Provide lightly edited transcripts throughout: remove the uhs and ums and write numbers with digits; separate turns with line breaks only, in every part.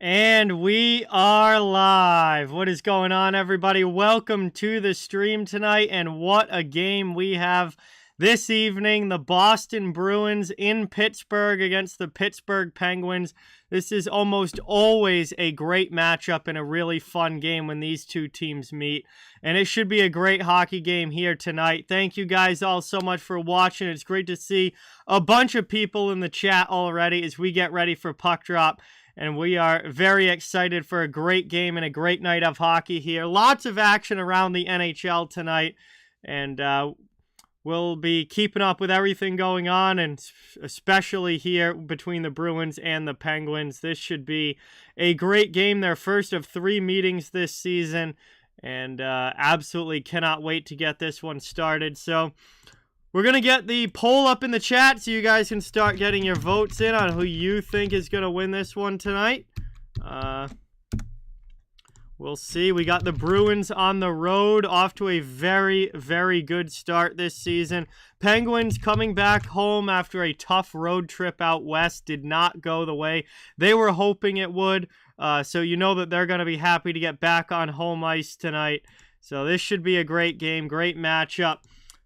And we are live. What is going on, everybody? Welcome to the stream tonight, and what a game we have this evening. The Boston Bruins in Pittsburgh against the Pittsburgh Penguins. This is almost always a great matchup and a really fun game when these two teams meet. And it should be a great hockey game here tonight. Thank you guys all so much for watching. It's great to see a bunch of people in the chat already as we get ready for puck drop. And we are very excited for a great game and a great night of hockey here. Lots of action around the NHL tonight. And we'll be keeping up with everything going on, and especially here between the Bruins and the Penguins. This should be a great game, their first of 3 meetings this season. And absolutely cannot wait to get this one started. So we're going to get the poll up in the chat so you guys can start getting your votes in on who you think is going to win this one tonight. We'll see. We got the Bruins on the road, off to a very, very good start this season. Penguins coming back home after a tough road trip out west did not go the way they were hoping it would. So you know that they're going to be happy to get back on home ice tonight. So this should be a great game, great matchup.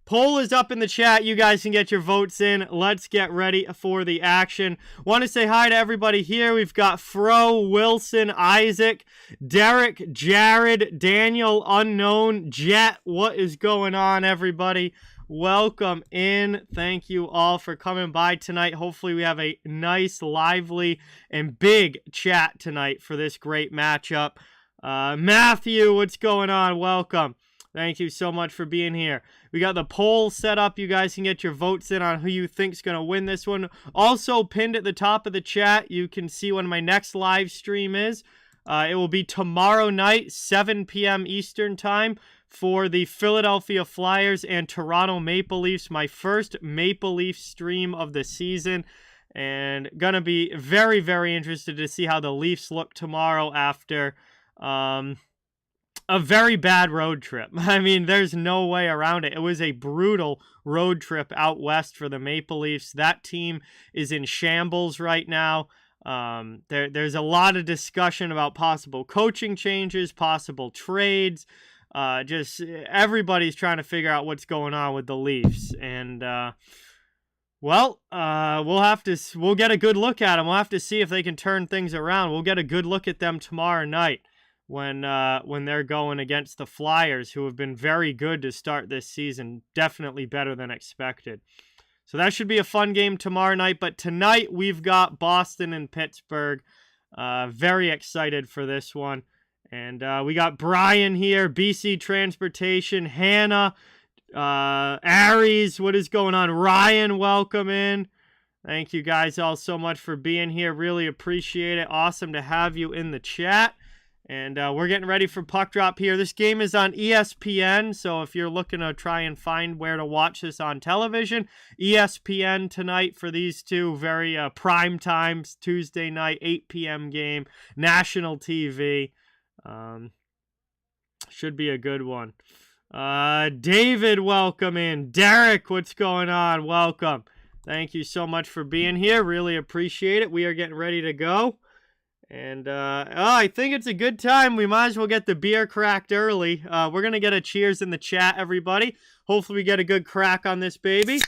Poll is up in the chat. You guys can get your votes in. Let's get ready for the action. Want to say hi to everybody here. We've got Fro, Wilson, Isaac, Derek, Jared, Daniel, Unknown, Jet. What is going on, everybody? Welcome in. Thank you all for coming by tonight. Hopefully we have a nice, lively, and big chat tonight for this great matchup. Matthew, what's going on? Welcome. Thank you so much for being here. We got the poll set up. You guys can get your votes in on who you think's going to win this one. Also, pinned at the top of the chat, you can see when my next live stream is. It will be tomorrow night, 7 p.m. Eastern Time, for the Philadelphia Flyers and Toronto Maple Leafs. My first Maple Leaf stream of the season. And going to be very, very interested to see how the Leafs look tomorrow after a very bad road trip. I mean, there's no way around it. It was a brutal road trip out west for the Maple Leafs. That team is in shambles right now. There's a lot of discussion about possible coaching changes, possible trades. Just everybody's trying to figure out what's going on with the Leafs. And, we'll get a good look at them. We'll have to see if they can turn things around. We'll get a good look at them tomorrow night when they're going against the Flyers, who have been very good to start this season, definitely better than expected. So that should be a fun game tomorrow night, but tonight we've got Boston and Pittsburgh. Very excited for this one. And we got Brian here, BC Transportation, Hannah, Aries, what is going on? Ryan, welcome in. Thank you guys all so much for being here. Really appreciate it. Awesome to have you in the chat. And we're getting ready for puck drop here. This game is on ESPN, so if you're looking to try and find where to watch this on television, ESPN tonight for these two very prime times, Tuesday night, 8 p.m. game, national TV. Should be a good one. David, welcome in. Derek, what's going on? Welcome. Thank you so much for being here. Really appreciate it. We are getting ready to go. And I think it's a good time. We might as well get the beer cracked early. We're going to get a cheers in the chat, everybody. Hopefully we get a good crack on this baby.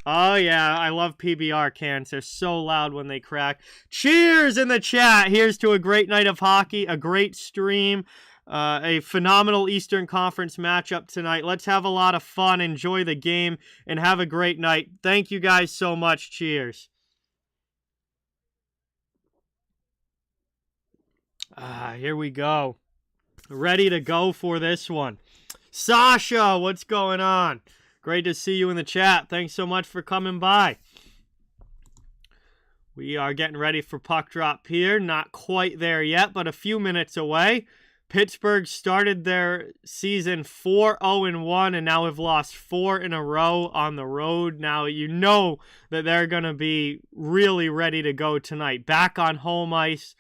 Oh, yeah, I love PBR cans. They're so loud when they crack. Cheers in the chat. Here's to a great night of hockey, a great stream, a phenomenal Eastern Conference matchup tonight. Let's have a lot of fun, enjoy the game, and have a great night. Thank you guys so much. Cheers. Here we go. Ready to go for this one. Sasha, what's going on? Great to see you in the chat. Thanks so much for coming by. We are getting ready for puck drop here. Not quite there yet, but a few minutes away. Pittsburgh started their season 4-0-1 and now have lost 4 in a row on the road. Now you know that they're going to be really ready to go tonight. Back on home ice.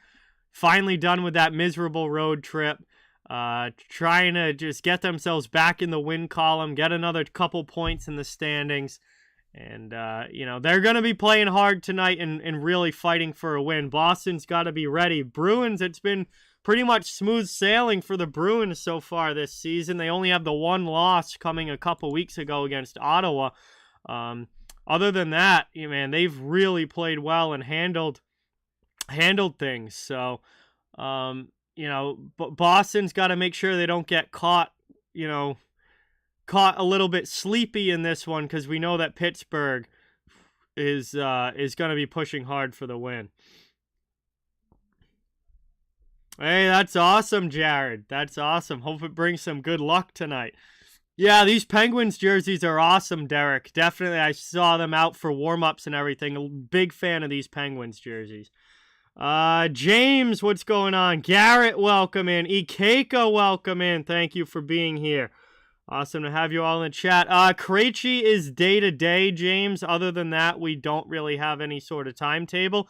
Finally done with that miserable road trip. Trying to just get themselves back in the win column, get another couple points in the standings, And, they're going to be playing hard tonight and really fighting for a win. Boston's got to be ready. Bruins, it's been pretty much smooth sailing for the Bruins so far this season. They only have the one loss coming a couple weeks ago against Ottawa. Other than that, man, they've really played well and handled things. So, Boston's got to make sure they don't get caught a little bit sleepy in this one, because we know that Pittsburgh is going to be pushing hard for the win. Hey, that's awesome, Jared. That's awesome. Hope it brings some good luck tonight. Yeah, these Penguins jerseys are awesome, Derek. Definitely, I saw them out for warm-ups and everything. A big fan of these Penguins jerseys. James, what's going on? Garrett, welcome in. Ikeka, welcome in. Thank you for being here. Awesome to have you all in the chat. Krejci is day-to-day, James. Other than that, we don't really have any sort of timetable.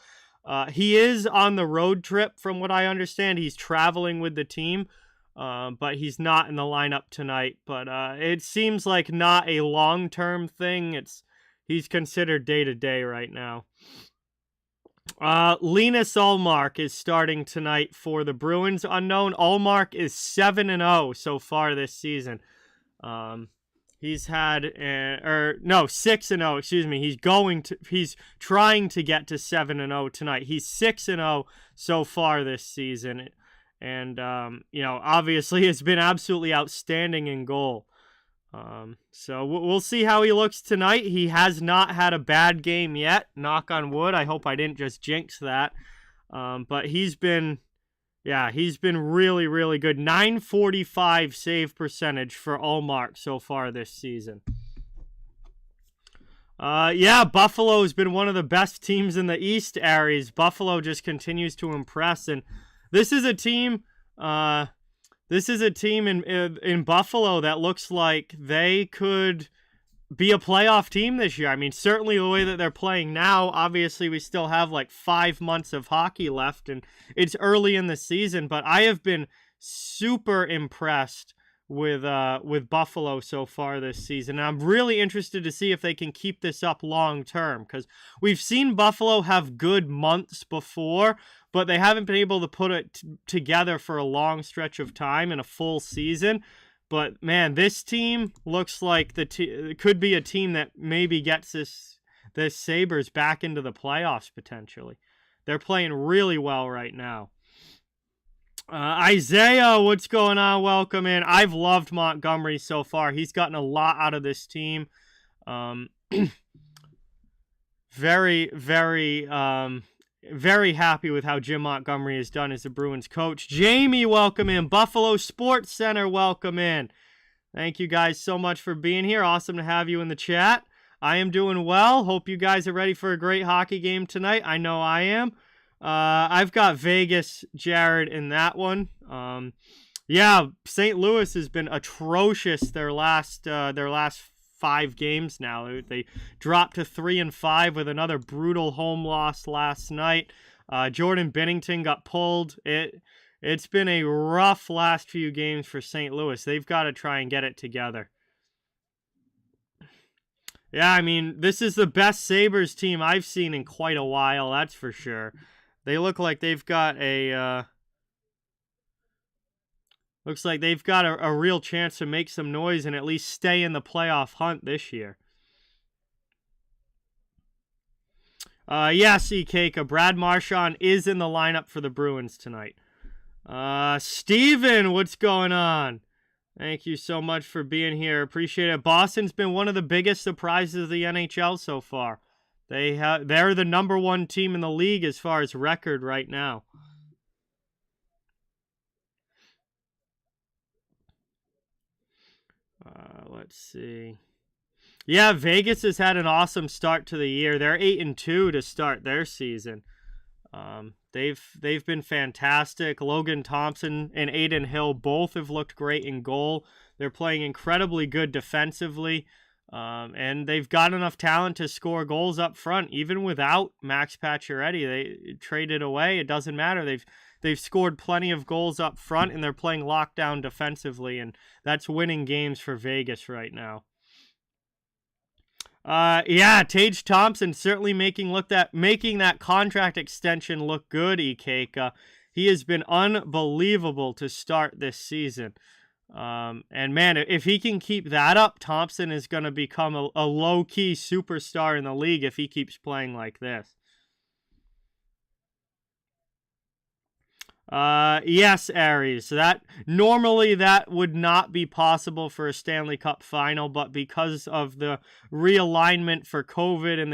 He is on the road trip, from what I understand. He's traveling with the team, but he's not in the lineup tonight. But it seems like not a long-term thing. He's considered day-to-day right now. Linus Ullmark is starting tonight for the Bruins. Unknown. Ullmark is 7-0 so far this season. He's had 6-0, excuse me. He's trying to get to 7-0 tonight. He's 6-0 so far this season. And obviously it's been absolutely outstanding in goal. So we'll see how he looks tonight. He has not had a bad game yet, knock on wood. I hope I didn't just jinx that. But he's been really, really good. .945 save percentage for Ullmark so far this season. Buffalo's been one of the best teams in the East, Aries. Buffalo just continues to impress, and this is a team in Buffalo that looks like they could be a playoff team this year. I mean, certainly the way that they're playing now, obviously we still have like 5 months of hockey left and it's early in the season, but I have been super impressed with Buffalo so far this season. And I'm really interested to see if they can keep this up long term, because we've seen Buffalo have good months before, but they haven't been able to put it together for a long stretch of time in a full season. But, man, this team looks like could be a team that maybe gets this Sabres back into the playoffs potentially. They're playing really well right now. Isaiah, what's going on? Welcome in. I've loved Montgomery so far. He's gotten a lot out of this team. Very, very, very happy with how Jim Montgomery has done as the Bruins coach. Jamie, welcome in. Buffalo Sports Center, welcome in. Thank you guys so much for being here. Awesome to have you in the chat. I am doing well. Hope you guys are ready for a great hockey game tonight. I know I am. I've got Vegas, Jared, in that one. St. Louis has been atrocious their last 5 games now. They dropped to 3-5 with another brutal home loss last night. Jordan Binnington got pulled. It's been a rough last few games for St. Louis. They've got to try and get it together. Yeah, I mean, this is the best Sabres team I've seen in quite a while, that's for sure. They look like they've got a real chance to make some noise and at least stay in the playoff hunt this year. Yes, Ikeka. Brad Marchand is in the lineup for the Bruins tonight. Steven, what's going on? Thank you so much for being here. Appreciate it. Boston's been one of the biggest surprises of the NHL so far. They're the number 1 team in the league as far as record right now. Let's see. Yeah, Vegas has had an awesome start to the year. They're 8-2 to start their season. They've been fantastic. Logan Thompson and Aiden Hill both have looked great in goal. They're playing incredibly good defensively. And they've got enough talent to score goals up front, even without Max Pacioretty. They traded away. It doesn't matter. They've scored plenty of goals up front, and they're playing lockdown defensively, and that's winning games for Vegas right now. Yeah, Tage Thompson certainly making that contract extension look good, Ikeka. He has been unbelievable to start this season. And man, if he can keep that up, Thompson is going to become a low-key superstar in the league if he keeps playing like this. Yes, Aries. So that normally that would not be possible for a Stanley Cup final, but because of the realignment for COVID in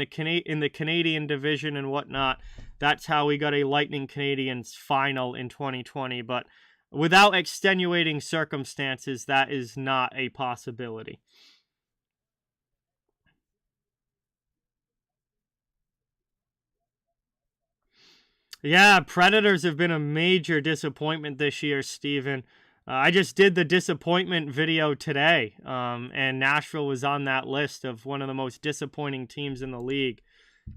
the Canadian division and whatnot, that's how we got a Lightning Canadiens final in 2020. But without extenuating circumstances, that is not a possibility. Yeah, Predators have been a major disappointment this year, Steven. I just did the disappointment video today, and Nashville was on that list of one of the most disappointing teams in the league.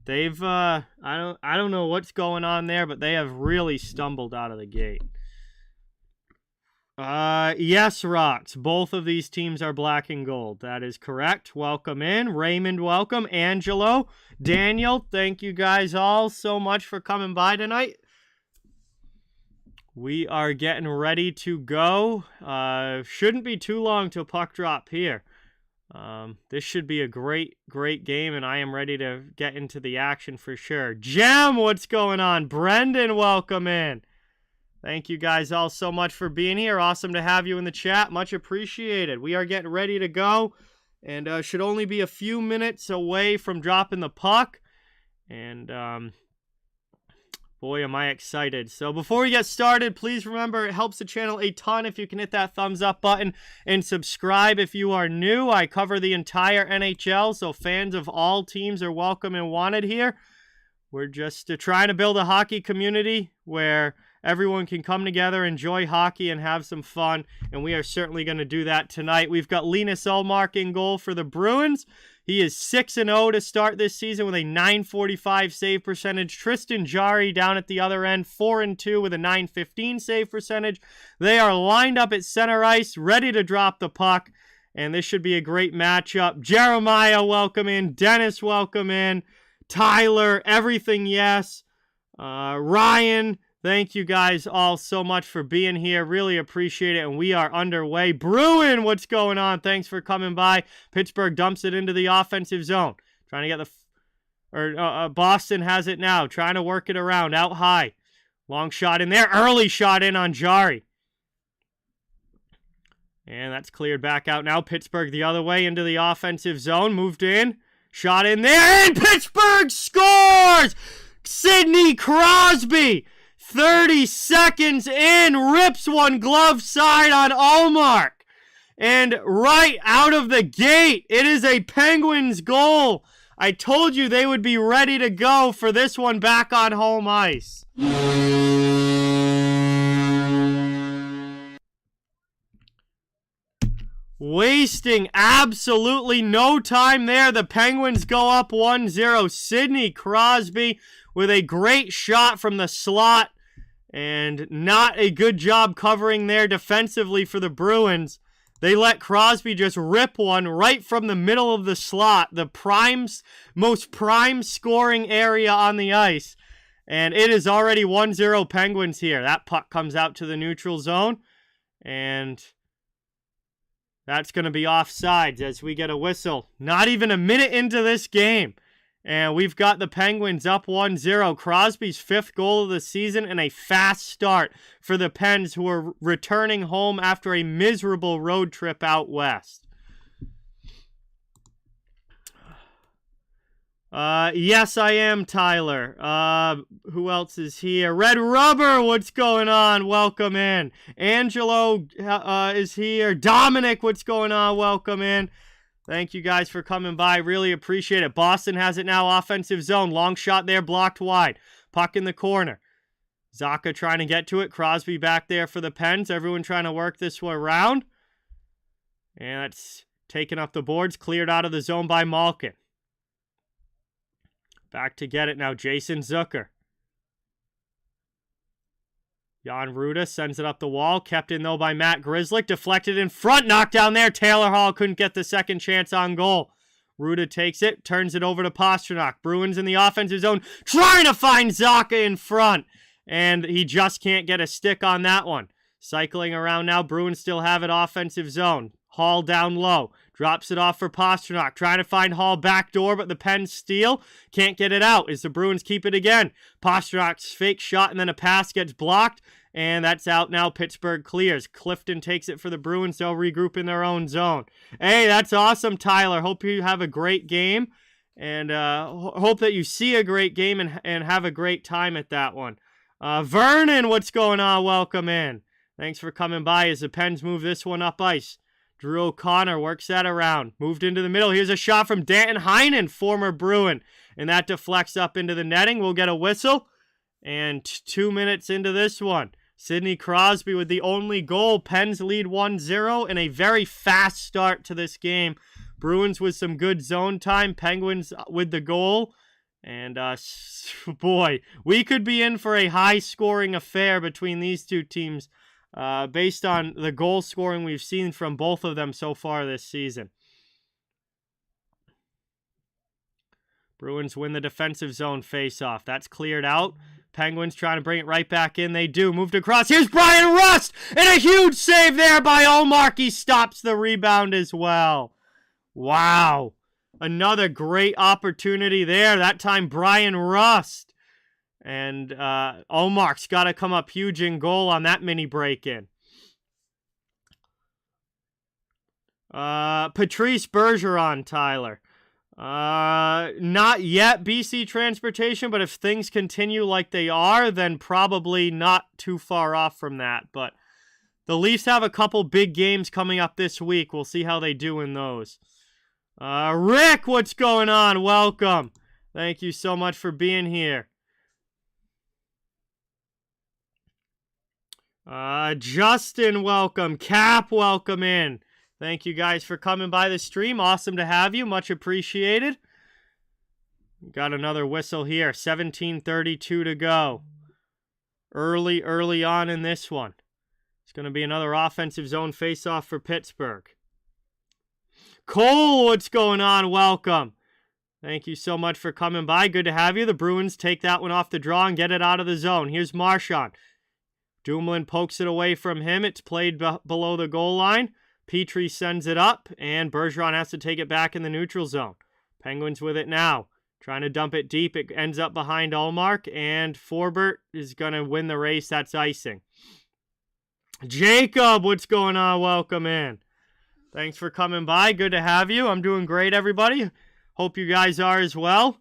They've I don't know what's going on there, but they have really stumbled out of the gate. Yes, Rocks. Both of these teams are black and gold. That is correct. Welcome in. Raymond, welcome. Angelo, Daniel, thank you guys all so much for coming by tonight. We are getting ready to go. Shouldn't be too long till puck drop here. This should be a great game, and I am ready to get into the action for sure. Jem, what's going on? Brendan, welcome in. Thank you guys all so much for being here. Awesome to have you in the chat. Much appreciated. We are getting ready to go, and should only be a few minutes away from dropping the puck. And boy, am I excited. So before we get started, please remember it helps the channel a ton if you can hit that thumbs up button and subscribe if you are new. I cover the entire NHL, so fans of all teams are welcome and wanted here. We're just trying to build a hockey community where everyone can come together, enjoy hockey, and have some fun, and we are certainly going to do that tonight. We've got Linus Ullmark in goal for the Bruins. He is 6-0 to start this season with a .945 save percentage. Tristan Jarry down at the other end, 4-2 with a .915 save percentage. They are lined up at center ice, ready to drop the puck, and this should be a great matchup. Jeremiah, welcome in. Dennis, welcome in. Tyler, everything yes. Ryan, thank you guys all so much for being here. Really appreciate it, and we are underway. Bruin, what's going on? Thanks for coming by. Pittsburgh dumps it into the offensive zone. Trying to get Boston has it now. Trying to work it around. Out high. Long shot in there. Early shot in on Jarry. And that's cleared back out now. Pittsburgh the other way into the offensive zone. Moved in. Shot in there. And Pittsburgh scores! Sidney Crosby! 30 seconds in, rips one glove side on Ullmark. And right out of the gate, it is a Penguins goal. I told you they would be ready to go for this one back on home ice. Wasting absolutely no time there. The Penguins go up 1-0. Sidney Crosby with a great shot from the slot. And not a good job covering there defensively for the Bruins. They let Crosby just rip one right from the middle of the slot, the most prime scoring area on the ice. And it is already 1-0 Penguins here. That puck comes out to the neutral zone. And that's going to be offsides as we get a whistle. Not even a minute into this game. And we've got the Penguins up 1-0. Crosby's 5th goal of the season and a fast start for the Pens, who are returning home after a miserable road trip out west. Yes, I am, Tyler. Who else is here? Red Rubber, what's going on? Welcome in. Angelo is here. Dominic, what's going on? Welcome in. Thank you guys for coming by. Really appreciate it. Boston has it now, offensive zone. Long shot there, blocked wide. Puck in the corner. Zacha trying to get to it. Crosby back there for the Pens. Everyone trying to work this one around. And that's taken up the boards. Cleared out of the zone by Malkin. Back to get it now, Jason Zucker. Jan Ruda sends it up the wall. Kept in, though, by Matt Grzelcyk. Deflected in front. Knocked down there. Taylor Hall couldn't get the second chance on goal. Ruda takes it, turns it over to Pastrnak. Bruins in the offensive zone, trying to find Zacha in front. And he just can't get a stick on that one. Cycling around now, Bruins still have it offensive zone. Hall down low, drops it off for Pastrnak, trying to find Hall backdoor, but the Pens steal, can't get it out as the Bruins keep it again. Pasternak's fake shot and then a pass gets blocked, and that's out now. Pittsburgh clears. Clifton takes it for the Bruins. They'll regroup in their own zone. Hey, that's awesome, Tyler. Hope you have a great game, and hope that you see a great game and have a great time at that one. Vernon, what's going on? Welcome in. Thanks for coming by as the Pens move this one up ice. Drew O'Connor works that around. Moved into the middle. Here's a shot from Danton Heinen, former Bruin. And that deflects up into the netting. We'll get a whistle. And 2 minutes into this one, Sidney Crosby with the only goal. Pens lead 1-0 and a very fast start to this game. Bruins with some good zone time. Penguins with the goal. And, boy, we could be in for a high-scoring affair between these two teams. Based on the goal scoring we've seen from both of them so far this season. Bruins win the defensive zone face-off. That's cleared out. Penguins trying to bring it right back in. They do. Moved across. Here's Brian Rust! And a huge save there by Ullmark. He stops the rebound as well. Wow. Another great opportunity there. That time Brian Rust. And Ullmark's got to come up huge in goal on that mini break-in. Patrice Bergeron, Tyler. Not yet BC Transportation, but if things continue like they are, then probably not too far off from that. But the Leafs have a couple big games coming up this week. We'll see how they do in those. Rick, what's going on? Welcome. Thank you so much for being here. Justin, welcome. Cap, welcome in. Thank you guys for coming by the stream. Awesome to have you. Much appreciated. Got another whistle here. 17:32 to go. Early on in this one. It's going to be another offensive zone face-off for Pittsburgh. Cole, what's going on? Welcome. Thank you so much for coming by. Good to have you. The Bruins take that one off the draw and get it out of the zone. Here's Marchand. Dumoulin pokes it away from him. It's played below the goal line. Petrie sends it up, and Bergeron has to take it back in the neutral zone. Penguins with it now. Trying to dump it deep. It ends up behind Ullmark, and Forbert is going to win the race. That's icing. Jacob, what's going on? Welcome in. Thanks for coming by. Good to have you. I'm doing great, everybody. Hope you guys are as well.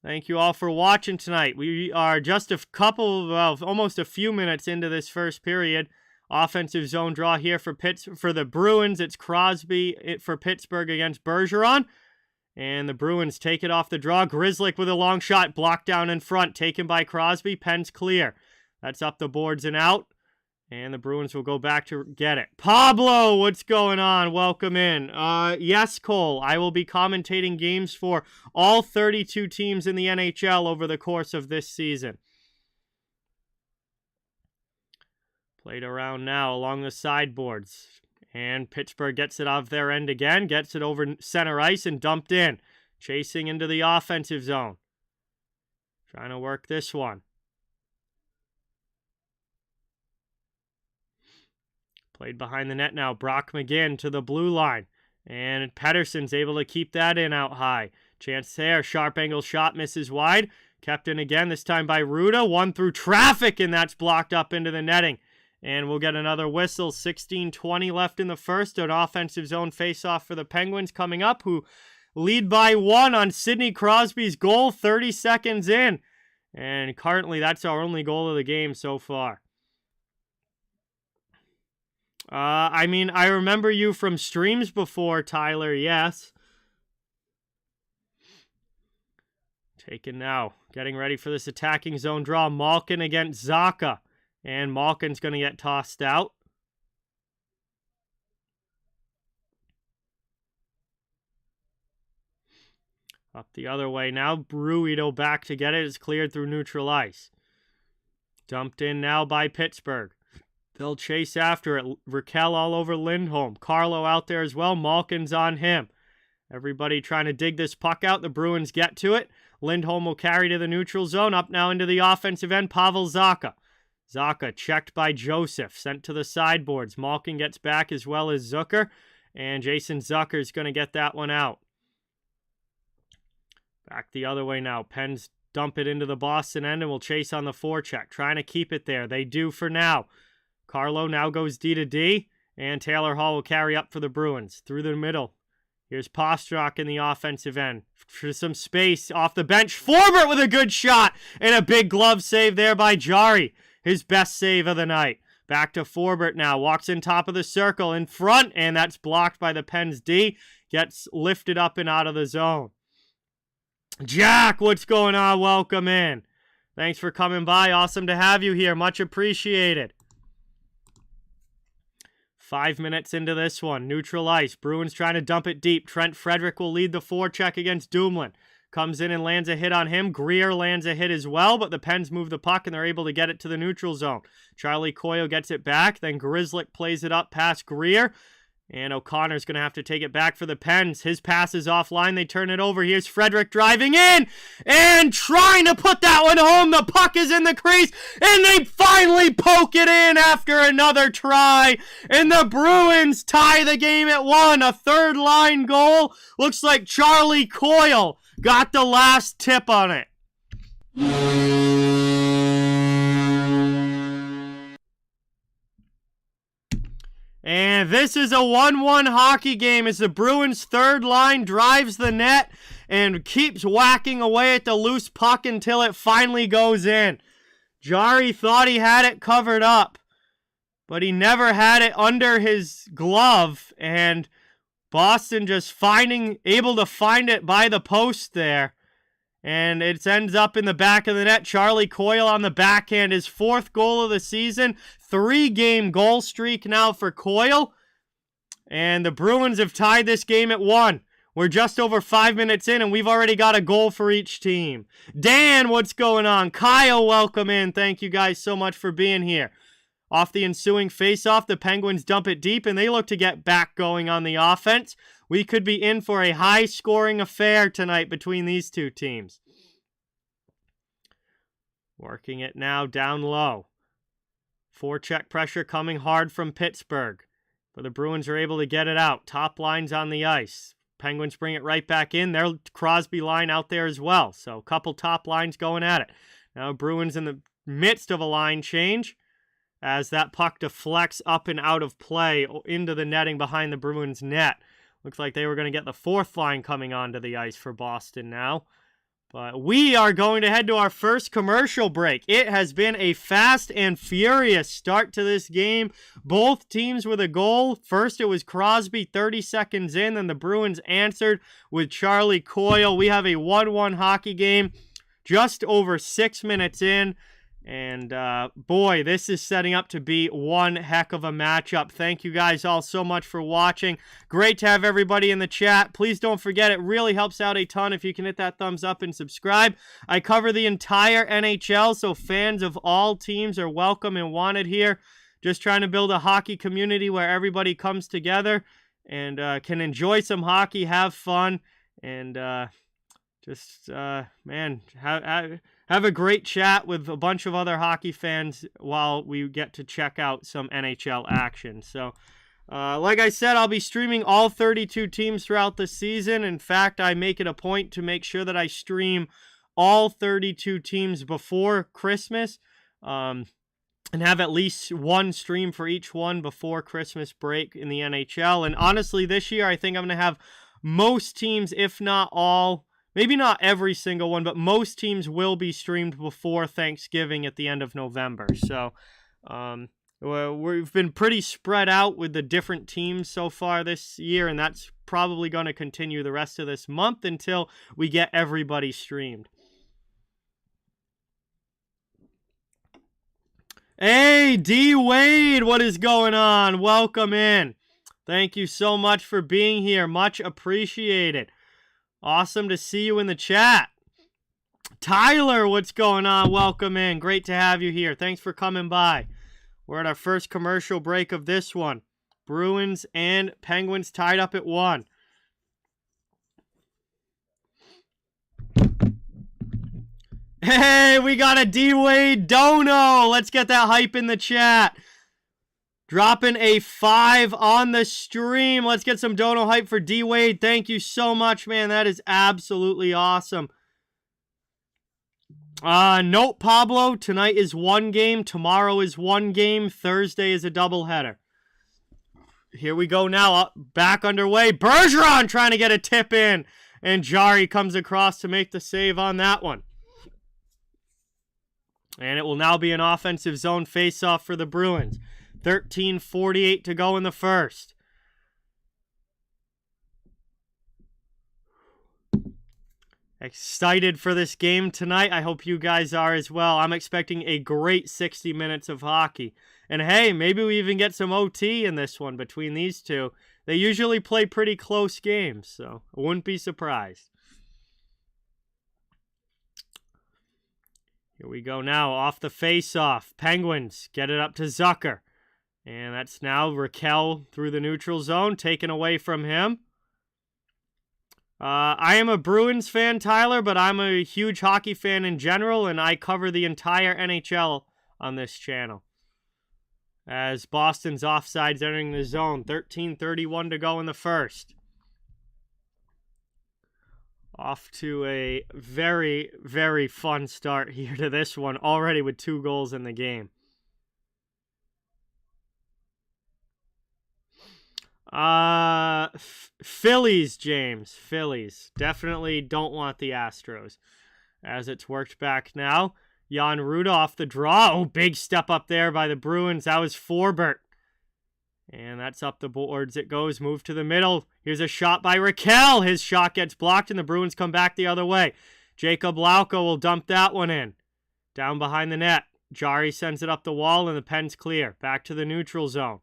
Thank you all for watching tonight. We are just almost a few minutes into this first period. Offensive zone draw here for the Bruins. It's Crosby for Pittsburgh against Bergeron. And the Bruins take it off the draw. Grzelcyk with a long shot, blocked down in front, taken by Crosby. Pens clear. That's up the boards and out. And the Bruins will go back to get it. Pablo, what's going on? Welcome in. Yes, Cole, I will be commentating games for all 32 teams in the NHL over the course of this season. Played around now along the sideboards. And Pittsburgh gets it off their end again. Gets it over center ice and dumped in. Chasing into the offensive zone. Trying to work this one. Played behind the net now. Brock McGinn to the blue line. And Pettersson's able to keep that in out high. Chance there. Sharp angle shot misses wide. Kept in again, this time by Ruda. One through traffic, and that's blocked up into the netting. And we'll get another whistle. 16:20 left in the first. An offensive zone faceoff for the Penguins coming up, who lead by 1 on Sidney Crosby's goal 30 seconds in. And currently, that's our only goal of the game so far. I remember you from streams before, Tyler, yes. Taken now. Getting ready for this attacking zone draw. Malkin against Zacha. And Malkin's going to get tossed out. Up the other way now. Bruito back to get it. It's cleared through neutral ice. Dumped in now by Pittsburgh. They'll chase after it. Raquel all over Lindholm. Carlo out there as well. Malkin's on him. Everybody trying to dig this puck out. The Bruins get to it. Lindholm will carry to the neutral zone. Up now into the offensive end, Pavel Zacha. Zacha checked by Joseph, sent to the sideboards. Malkin gets back as well as Zucker, and Jason Zucker is going to get that one out. Back the other way now. Pens dump it into the Boston end and will chase on the forecheck, trying to keep it there. They do for now. Carlo now goes D to D, and Taylor Hall will carry up for the Bruins. Through the middle. Here's Pastrnak in the offensive end. For some space off the bench. Forbert with a good shot, and a big glove save there by Gerry. His best save of the night. Back to Forbert now. Walks in top of the circle in front, and that's blocked by the Pens D. Gets lifted up and out of the zone. Jack, what's going on? Welcome in. Thanks for coming by. Awesome to have you here. Much appreciated. 5 minutes into this one. Neutral ice. Bruins trying to dump it deep. Trent Frederick will lead the forecheck against Dumoulin. Comes in and lands a hit on him. Greer lands a hit as well, but the Pens move the puck and they're able to get it to the neutral zone. Charlie Coyle gets it back. Then Grzelcyk plays it up past Greer. And O'Connor's going to have to take it back for the Pens. His pass is offline. They turn it over. Here's Frederick driving in and trying to put that one home. The puck is in the crease, and they finally poke it in after another try. And the Bruins tie the game at 1. A third-line goal. Looks like Charlie Coyle got the last tip on it. And this is a 1-1 hockey game as the Bruins' third line drives the net and keeps whacking away at the loose puck until it finally goes in. Gerry thought he had it covered up, but he never had it under his glove, and Boston just able to find it by the post there. And it ends up in the back of the net. Charlie Coyle on the backhand, his 4th goal of the season. 3-game goal streak now for Coyle. And the Bruins have tied this game at 1. We're just over 5 minutes in, and we've already got a goal for each team. Dan, what's going on? Kyle, welcome in. Thank you guys so much for being here. Off the ensuing faceoff, the Penguins dump it deep, and they look to get back going on the offense. We could be in for a high-scoring affair tonight between these two teams. Working it now down low. Forecheck pressure coming hard from Pittsburgh. But the Bruins are able to get it out. Top line's on the ice. Penguins bring it right back in. Their Crosby line out there as well. So a couple top lines going at it. Now Bruins in the midst of a line change, as that puck deflects up and out of play into the netting behind the Bruins net. Looks like they were going to get the 4th line coming onto the ice for Boston now. But we are going to head to our first commercial break. It has been a fast and furious start to this game. Both teams with a goal. First it was Crosby 30 seconds in, then the Bruins answered with Charlie Coyle. We have a 1-1 hockey game just over 6 minutes in. And boy, this is setting up to be one heck of a matchup. Thank you guys all so much for watching. Great to have everybody in the chat. Please don't forget, it really helps out a ton if you can hit that thumbs up and subscribe. I cover the entire NHL, so fans of all teams are welcome and wanted here. Just trying to build a hockey community where everybody comes together and can enjoy some hockey, have fun, and man, have a great chat with a bunch of other hockey fans while we get to check out some NHL action. So, like I said, I'll be streaming all 32 teams throughout the season. In fact, I make it a point to make sure that I stream all 32 teams before Christmas, and have at least one stream for each one before Christmas break in the NHL. And honestly, this year, I think I'm going to have most teams, if not all, maybe not every single one, but most teams will be streamed before Thanksgiving at the end of November. So we've been pretty spread out with the different teams so far this year, and that's probably going to continue the rest of this month until we get everybody streamed. Hey, D. Wade, what is going on? Welcome in. Thank you so much for being here. Much appreciated. Awesome to see you in the chat. Tyler, what's going on? Welcome in. Great to have you here. Thanks for coming by. We're at our first commercial break of this one. Bruins and Penguins tied up at 1. Hey, we got a D-Wade dono. Let's get that hype in the chat. Dropping a 5 on the stream. Let's get some dono hype for D-Wade. Thank you so much, man. That is absolutely awesome. Note, Pablo, tonight is one game. Tomorrow is one game. Thursday is a doubleheader. Here we go now. Back underway. Bergeron trying to get a tip in. And Gerry comes across to make the save on that one. And it will now be an offensive zone faceoff for the Bruins. 13:48 to go in the first. Excited for this game tonight. I hope you guys are as well. I'm expecting a great 60 minutes of hockey. And hey, maybe we even get some OT in this one between these two. They usually play pretty close games, so I wouldn't be surprised. Here we go now, off the face-off. Penguins get it up to Zucker. And that's now Raquel through the neutral zone, taken away from him. I am a Bruins fan, Tyler, but I'm a huge hockey fan in general, and I cover the entire NHL on this channel. As Boston's offsides entering the zone, 13:31 to go in the first. Off to a very, very fun start here to this one, already with 2 goals in the game. Phillies, James. Phillies. Definitely don't want the Astros. As it's worked back now. Jan Rutta off the draw. Oh, big step up there by the Bruins. That was Forbert. And that's up the boards it goes. Move to the middle. Here's a shot by Raquel. His shot gets blocked, and the Bruins come back the other way. Jacob Lauko will dump that one in. Down behind the net. Gerry sends it up the wall, and the pen's clear. Back to the neutral zone.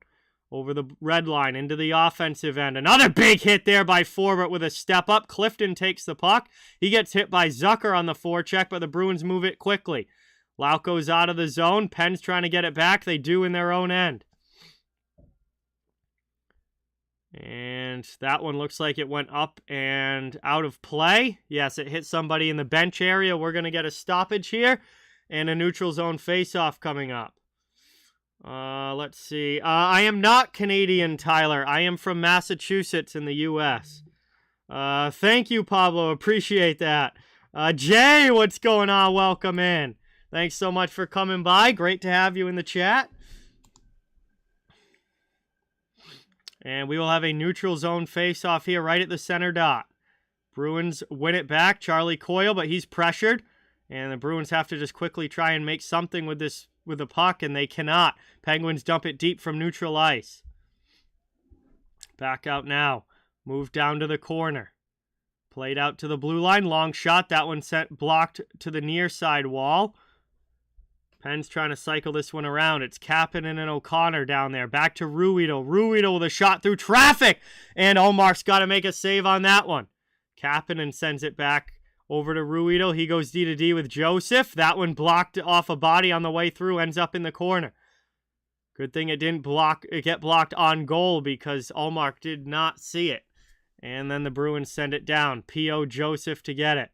Over the red line, into the offensive end. Another big hit there by Forbert with a step up. Clifton takes the puck. He gets hit by Zucker on the forecheck, but the Bruins move it quickly. Lauko's out of the zone. Penn's trying to get it back. They do in their own end. And that one looks like it went up and out of play. Yes, it hit somebody in the bench area. We're going to get a stoppage here. And a neutral zone faceoff coming up. Let's see. I am not Canadian, Tyler. I am from Massachusetts in the U.S. Thank you, Pablo. Appreciate that. Jay, what's going on? Welcome in. Thanks so much for coming by. Great to have you in the chat. And we will have a neutral zone face-off here right at the center dot. Bruins win it back. Charlie Coyle, but he's pressured. And the Bruins have to just quickly try and make something with the puck, and they cannot. Penguins dump it deep from neutral ice. Back out now. Move down to the corner. Played out to the blue line. Long shot. That one blocked to the near side wall. Penn's trying to cycle this one around. It's Kapanen and O'Connor down there. Back to Ruhwedel. Ruhwedel with a shot through traffic. And Omar's got to make a save on that one. Kapanen sends it back over to Ruhwedel. He goes D to D with Joseph. That one blocked off a body on the way through. Ends up in the corner. Good thing it didn't get blocked on goal because Omar did not see it. And then the Bruins send it down. P.O. Joseph to get it.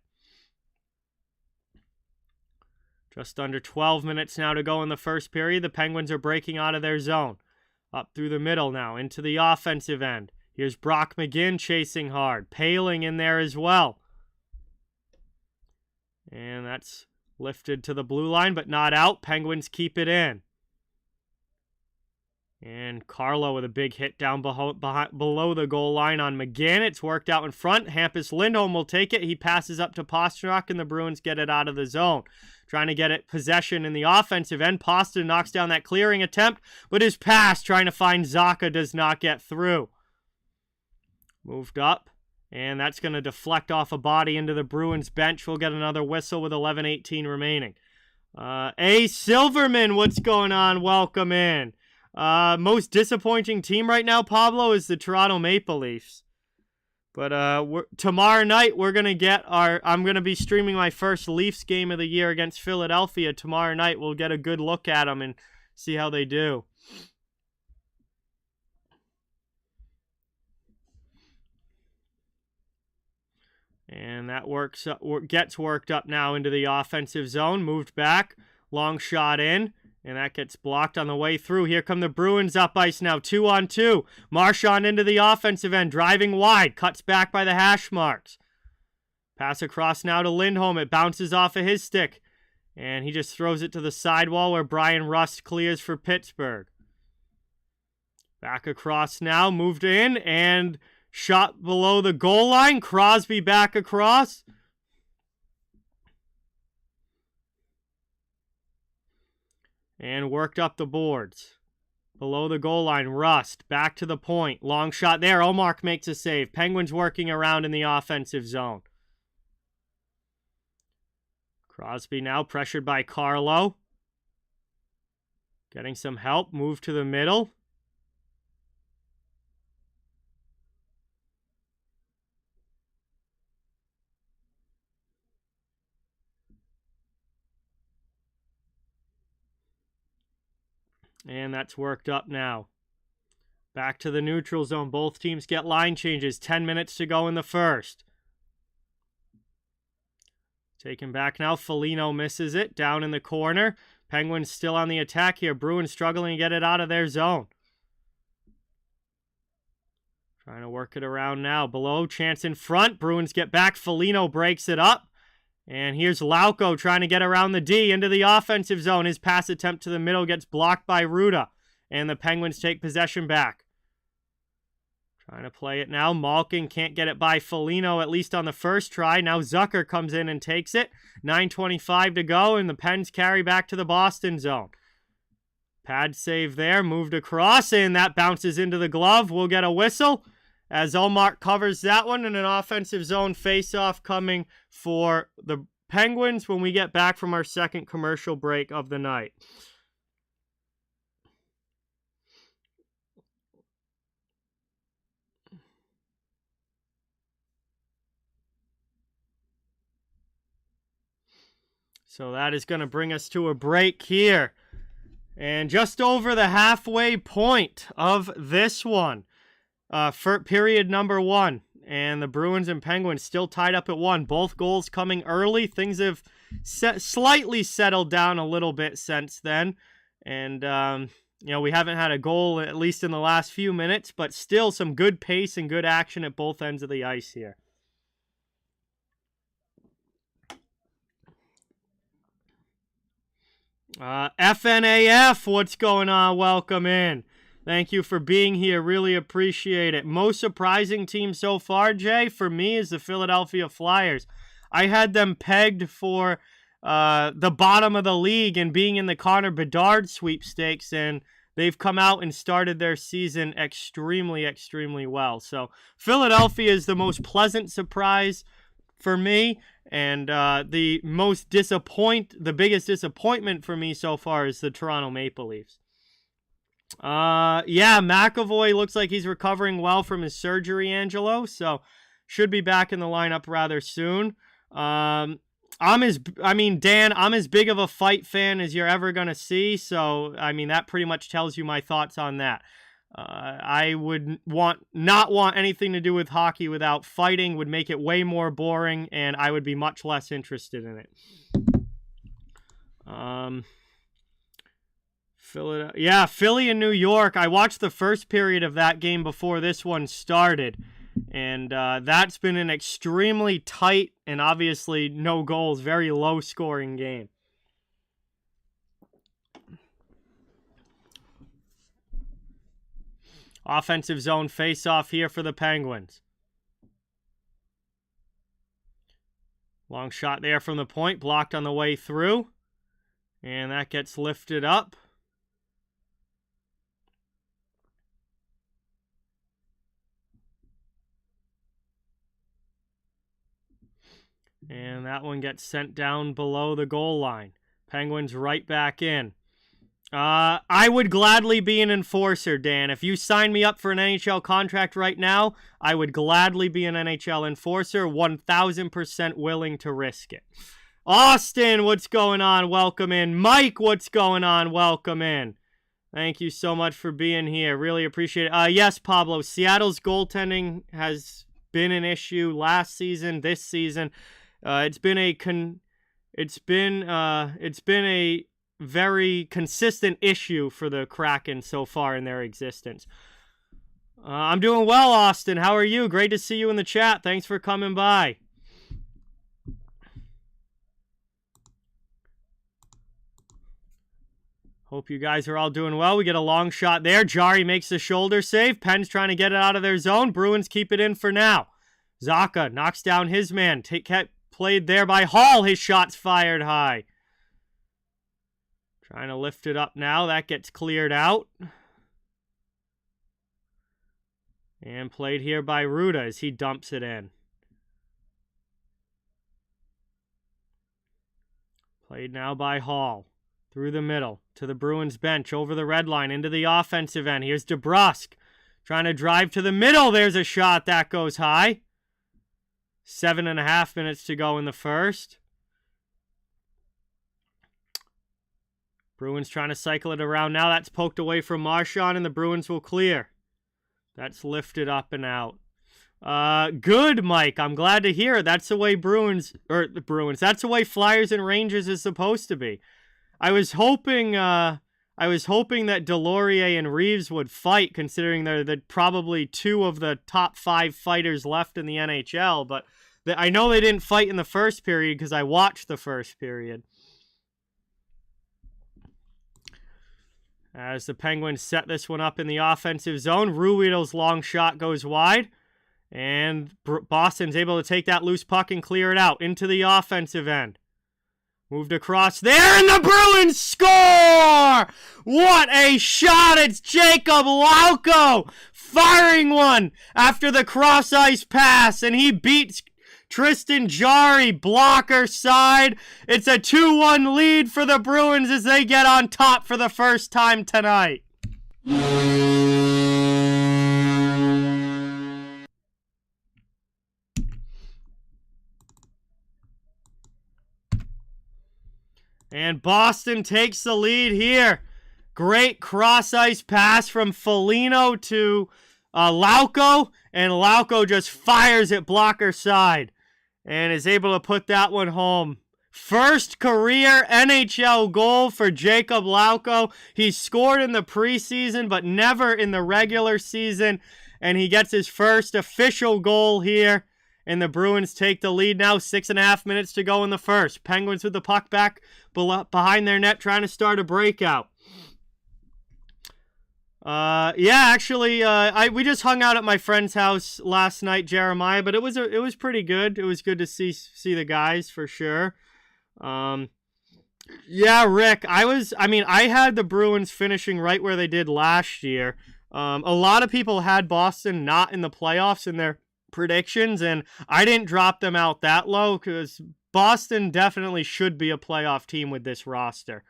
Just under 12 minutes now to go in the first period. The Penguins are breaking out of their zone. Up through the middle now, into the offensive end. Here's Brock McGinn chasing hard. Paling in there as well. And that's lifted to the blue line, but not out. Penguins keep it in. And Carlo with a big hit down below the goal line on McGinn. It's worked out in front. Hampus Lindholm will take it. He passes up to Pastrnak, and the Bruins get it out of the zone. Trying to get it possession in the offensive end. Pasta knocks down that clearing attempt, but his pass trying to find Zacha does not get through. Moved up, and that's going to deflect off a body into the Bruins bench. We'll get another whistle with 11:18 remaining. A. Silverman, what's going on? Welcome in. Most disappointing team right now, Pablo, is the Toronto Maple Leafs. But tomorrow night, we're going to get I'm going to be streaming my first Leafs game of the year against Philadelphia. Tomorrow night, we'll get a good look at them and see how they do. And that gets worked up now into the offensive zone. Moved back. Long shot in. And that gets blocked on the way through. Here come the Bruins up ice now. 2-on-2. Marchand into the offensive end. Driving wide. Cuts back by the hash marks. Pass across now to Lindholm. It bounces off of his stick. And he just throws it to the sidewall where Brian Rust clears for Pittsburgh. Back across now. Moved in. And shot below the goal line. Crosby back across. And worked up the boards. Below the goal line, Rust. Back to the point. Long shot there. Omark makes a save. Penguins working around in the offensive zone. Crosby now pressured by Carlo. Getting some help. Move to the middle. And that's worked up now. Back to the neutral zone. Both teams get line changes. 10 minutes to go in the first. Taken back now. Foligno misses it. Down in the corner. Penguins still on the attack here. Bruins struggling to get it out of their zone. Trying to work it around now. Below. Chance in front. Bruins get back. Foligno breaks it up. And here's Lauko trying to get around the D into the offensive zone. His pass attempt to the middle gets blocked by Ruda. And the Penguins take possession back. Trying to play it now. Malkin can't get it by Foligno, at least on the first try. Now Zucker comes in and takes it. 9:25 to go, and the Pens carry back to the Boston zone. Pad save there. Moved across, and that bounces into the glove. We'll get a whistle as Omar covers that one, and an offensive zone face-off coming for the Penguins when we get back from our second commercial break of the night. So that is going to bring us to a break here. And just over the halfway point of this one. For period number 1, and the Bruins and Penguins still tied up at 1. Both goals coming early. Things have slightly settled down a little bit since then, and we haven't had a goal at least in the last few minutes, but still some good pace and good action at both ends of the ice here. FNAF, what's going on? Welcome in. Thank you for being here. Really appreciate it. Most surprising team so far, Jay, for me is the Philadelphia Flyers. I had them pegged for the bottom of the league and being in the Connor Bedard sweepstakes, and they've come out and started their season extremely, extremely well. So Philadelphia is the most pleasant surprise for me, and the biggest disappointment for me so far is the Toronto Maple Leafs. McAvoy looks like he's recovering well from his surgery, Angelo, so should be back in the lineup rather soon. Dan, I'm as big of a fight fan as you're ever going to see, so, that pretty much tells you my thoughts on that. I would not want anything to do with hockey without fighting, would make it way more boring, and I would be much less interested in it. Philly and New York. I watched the first period of that game before this one started, and that's been an extremely tight and obviously no goals, very low-scoring game. Offensive zone face-off here for the Penguins. Long shot there from the point, blocked on the way through, and that gets lifted up. And that one gets sent down below the goal line. Penguins right back in. I would gladly be an enforcer, Dan. If you sign me up for an NHL contract right now, I would gladly be an NHL enforcer, 1,000% willing to risk it. Austin, what's going on? Welcome in. Mike, what's going on? Welcome in. Thank you so much for being here. Really appreciate it. Yes, Pablo, Seattle's goaltending has been an issue last season, this season. It's been a very consistent issue for the Kraken so far in their existence. I'm doing well, Austin. How are you? Great to see you in the chat. Thanks for coming by. Hope you guys are all doing well. We get a long shot there. Gerry makes the shoulder save. Penn's trying to get it out of their zone. Bruins keep it in for now. Zacha knocks down his man. Played there by Hall. His shot's fired high. Trying to lift it up now. That gets cleared out. And played here by Ruda as he dumps it in. Played now by Hall. Through the middle to the Bruins bench, over the red line, into the offensive end. Here's DeBrusk trying to drive to the middle. There's a shot that goes high. 7.5 minutes to go in the first. Bruins trying to cycle it around now. That's poked away from Marchand, and the Bruins will clear. That's lifted up and out. Good, Mike. I'm glad to hear it. That's the way that's the way Flyers and Rangers is supposed to be. I was hoping that Delorier and Reeves would fight, considering they're probably two of the top 5 fighters left in the NHL. But I know they didn't fight in the first period because I watched the first period. As the Penguins set this one up in the offensive zone, Ruhwedel's long shot goes wide. And Boston's able to take that loose puck and clear it out into the offensive end. Moved across there, and the Bruins score! What a shot! It's Jacob Lauko firing one after the cross-ice pass, and he beats Tristan Jarry, blocker side. It's a 2-1 lead for the Bruins as they get on top for the first time tonight. And Boston takes the lead here. Great cross-ice pass from Foligno to Lauko. And Lauko just fires it blocker side. And is able to put that one home. First career NHL goal for Jacob Lauko. He scored in the preseason, but never in the regular season. And he gets his first official goal here. And the Bruins take the lead now. 6.5 minutes to go in the first. Penguins with the puck back behind their net, trying to start a breakout. We just hung out at my friend's house last night, Jeremiah, but it was pretty good. It was good to see the guys for sure. Rick, I had the Bruins finishing right where they did last year. A lot of people had Boston not in the playoffs in their predictions, and I didn't drop them out that low because Boston definitely should be a playoff team with this roster.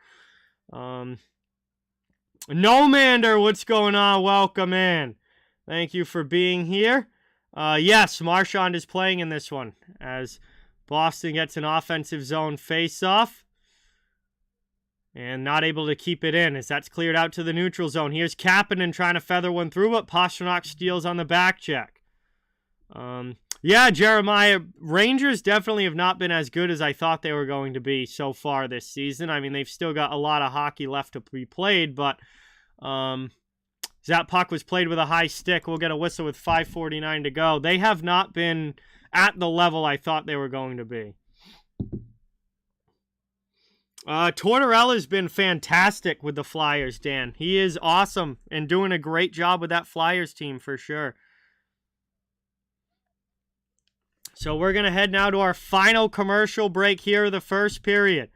Nomander, what's going on? Welcome in. Thank you for being here. Yes, Marchand is playing in this one as Boston gets an offensive zone face-off and not able to keep it in as that's cleared out to the neutral zone. Here's Kapanen trying to feather one through, but Pastrnak steals on the back check. Jeremiah, Rangers definitely have not been as good as I thought they were going to be so far this season. I mean, they've still got a lot of hockey left to be played, but that puck was played with a high stick. We'll get a whistle with 5:49 to go. They have not been at the level I thought they were going to be. Tortorella's been fantastic with the Flyers, Dan. He is awesome and doing a great job with that Flyers team for sure. So we're going to head now to our final commercial break here of the first period.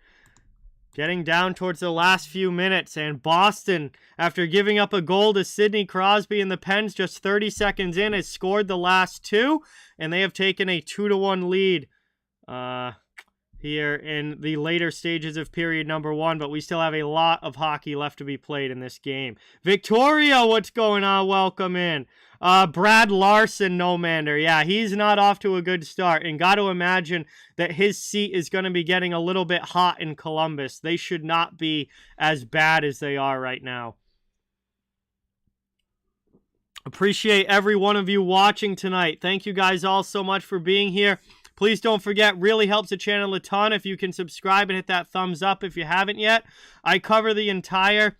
Getting down towards the last few minutes. And Boston, after giving up a goal to Sidney Crosby and the Pens just 30 seconds in, has scored the last 2. And they have taken a 2-1 lead here in the later stages of period number 1. But we still have a lot of hockey left to be played in this game. Victoria, what's going on? Welcome in. Brad Larson, Nomander. Yeah, he's not off to a good start. And got to imagine that his seat is going to be getting a little bit hot in Columbus. They should not be as bad as they are right now. Appreciate every one of you watching tonight. Thank you guys all so much for being here. Please don't forget, really helps the channel a ton if you can subscribe and hit that thumbs up if you haven't yet. I cover the entire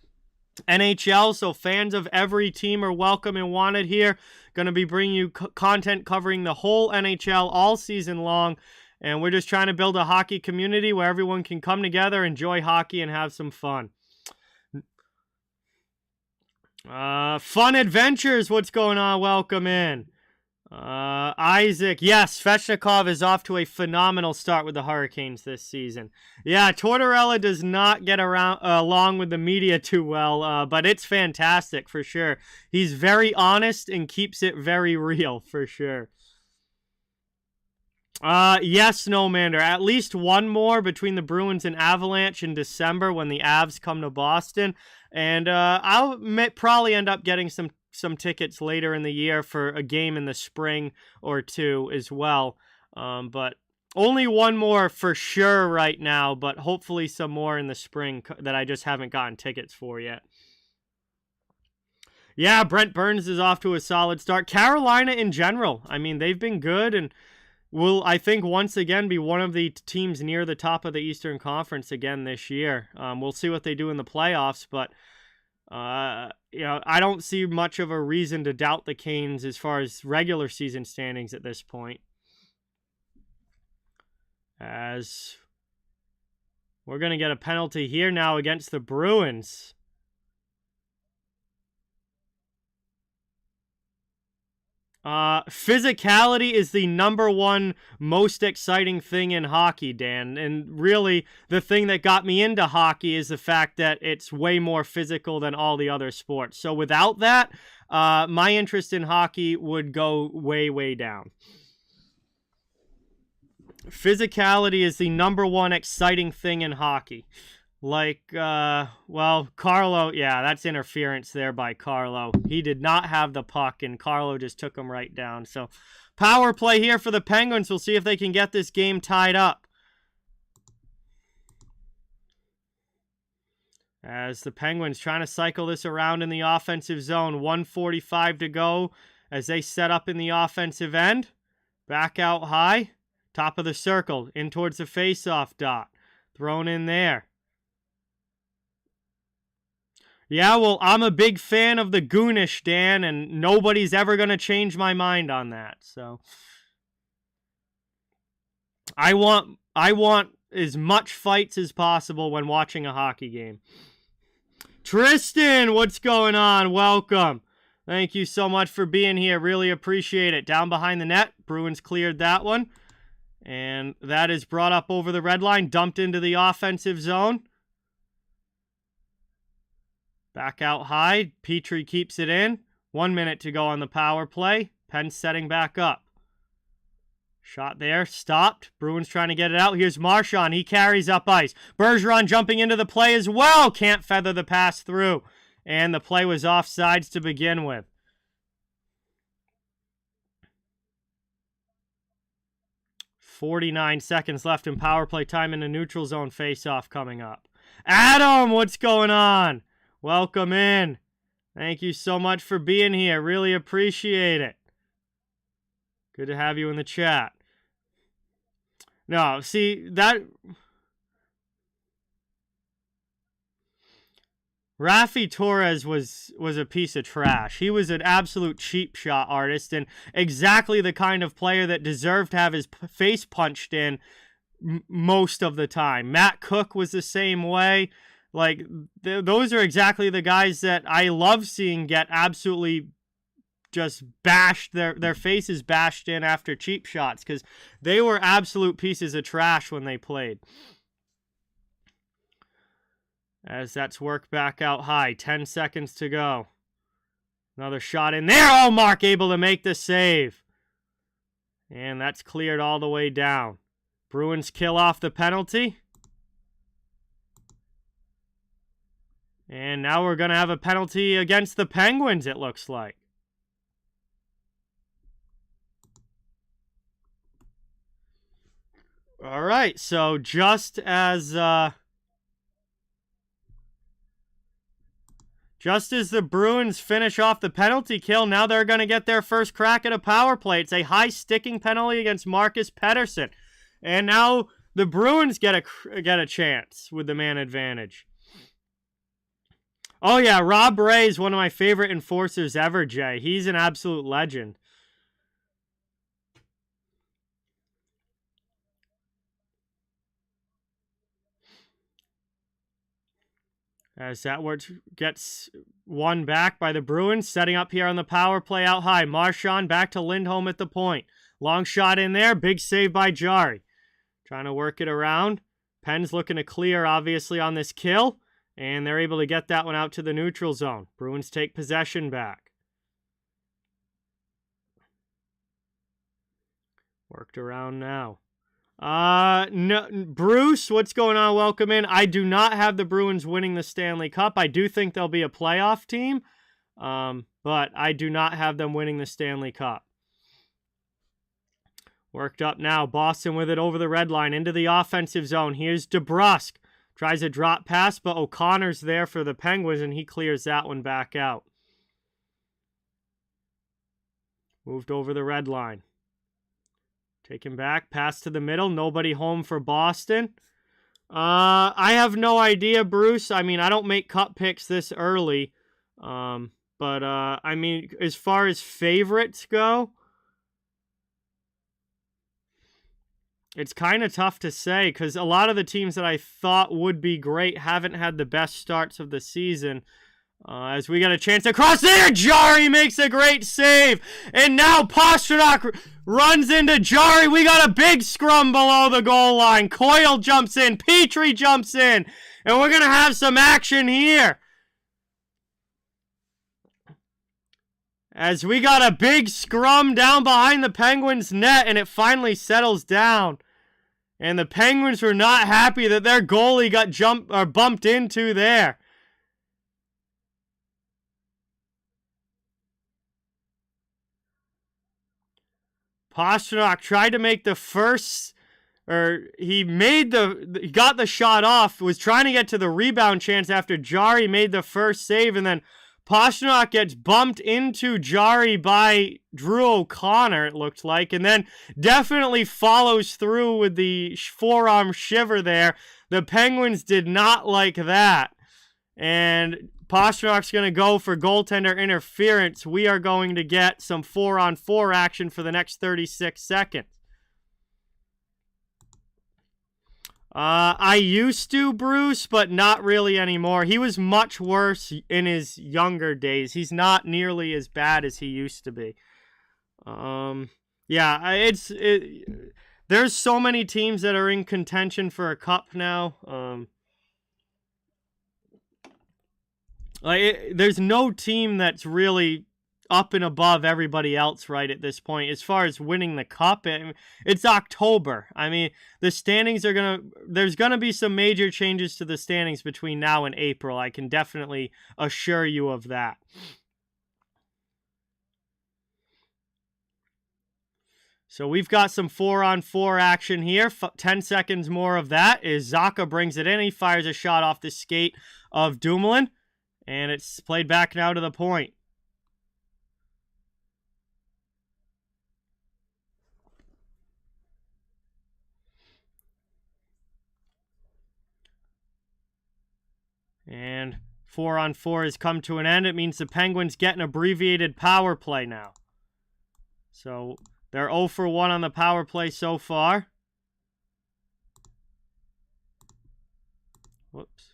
NHL, so fans of every team are welcome and wanted here. Going to be bringing you content covering the whole NHL all season long, and we're just trying to build a hockey community where everyone can come together, enjoy hockey, and have some fun. Fun Adventures, what's going on? Welcome in. Isaac, yes, Svechnikov is off to a phenomenal start with the Hurricanes this season. Yeah, Tortorella does not get along with the media too well, but it's fantastic for sure. He's very honest and keeps it very real for sure. Yes, Snowmander. At least one more between the Bruins and Avalanche in December when the Avs come to Boston. And I'll probably end up getting some tickets later in the year for a game in the spring or two as well. But only one more for sure right now, but hopefully some more in the spring that I just haven't gotten tickets for yet. Yeah, Brent Burns is off to a solid start. Carolina in general, I mean, they've been good and will, I think, once again be one of the teams near the top of the Eastern Conference again this year. We'll see what they do in the playoffs, but you know, I don't see much of a reason to doubt the Canes as far as regular season standings at this point. As we're going to get a penalty here now against the Bruins. Physicality is the #1 most exciting thing in hockey, Dan. And really, the thing that got me into hockey is the fact that it's way more physical than all the other sports. So without that, my interest in hockey would go way, way down. Physicality is the #1 exciting thing in hockey. Like, well, Carlo, yeah, that's interference there by Carlo. He did not have the puck, and Carlo just took him right down. So, power play here for the Penguins. We'll see if they can get this game tied up. As the Penguins trying to cycle this around in the offensive zone. 1:45 to go as they set up in the offensive end. Back out high. Top of the circle. In towards the face-off dot. Thrown in there. Yeah, well, I'm a big fan of the Goonish, Dan, and nobody's ever going to change my mind on that. So I want as much fights as possible when watching a hockey game. Tristan, what's going on? Welcome. Thank you so much for being here. Really appreciate it. Down behind the net, Bruins cleared that one. And that is brought up over the red line, dumped into the offensive zone. Back out high. Petrie keeps it in. 1 minute to go on the power play. Penn setting back up. Shot there. Stopped. Bruins trying to get it out. Here's Marchand. He carries up ice. Bergeron jumping into the play as well. Can't feather the pass through. And the play was offsides to begin with. .49 seconds left in power play time in the neutral zone face-off coming up. Adam, what's going on? Welcome in. Thank you so much for being here. Really appreciate it. Good to have you in the chat. No, see, that... Rafi Torres was a piece of trash. He was an absolute cheap shot artist and exactly the kind of player that deserved to have his face punched in most of the time. Matt Cook was the same way. Like, those are exactly the guys that I love seeing get absolutely just bashed, their faces bashed in after cheap shots, because they were absolute pieces of trash when they played. As that's worked back out high. 10 seconds to go. Another shot in there. Oh, Mark able to make the save. And that's cleared all the way down. Bruins kill off the penalty. And now we're going to have a penalty against the Penguins, it looks like. All right, so just as Just as the Bruins finish off the penalty kill, now they're going to get their first crack at a power play. It's a high sticking penalty against Marcus Pettersson. And now the Bruins get a chance with the man advantage. Oh yeah, Rob Ray is one of my favorite enforcers ever, Jay. He's an absolute legend. As that gets won back by the Bruins, setting up here on the power play out high. Marchand back to Lindholm at the point. Long shot in there, big save by Gerry. Trying to work it around. Penn's looking to clear, obviously, on this kill. And they're able to get that one out to the neutral zone. Bruins take possession back. Worked around now. No, Bruce, what's going on? Welcome in. I do not have the Bruins winning the Stanley Cup. I do think they'll be a playoff team, but I do not have them winning the Stanley Cup. Worked up now. Boston with it over the red line into the offensive zone. Here's DeBrusk. Tries a drop pass, but O'Connor's there for the Penguins, and he clears that one back out. Moved over the red line. Taken back, pass to the middle, nobody home for Boston. I have no idea, Bruce. I mean, I don't make cup picks this early. But I mean, as far as favorites go, it's kind of tough to say because a lot of the teams that I thought would be great haven't had the best starts of the season. As we get a chance across there, Jarry makes a great save. And now Pastrnak runs into Jarry. We got a big scrum below the goal line. Coyle jumps in. Petrie jumps in. And we're going to have some action here. As we got a big scrum down behind the Penguins' net, and it finally settles down. And the Penguins were not happy that their goalie got bumped into there. Pastrnak tried to make the first, he got the shot off, was trying to get to the rebound chance after Jarry made the first save, and then Pastrnak gets bumped into Jarry by Drew O'Connor, it looked like, and then definitely follows through with the forearm shiver there. The Penguins did not like that, and Pasternak's going to go for goaltender interference. We are going to get some 4-on-4 action for the next 36 seconds. I used to, Bruce, but not really anymore. He was much worse in his younger days. He's not nearly as bad as he used to be. Yeah, there's so many teams that are in contention for a cup now. There's no team that's really up and above everybody else right at this point. As far as winning the cup, it's October. I mean, the standings there's going to be some major changes to the standings between now and April. I can definitely assure you of that. So we've got some 4-on-4 action here. 10 seconds more of that as Zacha brings it in. He fires a shot off the skate of Dumoulin. And it's played back now to the point. And 4-on-4 has come to an end. It means the Penguins get an abbreviated power play now. So they're 0 for 1 on the power play so far. Whoops.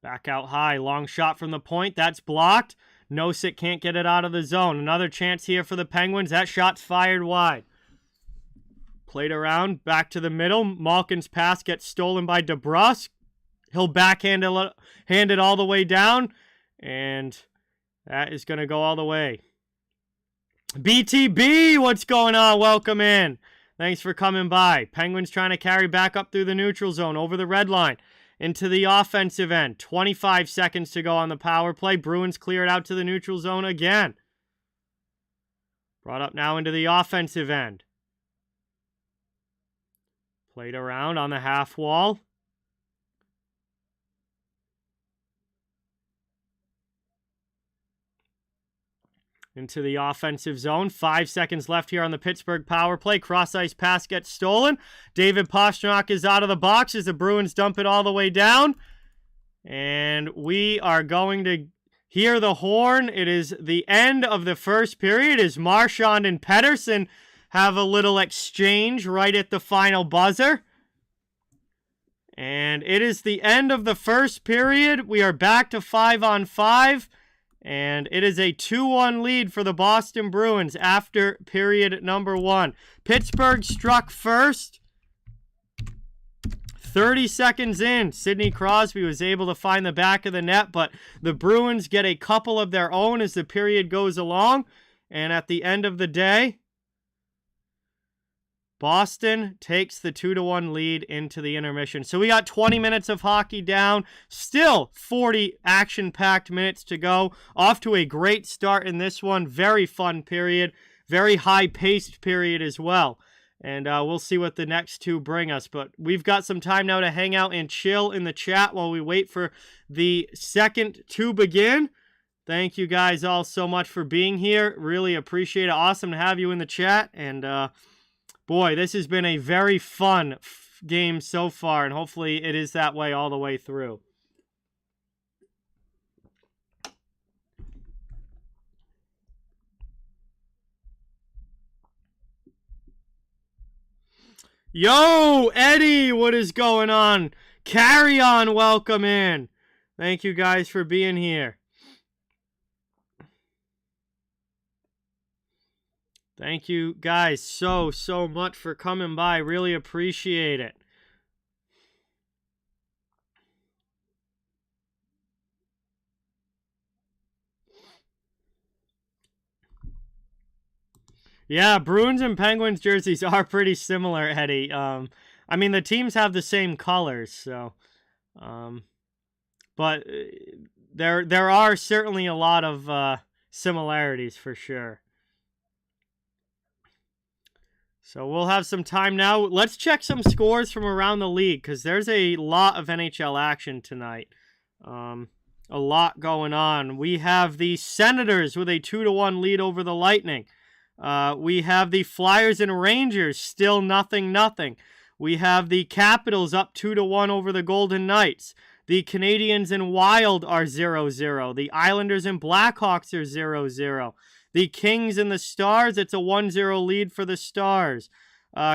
Back out high. Long shot from the point. That's blocked. Nosek can't get it out of the zone. Another chance here for the Penguins. That shot's fired wide. Played around. Back to the middle. Malkin's pass gets stolen by DeBrusk. He'll backhand it all the way down. And that is going to go all the way. BTB, what's going on? Welcome in. Thanks for coming by. Penguins trying to carry back up through the neutral zone over the red line. Into the offensive end. 25 seconds to go on the power play. Bruins clear it out to the neutral zone again. Brought up now into the offensive end. Played around on the half wall. into the offensive zone. 5 seconds left here on the Pittsburgh power play. Cross-ice pass gets stolen. David Pastrnak is out of the box as the Bruins dump it all the way down. And we are going to hear the horn. It is the end of the first period as Marchand and Pettersson have a little exchange right at the final buzzer. And it is the end of the first period. We are back to 5-on-5. And it is a 2-1 lead for the Boston Bruins after period number 1. Pittsburgh struck first. 30 seconds in, Sidney Crosby was able to find the back of the net, but the Bruins get a couple of their own as the period goes along. And at the end of the day, Boston takes the 2-1 lead into the intermission. So we got 20 minutes of hockey down. Still 40 action-packed minutes to go. Off to a great start in this one. Very fun period. Very high-paced period as well. And we'll see what the next two bring us. But we've got some time now to hang out and chill in the chat while we wait for the second to begin. Thank you guys all so much for being here. Really appreciate it. Awesome to have you in the chat. And boy, this has been a very fun game so far, and hopefully it is that way all the way through. Yo, Eddie, what is going on? Carry on, welcome in. Thank you guys for being here. Thank you guys so much for coming by. Really appreciate it. Yeah, Bruins and Penguins jerseys are pretty similar, Eddie. I mean, the teams have the same colors, so but there are certainly a lot of similarities for sure. So we'll have some time now. Let's check some scores from around the league because there's a lot of NHL action tonight. A lot going on. We have the Senators with a 2-1 lead over the Lightning. We have the Flyers and Rangers still 0-0. We have the Capitals up 2-1 over the Golden Knights. The Canadiens and Wild are 0-0. The Islanders and Blackhawks are 0-0. The Kings and the Stars, it's a 1-0 lead for the Stars.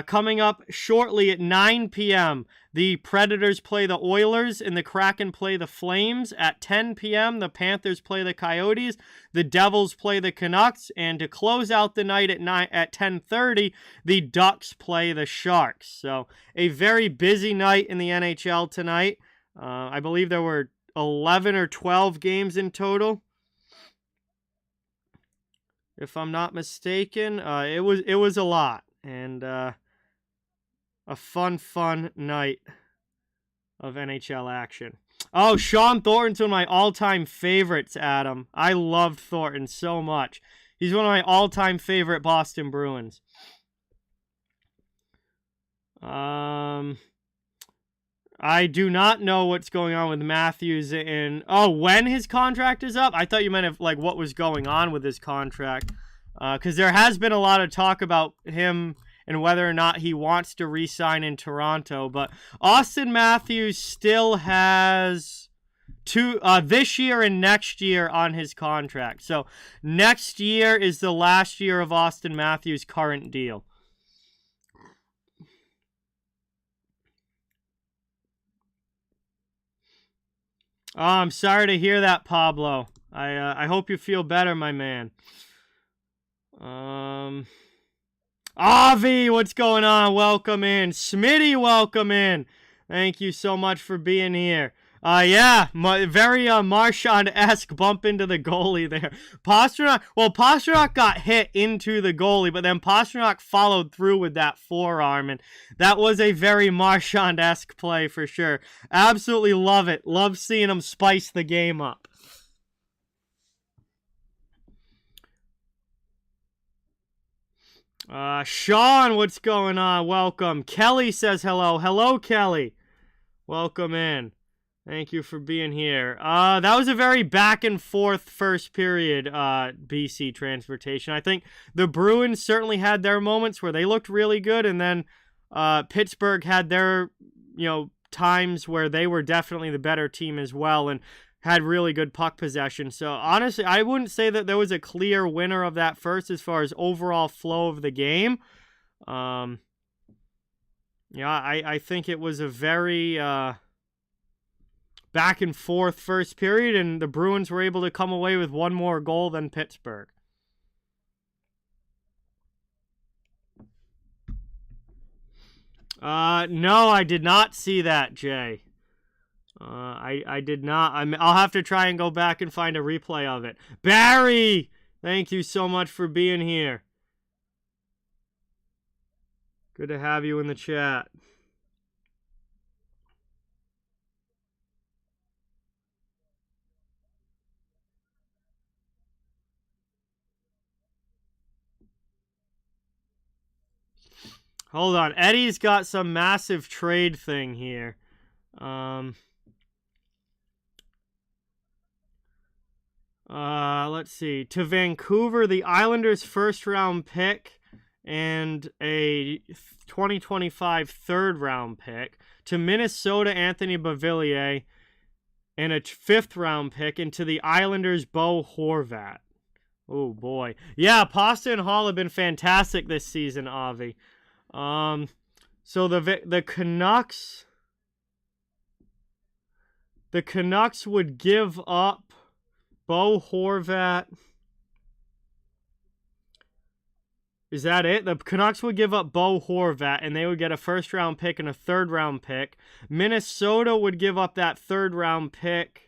Coming up shortly at 9 p.m., the Predators play the Oilers and the Kraken play the Flames. At 10 p.m., the Panthers play the Coyotes. The Devils play the Canucks. And to close out the night at 10:30, the Ducks play the Sharks. So a very busy night in the NHL tonight. I believe there were 11 or 12 games in total, if I'm not mistaken. It was a lot, and a fun night of NHL action. Oh, Sean Thornton's one of my all-time favorites, Adam. I loved Thornton so much. He's one of my all-time favorite Boston Bruins. I do not know what's going on with Matthews in... Oh, when his contract is up? I thought you meant if, like, what was going on with his contract. Because there has been a lot of talk about him and whether or not he wants to re-sign in Toronto. But Austin Matthews still has this year and next year on his contract. So next year is the last year of Austin Matthews' current deal. Oh, I'm sorry to hear that, Pablo. I hope you feel better, my man. Avi, what's going on? Welcome in. Smitty, welcome in. Thank you so much for being here. Yeah, very Marchand-esque bump into the goalie there. Pastrnak got hit into the goalie, but then Pastrnak followed through with that forearm, and that was a very Marchand-esque play for sure. Absolutely love it. Love seeing him spice the game up. Sean, what's going on? Welcome. Kelly says hello. Hello, Kelly. Welcome in. Thank you for being here. That was a very back and forth first period, BC Transportation. I think the Bruins certainly had their moments where they looked really good, and then Pittsburgh had their, times where they were definitely the better team as well and had really good puck possession. So honestly, I wouldn't say that there was a clear winner of that first as far as overall flow of the game. I think it was a very back and forth first period, and the Bruins were able to come away with one more goal than Pittsburgh. No, I did not see that, Jay. I did not. I'll have to try and go back and find a replay of it. Barry, thank you so much for being here. Good to have you in the chat. Hold on. Eddie's got some massive trade thing here. Let's see. To Vancouver, the Islanders' first-round pick and a 2025 third-round pick. To Minnesota, Anthony Beauvillier and a fifth-round pick. And to the Islanders, Bo Horvat. Oh, boy. Yeah, Pasta and Hall have been fantastic this season, Avi. So the Canucks would give up Bo Horvat. Is that it? The Canucks would give up Bo Horvat, and they would get a first-round pick and a third-round pick. Minnesota would give up that third-round pick.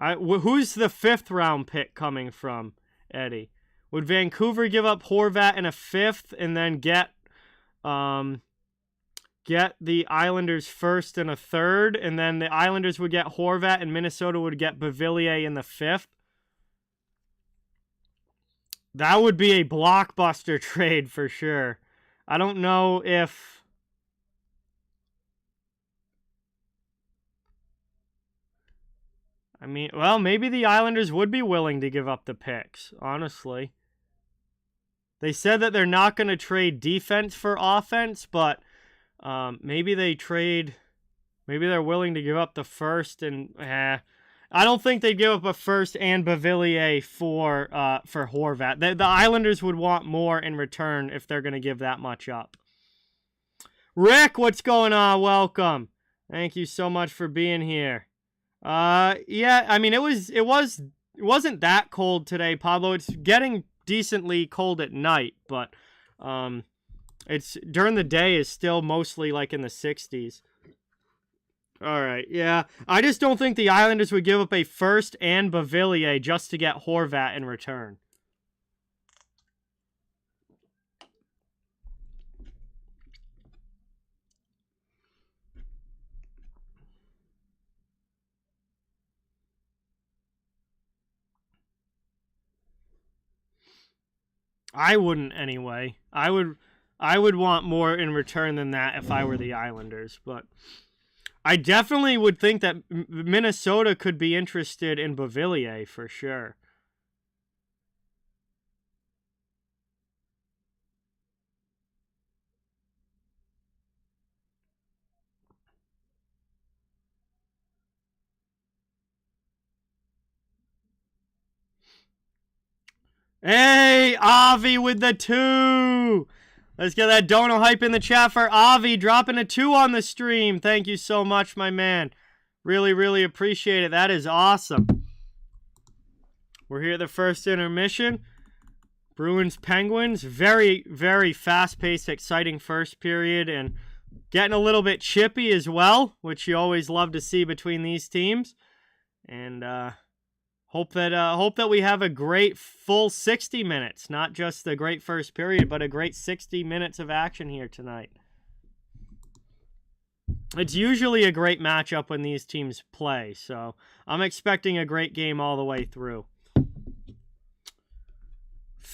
Who's the fifth-round pick coming from, Eddie? Would Vancouver give up Horvat and a fifth and then get the Islanders first and a third, and then the Islanders would get Horvat and Minnesota would get Beauvillier in the fifth? That would be a blockbuster trade for sure. I don't know if... well, maybe the Islanders would be willing to give up the picks, honestly. They said that they're not going to trade defense for offense, but maybe they're willing to give up the first and... I don't think they'd give up a first and Beauvillier for Horvat. The Islanders would want more in return if they're going to give that much up. Rick, what's going on? Welcome. Thank you so much for being here. Yeah, it wasn't that cold today, Pablo. It's getting decently cold at night, but it's during the day is still mostly like in the 60s. All right, yeah. I just don't think the Islanders would give up a first and Beauvillier just to get Horvat in return. I wouldn't anyway. I would want more in return than that if I were the Islanders, but I definitely would think that Minnesota could be interested in Beauvillier for sure. Hey, Avi with the 2. Let's get that dono hype in the chat for Avi dropping a 2 on the stream. Thank you so much, my man. Really, really appreciate it. That is awesome. We're here at the first intermission. Bruins Penguins. Very, very fast-paced, exciting first period and getting a little bit chippy as well, which you always love to see between these teams. And hope that we have a great full 60 minutes, not just a great first period, but a great 60 minutes of action here tonight. It's usually a great matchup when these teams play, so I'm expecting a great game all the way through.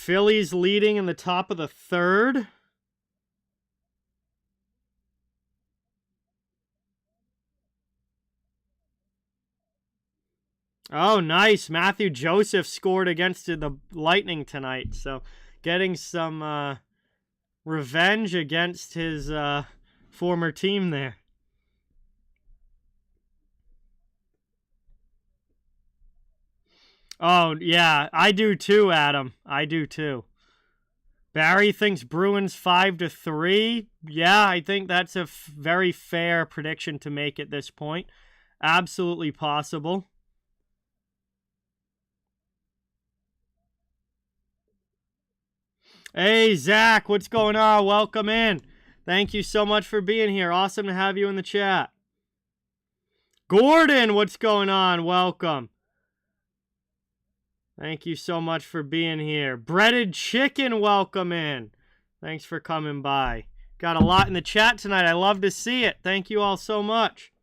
Phillies leading in the top of the third. Oh, nice. Matthew Joseph scored against the Lightning tonight. So getting some revenge against his former team there. Oh, yeah. I do too, Adam. I do too. Barry thinks Bruins 5-3. Yeah, I think that's a very fair prediction to make at this point. Absolutely possible. Hey, Zach, what's going on? Welcome in. Thank you so much for being here. Awesome to have you in the chat. Gordon, what's going on? Welcome. Thank you so much for being here. Breaded Chicken, welcome in. Thanks for coming by. Got a lot in the chat tonight. I love to see it. Thank you all so much.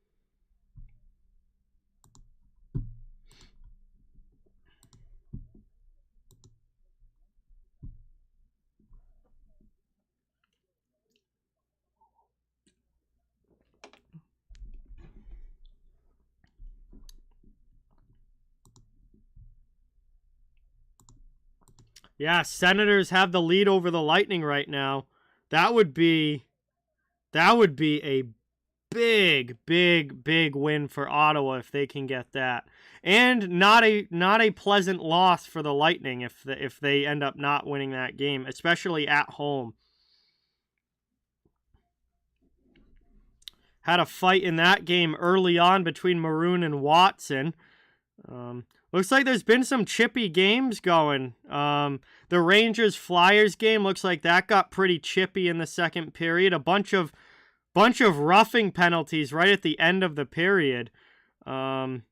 Yeah, Senators have the lead over the Lightning right now. That would be a big win for Ottawa if they can get that. And not a pleasant loss for the Lightning if they end up not winning that game, especially at home. Had a fight in that game early on between Maroon and Watson. Looks like there's been some chippy games going. The Rangers-Flyers game looks like that got pretty chippy in the second period. A bunch of roughing penalties right at the end of the period. Also,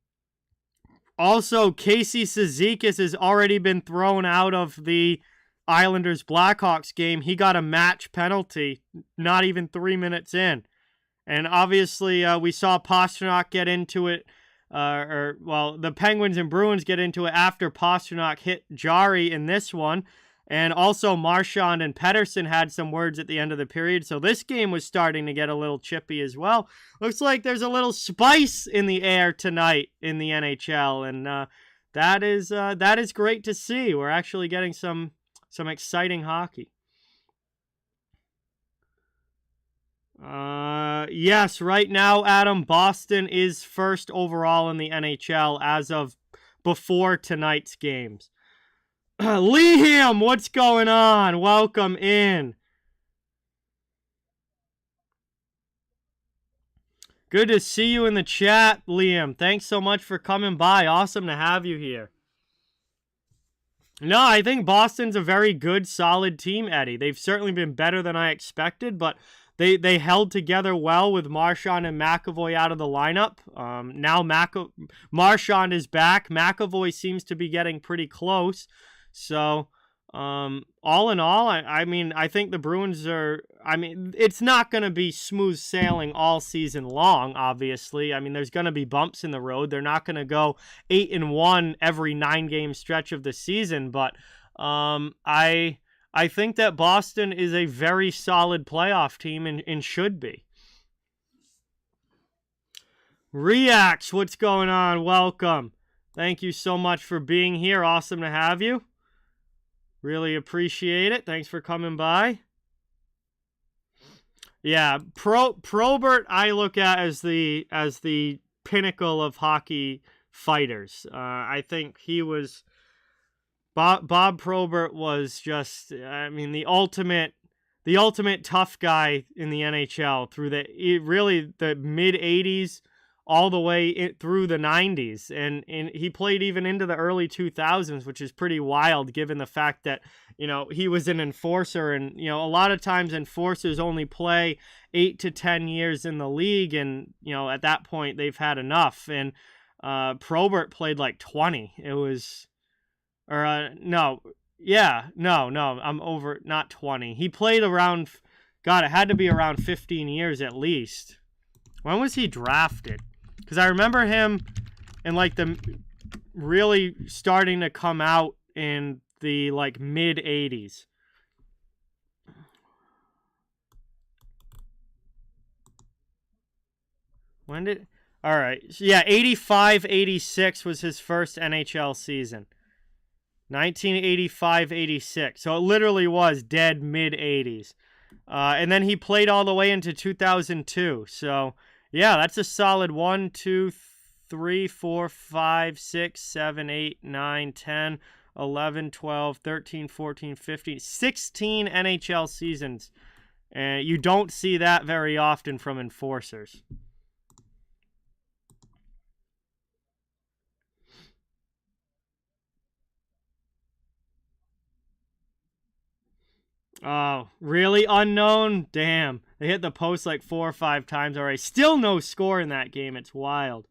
Casey Cizikas has already been thrown out of the Islanders-Blackhawks game. He got a match penalty not even 3 minutes in. And obviously, we saw Pastrnak get into it. The Penguins and Bruins get into it after Pastrnak hit Gerry in this one. And also Marchand and Pettersson had some words at the end of the period. So this game was starting to get a little chippy as well. Looks like there's a little spice in the air tonight in the NHL. And that is great to see. We're actually getting some exciting hockey. Yes, right now, Adam, Boston is first overall in the NHL as of before tonight's games. Liam, what's going on? Welcome in. Good to see you in the chat, Liam. Thanks so much for coming by. Awesome to have you here. No, I think Boston's a very good, solid team, Eddie. They've certainly been better than I expected, but they held together well with Marchand and McAvoy out of the lineup. Now Marchand is back. McAvoy seems to be getting pretty close. So, all in all, I mean, I think the Bruins are, I mean, it's not going to be smooth sailing all season long, obviously. I mean, there's going to be bumps in the road. They're not going to go 8-1 every 9-game stretch of the season, but I think that Boston is a very solid playoff team and should be. Reacts, what's going on? Welcome. Thank you so much for being here. Awesome to have you. Really appreciate it. Thanks for coming by. Yeah, Probert I look at as the pinnacle of hockey fighters. I think he was Bob Probert was just, I mean, the ultimate tough guy in the NHL through the mid 80s all the way through the 90s, and he played even into the early 2000s, which is pretty wild given the fact that, you know, he was an enforcer, and, you know, a lot of times enforcers only play 8 to 10 years in the league, and, you know, at that point they've had enough. And Probert played like 20. It was, or I'm over, not 20. He played around, God, it had to be around 15 years at least. When was he drafted? Because I remember him in like the really starting to come out in the like mid 80s. When did... All right. Yeah, 85-86 was his first NHL season. 1985-86. So it literally was dead mid-80s. And then he played all the way into 2002. So, yeah, that's a solid 1, 2, 3, 4, 5, 6, 7, 8, 9, 10, 11, 12, 13, 14, 15, 16 NHL seasons. And you don't see that very often from enforcers. Oh, really? Unknown? Damn. They hit the post like 4 or 5 times already. Still no score in that game. It's wild.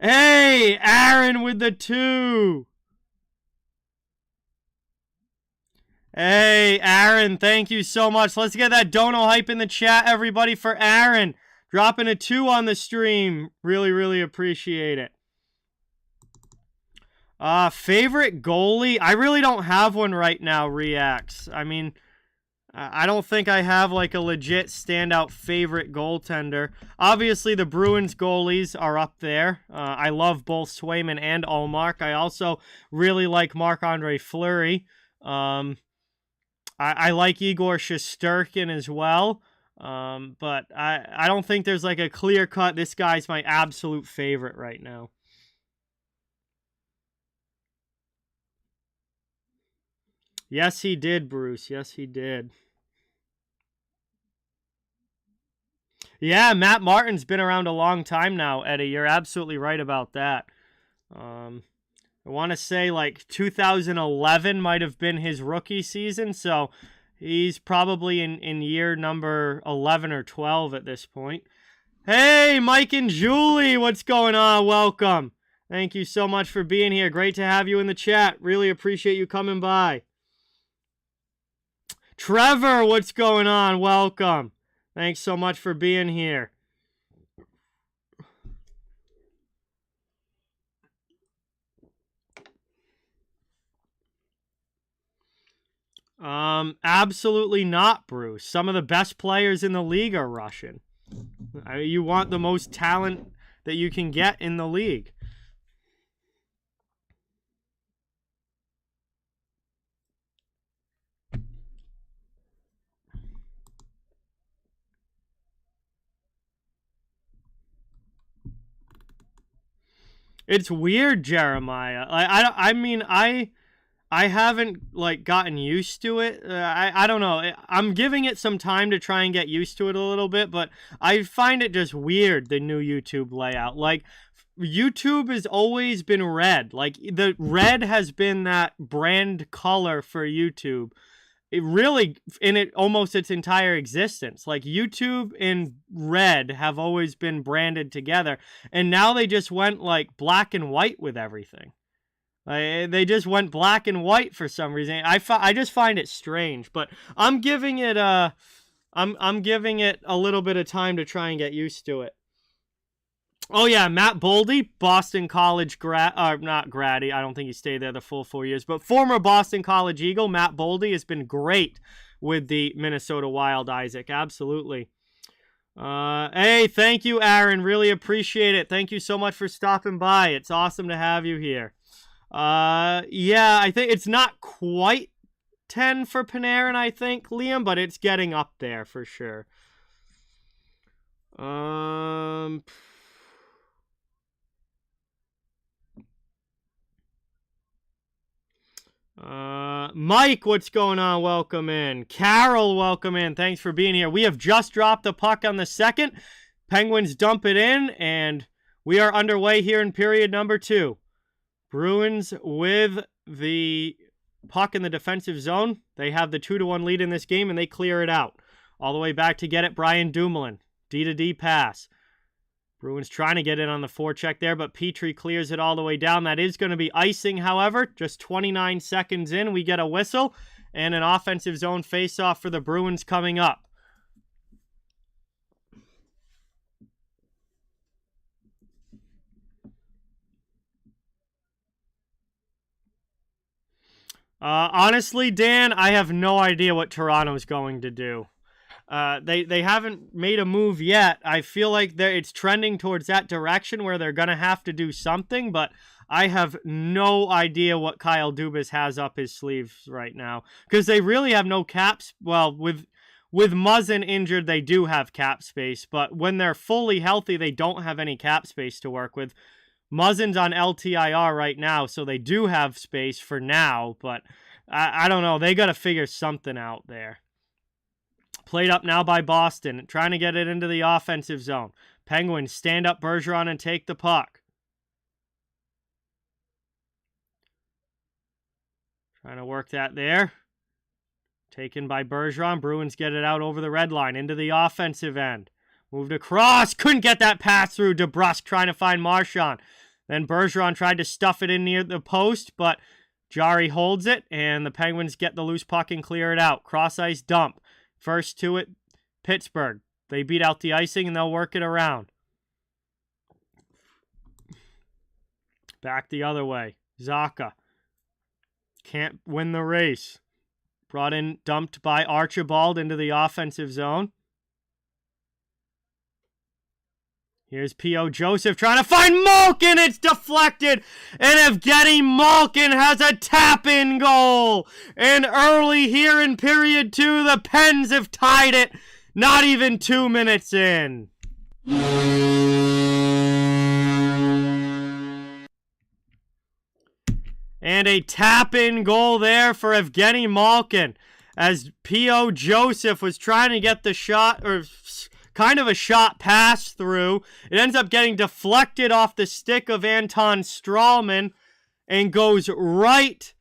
Hey, Aaron with the 2. Hey, Aaron, thank you so much. Let's get that dono hype in the chat, everybody, for Aaron. Dropping a 2 on the stream. Really, really appreciate it. Favorite goalie? I really don't have one right now, Reacts. I mean, I don't think I have like a legit standout favorite goaltender. Obviously, the Bruins goalies are up there. I love both Swayman and Ullmark. I also really like Marc-Andre Fleury. I like Igor Shesterkin as well. But I don't think there's like a clear cut, this guy's my absolute favorite right now. Yes, he did, Bruce. Yes, he did. Yeah, Matt Martin's been around a long time now, Eddie. You're absolutely right about that. I want to say like 2011 might have been his rookie season, so he's probably in year number 11 or 12 at this point. Hey, Mike and Julie, what's going on? Welcome. Thank you so much for being here. Great to have you in the chat. Really appreciate you coming by. Trevor, what's going on? Welcome. Thanks so much for being here. Absolutely not, Bruce. Some of the best players in the league are Russian. You want the most talent that you can get in the league. It's weird, Jeremiah. I haven't like gotten used to it. I don't know. I'm giving it some time to try and get used to it a little bit, but I find it just weird, the new YouTube layout. Like, YouTube has always been red. Like, the red has been that brand color for YouTube. It really, in it almost its entire existence. Like, YouTube and red have always been branded together, and now they just went like black and white with everything. They just went black and white for some reason. I just find it strange, but I'm giving it I'm giving it a little bit of time to try and get used to it. Oh yeah, Matt Boldy, Boston College not Grady. I don't think he stayed there the full 4 years, but former Boston College Eagle Matt Boldy has been great with the Minnesota Wild. Isaac, absolutely. Hey, thank you, Aaron. Really appreciate it. Thank you so much for stopping by. It's awesome to have you here. Yeah, I think it's not quite 10 for Panarin, I think, Liam, but it's getting up there for sure. Mike, what's going on? Welcome in. Carol, welcome in. Thanks for being here. We have just dropped the puck on the second. Penguins dump it in, and we are underway here in period number 2. Bruins with the puck in the defensive zone. They have the 2-1 lead in this game, and they clear it out. All the way back to get it, Brian Dumoulin. D-to-D pass. Bruins trying to get in on the forecheck there, but Petrie clears it all the way down. That is going to be icing, however. Just 29 seconds in, we get a whistle and an offensive zone faceoff for the Bruins coming up. Honestly, Dan, I have no idea what Toronto's going to do. They haven't made a move yet. I feel like it's trending towards that direction where they're going to have to do something, but I have no idea what Kyle Dubas has up his sleeves right now, because they really have no caps. Well, with Muzzin injured, they do have cap space, but when they're fully healthy, they don't have any cap space to work with. Muzzin's on LTIR right now, so they do have space for now, but I don't know. They got to figure something out there. Played up now by Boston, trying to get it into the offensive zone. Penguins stand up Bergeron and take the puck. Trying to work that there. Taken by Bergeron. Bruins get it out over the red line into the offensive end. Moved across. Couldn't get that pass through. DeBrusk trying to find Marchand. Then Bergeron tried to stuff it in near the post, but Jarry holds it, and the Penguins get the loose puck and clear it out. Cross-ice dump. First to it, Pittsburgh. They beat out the icing, and they'll work it around. Back the other way. Zacha. Can't win the race. Brought in, dumped by Archibald into the offensive zone. Here's P.O. Joseph trying to find Malkin. It's deflected. And Evgeny Malkin has a tap-in goal. And early here in period 2, the Pens have tied it. Not even 2 minutes in. And a tap-in goal there for Evgeny Malkin, as P.O. Joseph was trying to get the shot, or kind of a shot pass through. It ends up getting deflected off the stick of Anton Strawman and goes right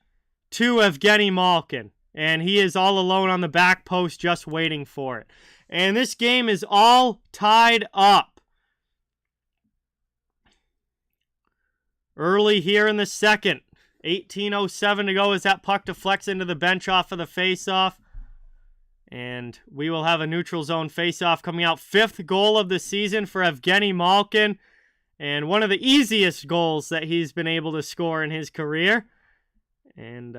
to Evgeny Malkin. And he is all alone on the back post just waiting for it. And this game is all tied up. Early here in the second. 18:07 to go as that puck deflects into the bench off of the faceoff. And we will have a neutral zone faceoff coming out. 5th goal of the season for Evgeny Malkin. And one of the easiest goals that he's been able to score in his career. And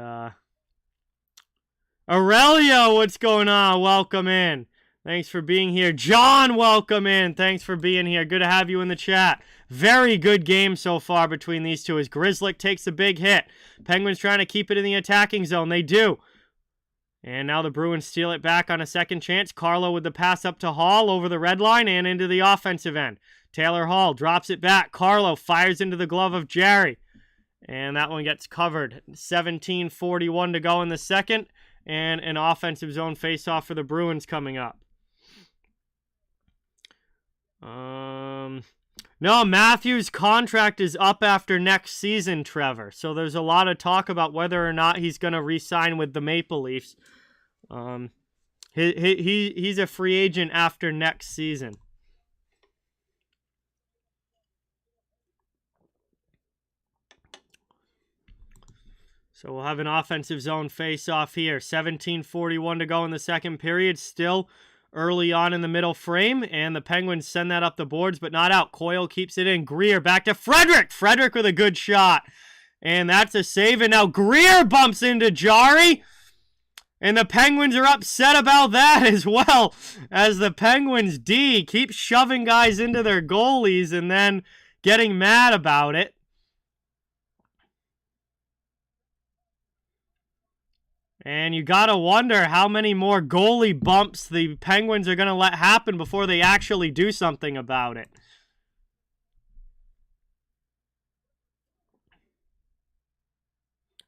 Aurelio, what's going on? Welcome in. Thanks for being here. John, welcome in. Thanks for being here. Good to have you in the chat. Very good game so far between these two as Grzelcyk takes a big hit. Penguins trying to keep it in the attacking zone. They do. And now the Bruins steal it back on a second chance. Carlo with the pass up to Hall over the red line and into the offensive end. Taylor Hall drops it back. Carlo fires into the glove of Gerry. And that one gets covered. 17:41 to go in the second. And an offensive zone faceoff for the Bruins coming up. No, Matthews' contract is up after next season, Trevor. So there's a lot of talk about whether or not he's going to re-sign with the Maple Leafs. He's a free agent after next season. So we'll have an offensive zone face-off here. 17:41 to go in the second period. Still early on in the middle frame, and the Penguins send that up the boards, but not out. Coyle keeps it in. Greer back to Frederick. Frederick with a good shot. And that's a save, and now Greer bumps into Jarry. And the Penguins are upset about that as well, as the Penguins D keeps shoving guys into their goalies and then getting mad about it. And you got to wonder how many more goalie bumps the Penguins are going to let happen before they actually do something about it.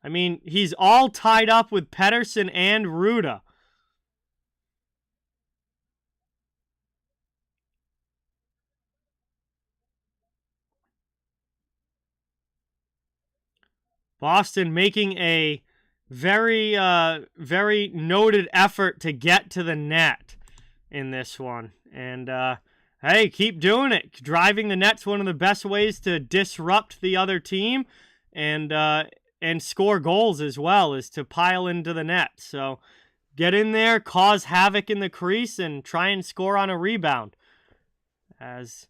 I mean, he's all tied up with Pettersson and Ruda. Boston making a very noted effort to get to the net in this one. And, hey, keep doing it. Driving the net's one of the best ways to disrupt the other team and score goals as well, is to pile into the net. So get in there, cause havoc in the crease, and try and score on a rebound. As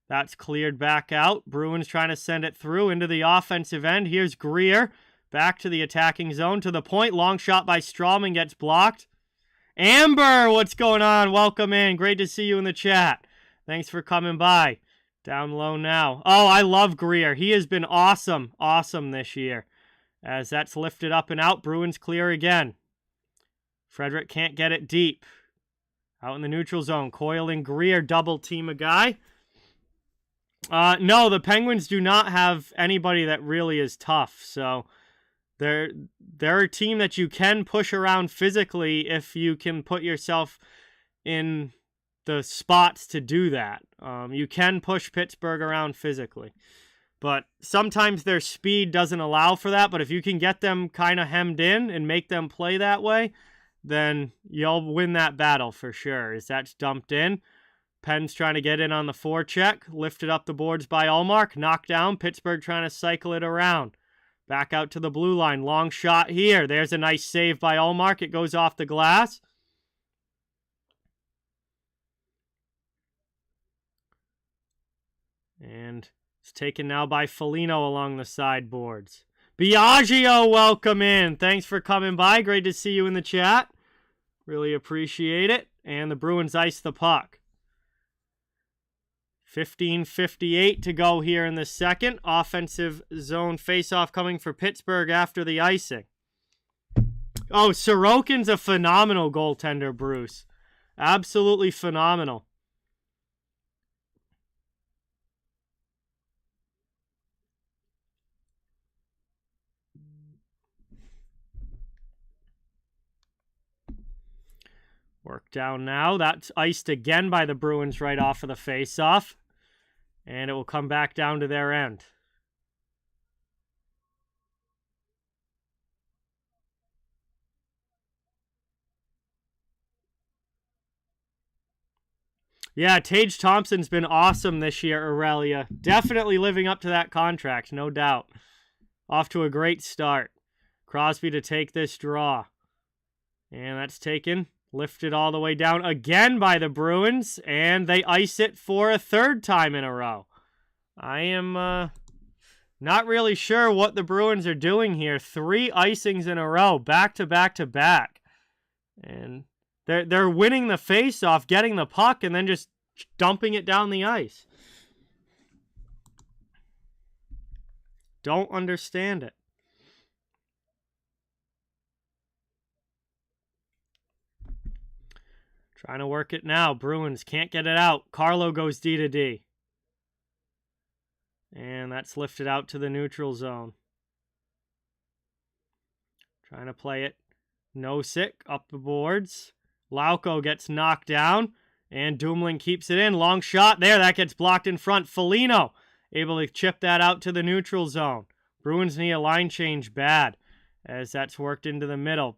that's cleared back out. Bruins trying to send it through into the offensive end. Here's Greer. Back to the attacking zone. To the point. Long shot by Strawman gets blocked. Amber, what's going on? Welcome in. Great to see you in the chat. Thanks for coming by. Down low now. Oh, I love Greer. He has been awesome. Awesome this year. As that's lifted up and out. Bruins clear again. Frederick can't get it deep. Out in the neutral zone. Coyle and Greer double team a guy. No, the Penguins do not have anybody that really is tough. So they're a team that you can push around physically if you can put yourself in the spots to do that. You can push Pittsburgh around physically. But sometimes their speed doesn't allow for that. But if you can get them kind of hemmed in and make them play that way, then you'll win that battle for sure. As that's dumped in. Penn's trying to get in on the forecheck. Lifted up the boards by Ullmark. Knocked down. Pittsburgh trying to cycle it around. Back out to the blue line. Long shot here. There's a nice save by Ullmark. It goes off the glass. And it's taken now by Foligno along the sideboards. Biagio, welcome in. Thanks for coming by. Great to see you in the chat. Really appreciate it. And the Bruins ice the puck. 15:58 to go here in the second. Offensive zone faceoff coming for Pittsburgh after the icing. Oh, Sorokin's a phenomenal goaltender, Bruce. Absolutely phenomenal. Work down now. That's iced again by the Bruins right off of the faceoff. And it will come back down to their end. Yeah, Tage Thompson's been awesome this year, Aurelia. Definitely living up to that contract, no doubt. Off to a great start. Crosby to take this draw. And that's taken. Lifted all the way down again by the Bruins, and they ice it for a third time in a row. I am not really sure what the Bruins are doing here. 3 icings in a row, back to back to back. And they're winning the face-off, getting the puck, and then just dumping it down the ice. Don't understand it. Trying to work it now. Bruins can't get it out. Carlo goes D to D. And that's lifted out to the neutral zone. Trying to play it. Nosek up the boards. Lauko gets knocked down. And Dumoulin keeps it in. Long shot there. That gets blocked in front. Foligno able to chip that out to the neutral zone. Bruins need a line change bad as that's worked into the middle.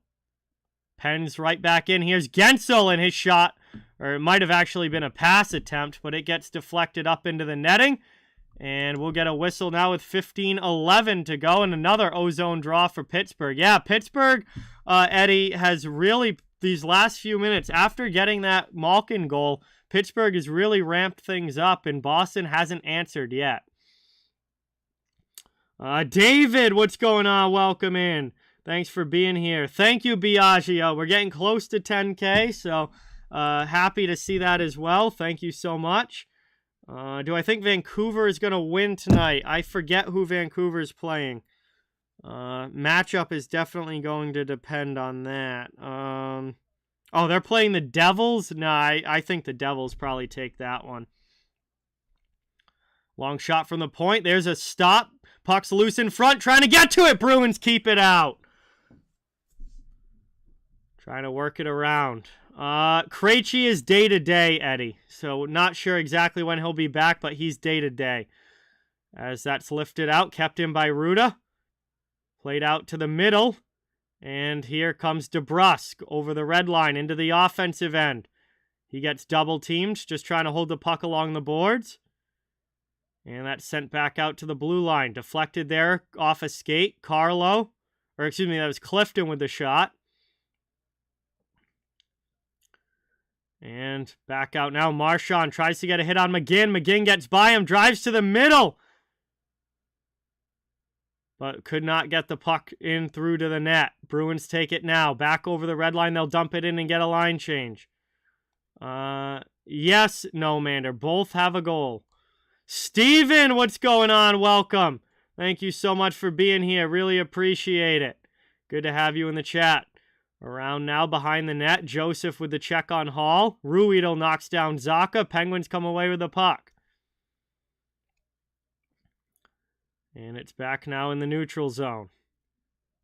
Penn's right back in. Here's Gensel and his shot. Or it might have actually been a pass attempt, but it gets deflected up into the netting. And we'll get a whistle now with 15:11 to go. And another ozone draw for Pittsburgh. Yeah, Pittsburgh, Eddie, has really, these last few minutes, after getting that Malkin goal, Pittsburgh has really ramped things up, and Boston hasn't answered yet. David, what's going on? Welcome in. Thanks for being here. Thank you, Biagio. We're getting close to 10K, so happy to see that as well. Thank you so much. Do I think Vancouver is going to win tonight? I forget who Vancouver's playing. Matchup is definitely going to depend on that. Oh, they're playing the Devils? No, I think the Devils probably take that one. Long shot from the point. There's a stop. Puck's loose in front. Trying to get to it. Bruins keep it out. Trying to work it around. Krejci is day-to-day, Eddie. So not sure exactly when he'll be back, but he's day-to-day. As that's lifted out, kept in by Ruda. Played out to the middle. And here comes DeBrusk over the red line into the offensive end. He gets double-teamed, just trying to hold the puck along the boards. And that's sent back out to the blue line. Deflected there off a skate. That was Clifton with the shot. And back out now. Marchand tries to get a hit on McGinn. McGinn gets by him, drives to the middle. but could not get the puck in through to the net. Bruins take it now. Back over the red line. They'll dump it in and get a line change. Yes, no, Mander. Both have a goal. Steven, what's going on? Welcome. Thank you so much for being here. Really appreciate it. Good to have you in the chat. Around now behind the net. Joseph with the check on Hall. Ruedel knocks down Zaka. Penguins come away with the puck. And it's back now in the neutral zone.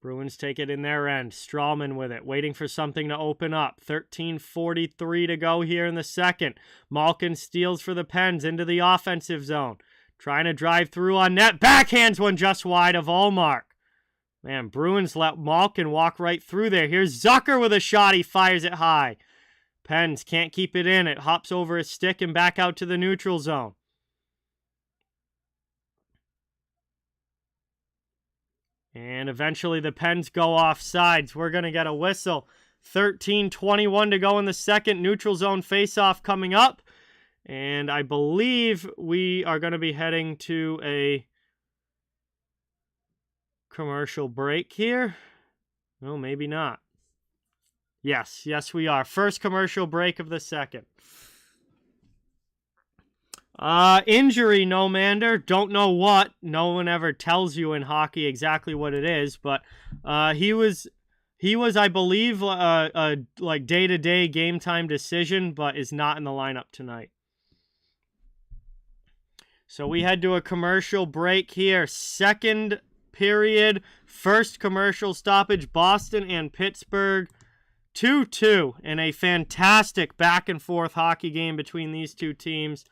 Bruins take it in their end. Strawman with it, waiting for something to open up. 13:43 to go here in the second. Malkin steals for the Pens into the offensive zone. Trying to drive through on net. Backhands one just wide of Ullmark. Man, Bruins let Malkin walk right through there. Here's Zucker with a shot. He fires it high. Pens can't keep it in. It hops over his stick and back out to the neutral zone. And eventually the Pens go off sides. We're going to get a whistle. 13:21 to go in the second. Neutral zone faceoff coming up. And I believe we are going to be heading to a commercial break here. No, maybe not. Yes, we are. First commercial break of the second. Injury, no, Mander. Don't know what. No one ever tells you in hockey exactly what it is, but he was, I believe, a like day-to-day game time decision, but is not in the lineup tonight. So we head to a commercial break here. Second period, first commercial stoppage. Boston and Pittsburgh 2-2 in a fantastic back-and-forth hockey game between these two teams.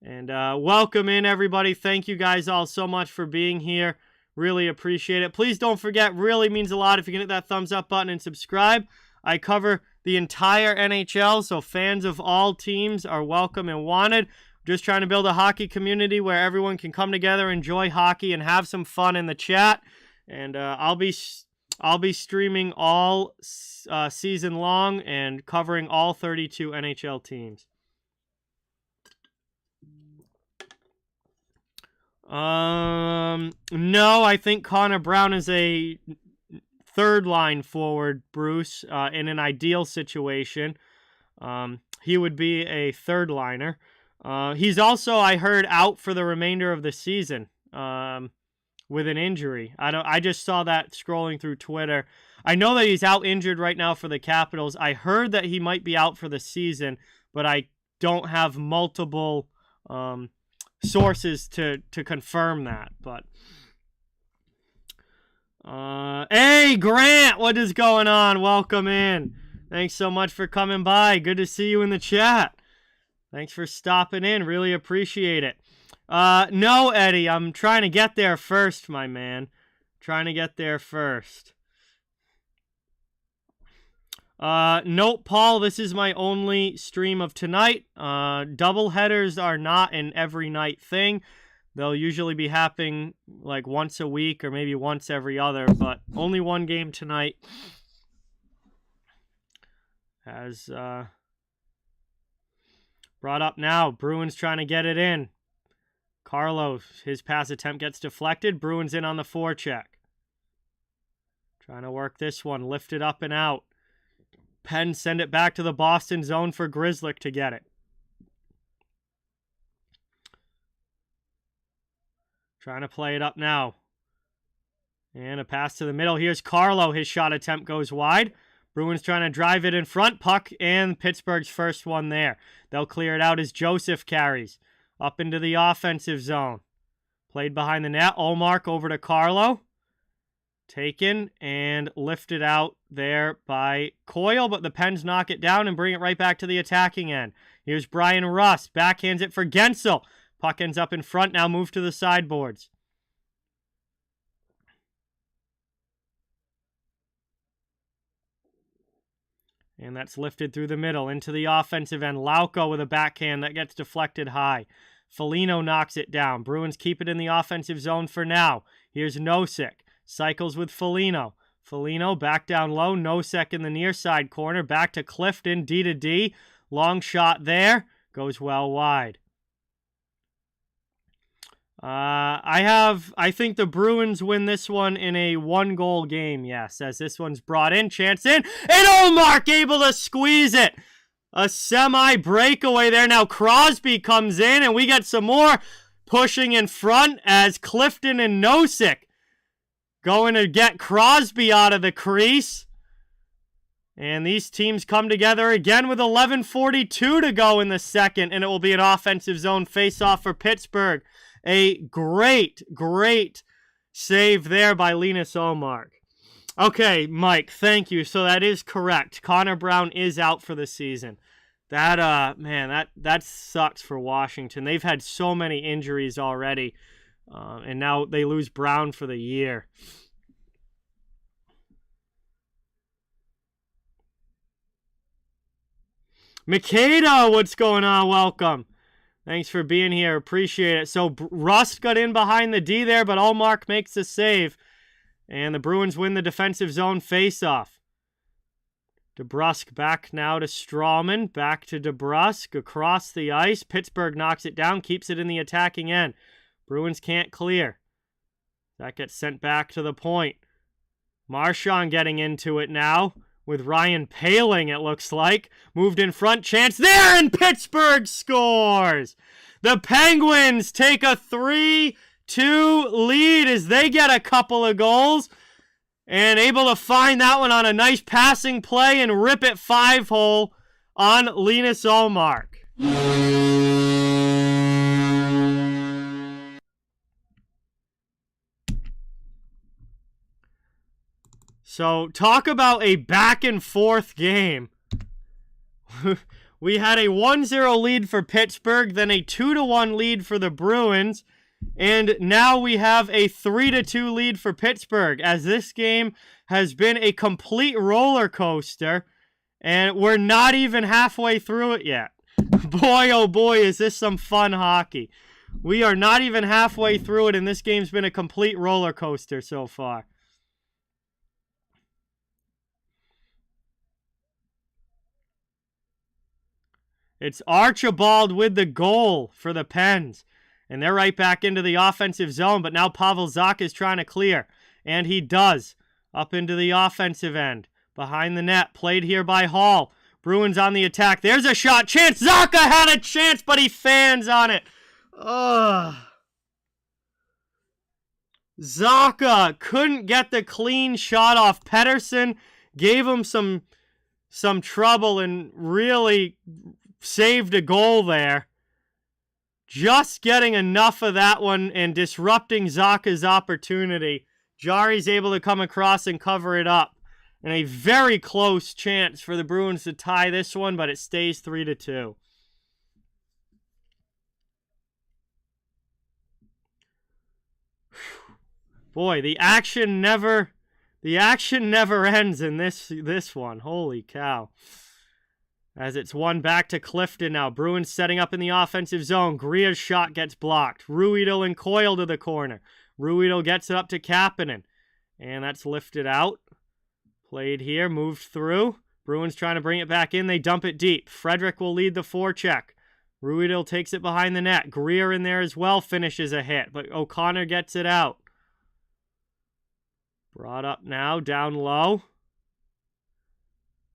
And welcome in, everybody. Thank you guys all so much for being here. Really appreciate it. Please don't forget, really means a lot if you can hit that thumbs up button and subscribe. I cover the entire NHL, so fans of all teams are welcome and wanted. Just trying to build a hockey community where everyone can come together, enjoy hockey, and have some fun in the chat. And I'll be streaming all season long and covering all 32 NHL teams. No, I think Connor Brown is a third line forward, Bruce. In an ideal situation, he would be a third liner. He's also, I heard, out for the remainder of the season with an injury. I just saw that scrolling through Twitter. I know that he's out injured right now for the Capitals. I heard that he might be out for the season, but I don't have multiple sources to confirm that. But hey, Grant, what is going on? Welcome in. Thanks so much for coming by. Good to see you in the chat. Thanks for stopping in. Really appreciate it. No, Eddie, I'm trying to get there first, my man. Trying to get there first. Nope, Paul, this is my only stream of tonight. Double headers are not an every night thing. They'll usually be happening like once a week or maybe once every other, but only one game tonight. As brought up now, Bruins trying to get it in. Carlo, his pass attempt gets deflected. Bruins in on the forecheck. Trying to work this one, lift it up and out. Penn send it back to the Boston zone for Grzelcyk to get it. Trying to play it up now. And a pass to the middle. Here's Carlo. His shot attempt goes wide. Bruins trying to drive it in front. Puck and Pittsburgh's first one there. They'll clear it out as Joseph carries. Up into the offensive zone. Played behind the net. Ullmark over to Carlo. Taken and lifted out there by Coyle, but the Pens knock it down and bring it right back to the attacking end. Here's Brian Rust. Backhands it for Guentzel. Puck ends up in front. Now move to the sideboards. And that's lifted through the middle into the offensive end. Lauko with a backhand that gets deflected high. Foligno knocks it down. Bruins keep it in the offensive zone for now. Here's Nosek. Cycles with Foligno. Foligno back down low. Nosek in the near side corner. Back to Clifton. D to D. Long shot there. Goes well wide. I think the Bruins win this one in a 1-goal game, yes, as this one's brought in, chance in, and Ullmark able to squeeze it. A semi-breakaway there. Now Crosby comes in, and we get some more pushing in front as Clifton and Nosek going to get Crosby out of the crease. And these teams come together again with 11:42 to go in the second, and it will be an offensive zone face-off for Pittsburgh. A great, great save there by Linus Ullmark. Okay, Mike, thank you. So that is correct. Connor Brown is out for the season. That sucks for Washington. They've had so many injuries already, and now they lose Brown for the year. Makeda, what's going on? Welcome. Thanks for being here. Appreciate it. So Rust got in behind the D there, but Ullmark makes the save. And the Bruins win the defensive zone faceoff. DeBrusk back now to Strawman. Back to DeBrusk. Across the ice. Pittsburgh knocks it down. Keeps it in the attacking end. Bruins can't clear. That gets sent back to the point. Marchand getting into it now. With Ryan Poehling, it looks like. Moved in front. Chance there, and Pittsburgh scores! The Penguins take a 3-2 lead as they get a couple of goals. And able to find that one on a nice passing play and rip it 5-hole on Linus Ullmark. So, talk about a back-and-forth game. We had a 1-0 lead for Pittsburgh, then a 2-1 lead for the Bruins, and now we have a 3-2 lead for Pittsburgh, as this game has been a complete roller coaster, and we're not even halfway through it yet. Boy, oh boy, is this some fun hockey. We are not even halfway through it, and this game's been a complete roller coaster so far. It's Archibald with the goal for the Pens. And they're right back into the offensive zone. But now Pavel Zacha is trying to clear. And he does. Up into the offensive end. Behind the net. Played here by Hall. Bruins on the attack. There's a shot. Chance. Zacha had a chance, but he fans on it. Ugh. Zacha couldn't get the clean shot off. Pettersson gave him some trouble and really saved a goal there. Just getting enough of that one and disrupting Zacha's opportunity. Jarry's able to come across and cover it up. And a very close chance for the Bruins to tie this one, but it stays 3-2. Boy, the action never ends in this one. Holy cow. As it's won back to Clifton now. Bruins setting up in the offensive zone. Gria's shot gets blocked. Ruhwedel and Coyle to the corner. Ruhwedel gets it up to Kapanen. And that's lifted out. Played here. Moved through. Bruins trying to bring it back in. They dump it deep. Frederick will lead the forecheck. Ruhwedel takes it behind the net. Gria in there as well. Finishes a hit. But O'Connor gets it out. Brought up now. Down low.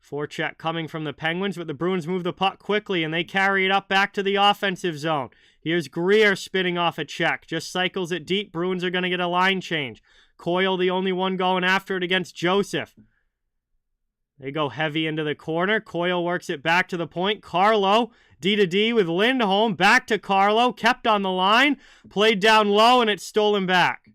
Forecheck coming from the Penguins, but the Bruins move the puck quickly, and they carry it up back to the offensive zone. Here's Greer spitting off a check. Just cycles it deep. Bruins are going to get a line change. Coyle, the only one going after it against Joseph. They go heavy into the corner. Coyle works it back to the point. Carlo, D-to-D with Lindholm. Back to Carlo. Kept on the line. Played down low, and it's stolen back.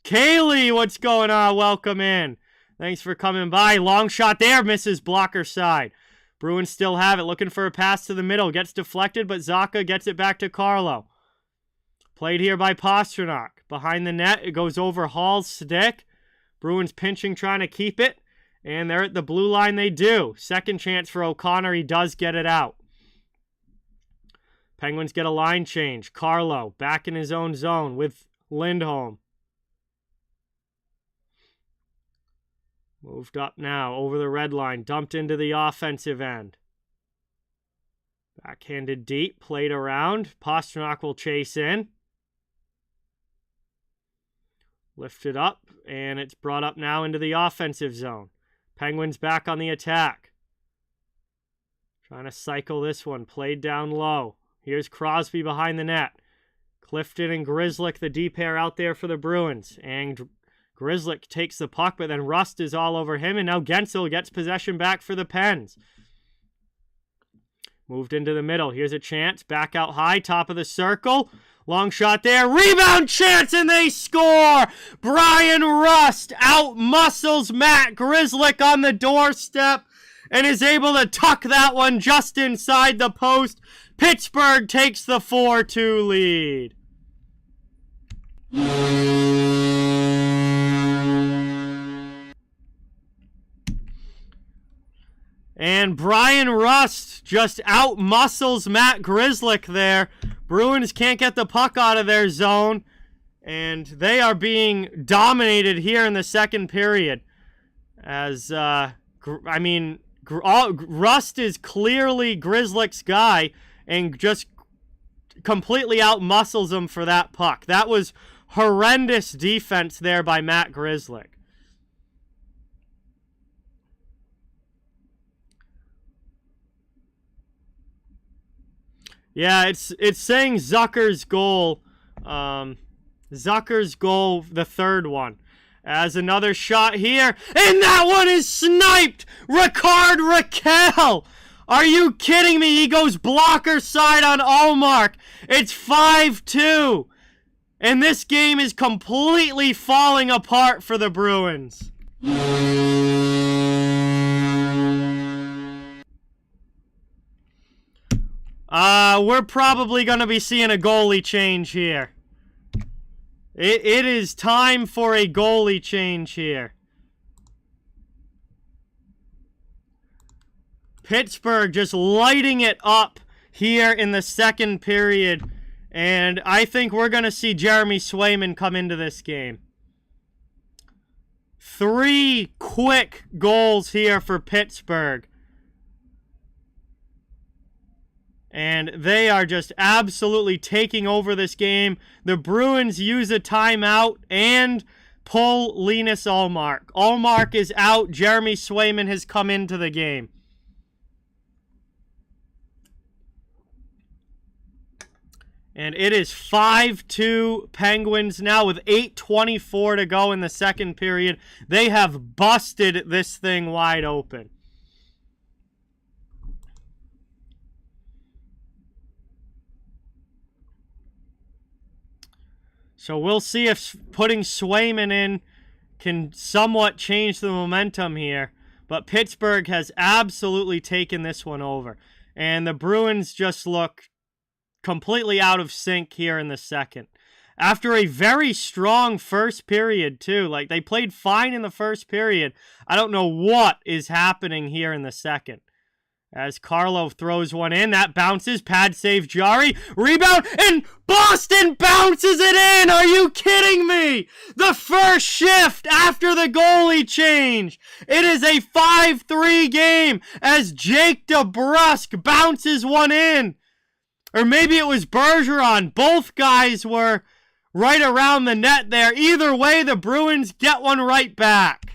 Kaylee, what's going on? Welcome in. Thanks for coming by. Long shot there. Misses blocker side. Bruins still have it. Looking for a pass to the middle. Gets deflected, but Zacha gets it back to Carlo. Played here by Pastrnak. Behind the net. It goes over Hall's stick. Bruins pinching, trying to keep it. And they're at the blue line. They do. Second chance for O'Connor. He does get it out. Penguins get a line change. Carlo back in his own zone with Lindholm. Moved up now, over the red line, dumped into the offensive end. Backhanded deep, played around. Pastrnak will chase in. Lifted up, and it's brought up now into the offensive zone. Penguins back on the attack. Trying to cycle this one. Played down low. Here's Crosby behind the net. Clifton and Grzelcyk, the D pair out there for the Bruins. And Grzelcyk takes the puck, but then Rust is all over him. And now Guentzel gets possession back for the Pens. Moved into the middle. Here's a chance. Back out high, top of the circle. Long shot there. Rebound chance, and they score! Brian Rust out-muscles Matt Grzelcyk on the doorstep and is able to tuck that one just inside the post. Pittsburgh takes the 4-2 lead. And Brian Rust just out-muscles Matt Grzelcyk there. Bruins can't get the puck out of their zone, and they are being dominated here in the second period. As, Rust is clearly Grzelcyk's guy and just completely out-muscles him for that puck. That was horrendous defense there by Matt Grzelcyk. Yeah, it's saying Zucker's goal. Zucker's goal, the third one. As another shot here. And that one is sniped! Ricard Raquel! Are you kidding me? He goes blocker side on Ullmark. It's 5-2. And this game is completely falling apart for the Bruins. We're probably going to be seeing a goalie change here. It is time for a goalie change here. Pittsburgh just lighting it up here in the second period. And I think we're going to see Jeremy Swayman come into this game. 3 quick goals here for Pittsburgh. And they are just absolutely taking over this game. The Bruins use a timeout and pull Linus Ullmark. Ullmark is out. Jeremy Swayman has come into the game. And it is 5-2 Penguins now with 8:24 to go in the second period. They have busted this thing wide open. So we'll see if putting Swayman in can somewhat change the momentum here. But Pittsburgh has absolutely taken this one over. And the Bruins just look completely out of sync here in the second. After a very strong first period, too. Like, they played fine in the first period. I don't know what is happening here in the second. As Carlo throws one in, that bounces, pad save Jarry, rebound, and Boston bounces it in! Are you kidding me? The first shift after the goalie change. It is a 5-3 game as Jake DeBrusk bounces one in. Or maybe it was Bergeron. Both guys were right around the net there. Either way, the Bruins get one right back.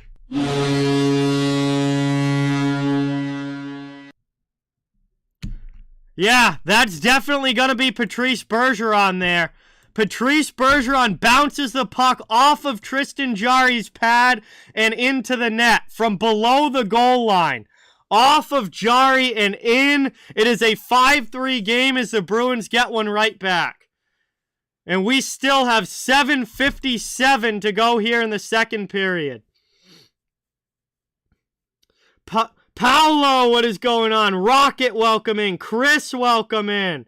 Yeah, that's definitely going to be Patrice Bergeron there. Patrice Bergeron bounces the puck off of Tristan Jarry's pad and into the net from below the goal line. Off of Jarry and in. It is a 5-3 game as the Bruins get one right back. And we still have 7:57 to go here in the second period. Paolo, what is going on? Rocket, welcome in. Chris, welcome in.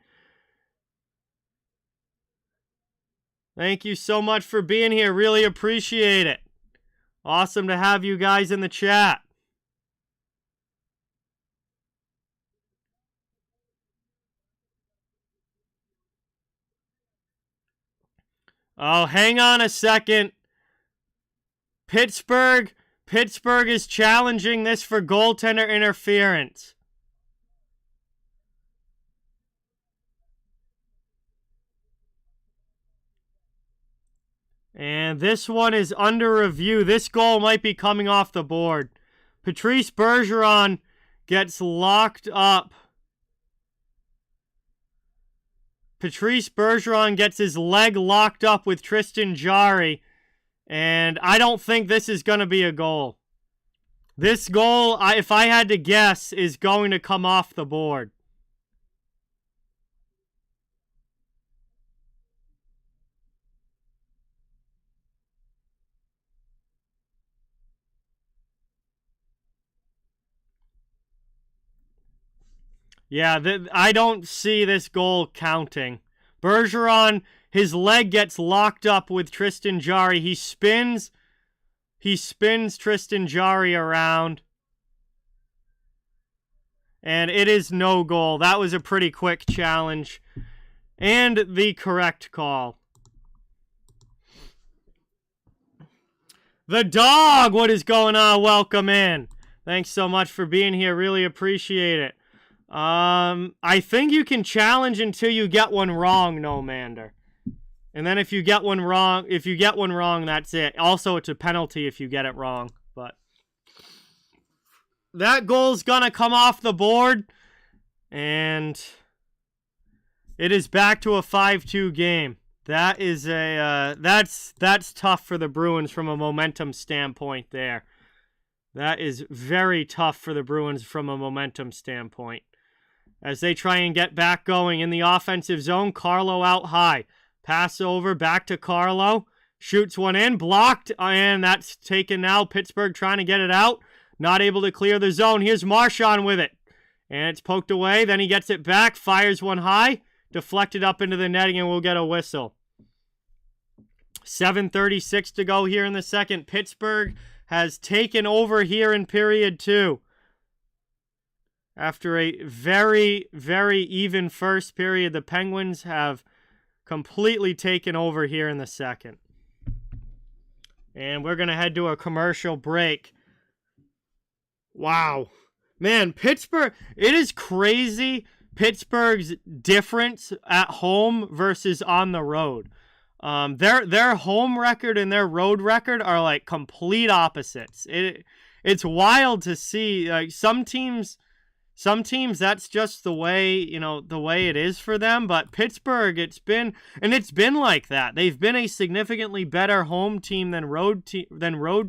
Thank you so much for being here. Really appreciate it. Awesome to have you guys in the chat. Oh, hang on a second. Pittsburgh is challenging this for goaltender interference. And this one is under review. This goal might be coming off the board. Patrice Bergeron gets locked up. Patrice Bergeron gets his leg locked up with Tristan Jarry. And I don't think this is going to be a goal. This goal, if I had to guess, is going to come off the board. Yeah, I don't see this goal counting. Bergeron, his leg gets locked up with Tristan Jarry. He spins Tristan Jarry around. And it is no goal. That was a pretty quick challenge. And the correct call. The dog, what is going on? Welcome in. Thanks so much for being here. Really appreciate it. I think you can challenge until you get one wrong, Nomander. And then if you get one wrong, that's it. Also, it's a penalty if you get it wrong. But that goal's gonna come off the board, and it is back to a 5-2 game. That is that's tough for the Bruins from a momentum standpoint there. That is very tough for the Bruins from a momentum standpoint. As they try and get back going in the offensive zone, Carlo out high. Pass over, back to Carlo. Shoots one in, blocked, and that's taken now. Pittsburgh trying to get it out. Not able to clear the zone. Here's Marchand with it. And it's poked away. Then he gets it back, fires one high. Deflected up into the netting, and we'll get a whistle. 7:36 to go here in the second. Pittsburgh has taken over here in period 2. After a very, very even first period, the Penguins have completely taken over here in the second. And we're going to head to a commercial break. Wow. Man, Pittsburgh, it is crazy Pittsburgh's difference at home versus on the road. Their home record and their road record are like complete opposites. It's wild to see. Like some teams, that's just the way, the way it is for them. But Pittsburgh, it's been like that. They've been a significantly better home team than road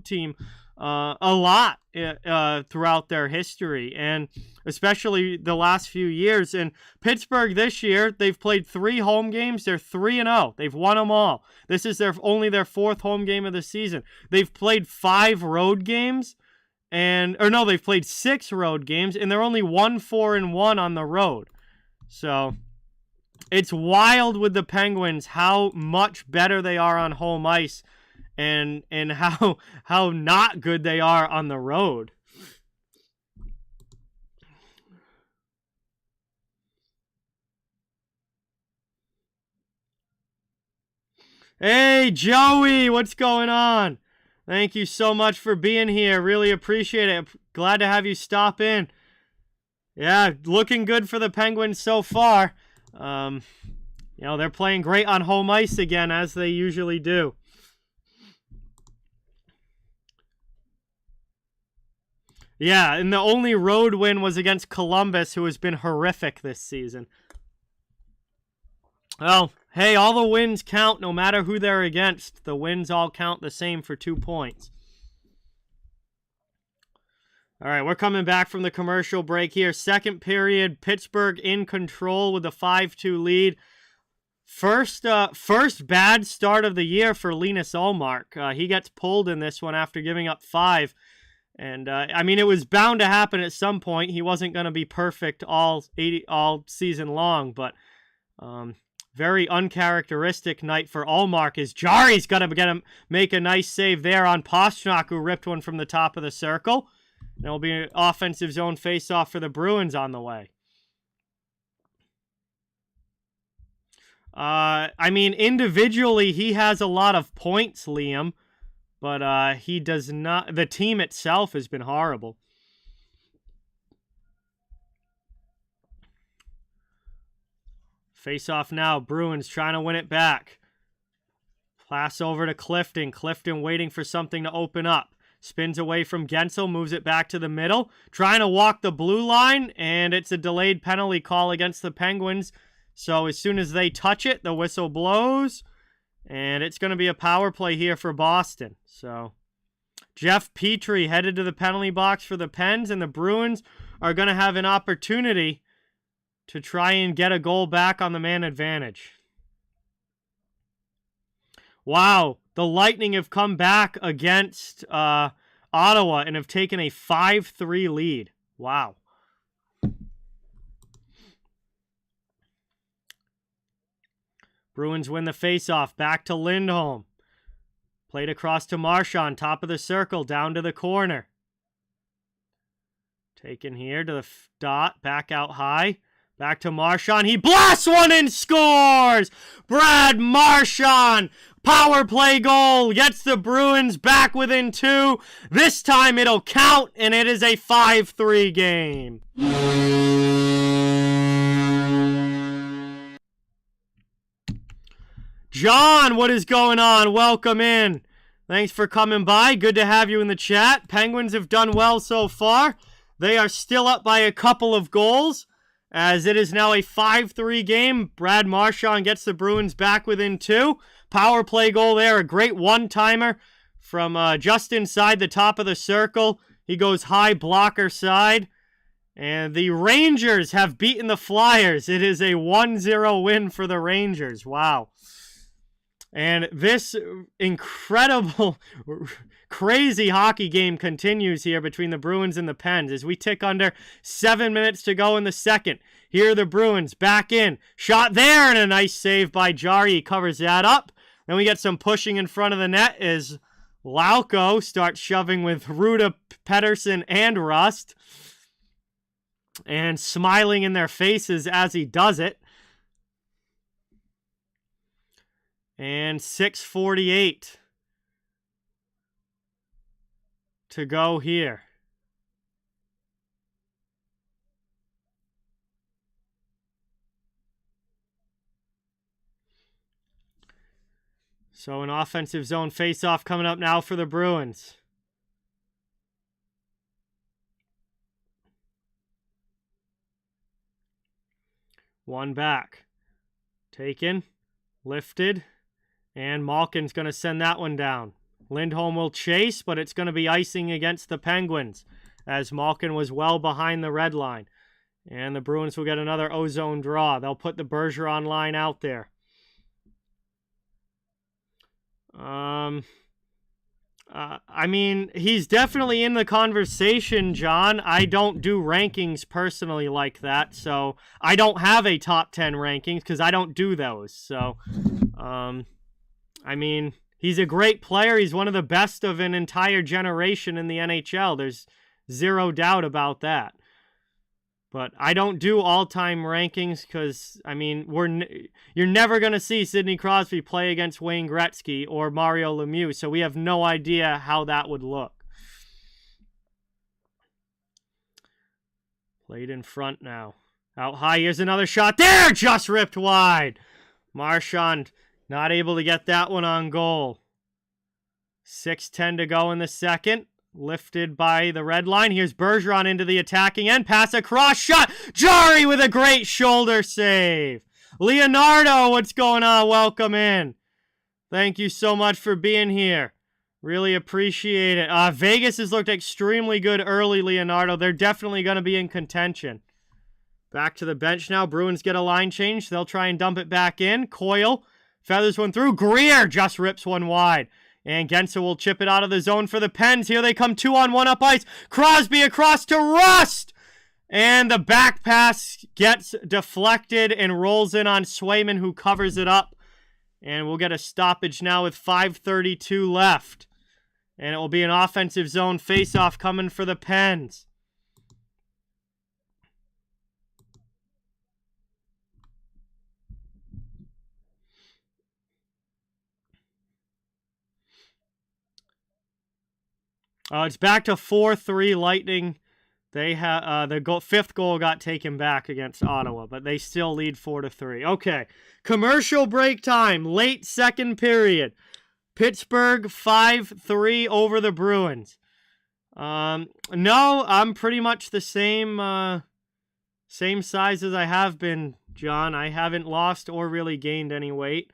team a lot throughout their history, and especially the last few years. And Pittsburgh this year, they've played 3 home games. They're 3-0. They've won them all. This is only their 4th home game of the season. They've played 5 road games. They've played 6 road games, and they're only 1-4-1 on the road. So it's wild with the Penguins how much better they are on home ice, and how not good they are on the road. Hey, Joey, what's going on? Thank you so much for being here. Really appreciate it. Glad to have you stop in. Yeah, looking good for the Penguins so far. They're playing great on home ice again, as they usually do. Yeah, and the only road win was against Columbus, who has been horrific this season. Well, hey, all the wins count no matter who they're against. The wins all count the same for 2 points. All right, we're coming back from the commercial break here. Second period, Pittsburgh in control with a 5-2 lead. First bad start of the year for Linus Ullmark. He gets pulled in this one after giving up 5. And, it was bound to happen at some point. He wasn't going to be perfect all season long, but very uncharacteristic night for Ullmark, as Jarry's got to make a nice save there on Pastrnak, who ripped one from the top of the circle. There'll be an offensive zone face-off for the Bruins on the way. Individually, he has a lot of points, Liam, but he does not. The team itself has been horrible. Face-off now. Bruins trying to win it back. Pass over to Clifton. Clifton waiting for something to open up. Spins away from Gensel, moves it back to the middle. Trying to walk the blue line, and it's a delayed penalty call against the Penguins. So as soon as they touch it, the whistle blows. And it's going to be a power play here for Boston. So Jeff Petrie headed to the penalty box for the Pens, and the Bruins are going to have an opportunity to try and get a goal back on the man advantage. Wow, the Lightning have come back against Ottawa and have taken a 5-3 lead. Wow. Bruins win the faceoff. Back to Lindholm. Played across to Marchand. Top of the circle. Down to the corner. Taken here to the dot. Back out high. Back to Marchand. He blasts one and scores! Brad Marchand. Power play goal. Gets the Bruins back within 2. This time it'll count, and it is a 5-3 game. John, what is going on? Welcome in. Thanks for coming by. Good to have you in the chat. Penguins have done well so far. They are still up by a couple of goals, as it is now a 5-3 game. Brad Marchand gets the Bruins back within 2. Power play goal there. A great one-timer from just inside the top of the circle. He goes high blocker side. And the Rangers have beaten the Flyers. It is a 1-0 win for the Rangers. Wow. And this incredible, crazy hockey game continues here between the Bruins and the Pens as we tick under 7 minutes to go in the second. Here are the Bruins back in. Shot there, and a nice save by Gerry. He covers that up. Then we get some pushing in front of the net as Lauko starts shoving with Ruda, Pettersson, and Rust. And smiling in their faces as he does it. And 6:48 to go here. So an offensive zone faceoff coming up now for the Bruins. One back. Taken. Lifted. And Malkin's going to send that one down. Lindholm will chase, but it's going to be icing against the Penguins, as Malkin was well behind the red line. And the Bruins will get another O-zone draw. They'll put the Bergeron line out there. I mean, he's definitely in the conversation, John. I don't do rankings personally like that, so I don't have a top 10 rankings because I don't do those. So, I mean, he's a great player. He's one of the best of an entire generation in the NHL. There's zero doubt about that. But I don't do all-time rankings because, I mean, you're never going to see Sidney Crosby play against Wayne Gretzky or Mario Lemieux, so we have no idea how that would look. Played in front now. Out high, here's another shot. There! Just ripped wide. Marchand not able to get that one on goal. 6:10 to go in the second. Lifted by the red line. Here's Bergeron into the attacking end. Pass across. Shot. Gerry with a great shoulder save. Leonardo, what's going on? Welcome in. Thank you so much for being here. Really appreciate it. Vegas has looked extremely good early, Leonardo. They're definitely going to be in contention. Back to the bench now. Bruins get a line change. They'll try and dump it back in. Coyle feathers one through. Greer just rips one wide. And Gensel will chip it out of the zone for the Pens. Here they come, 2-on-1 up ice. Crosby across to Rust. And the back pass gets deflected and rolls in on Swayman, who covers it up. And we'll get a stoppage now with 5:32 left. And it will be an offensive zone faceoff coming for the Pens. It's back to 4-3 Lightning. They have the fifth goal got taken back against Ottawa, but they still lead 4-3. Okay, commercial break time, late second period. Pittsburgh 5-3 over the Bruins. No, I'm pretty much the same size as I have been, John. I haven't lost or really gained any weight.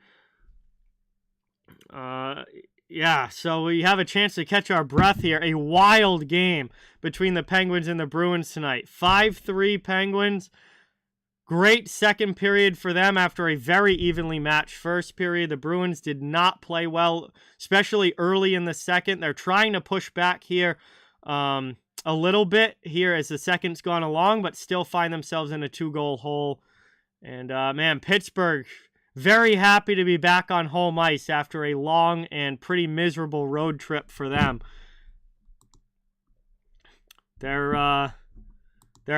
Yeah, so we have a chance to catch our breath here. A wild game between the Penguins and the Bruins tonight. 5-3 Penguins. Great second period for them after a very evenly matched first period. The Bruins did not play well, especially early in the second. They're trying to push back here a little bit here as the second's gone along, but still find themselves in a 2-goal hole. And, man, Pittsburgh, very happy to be back on home ice after a long and pretty miserable road trip for them. They're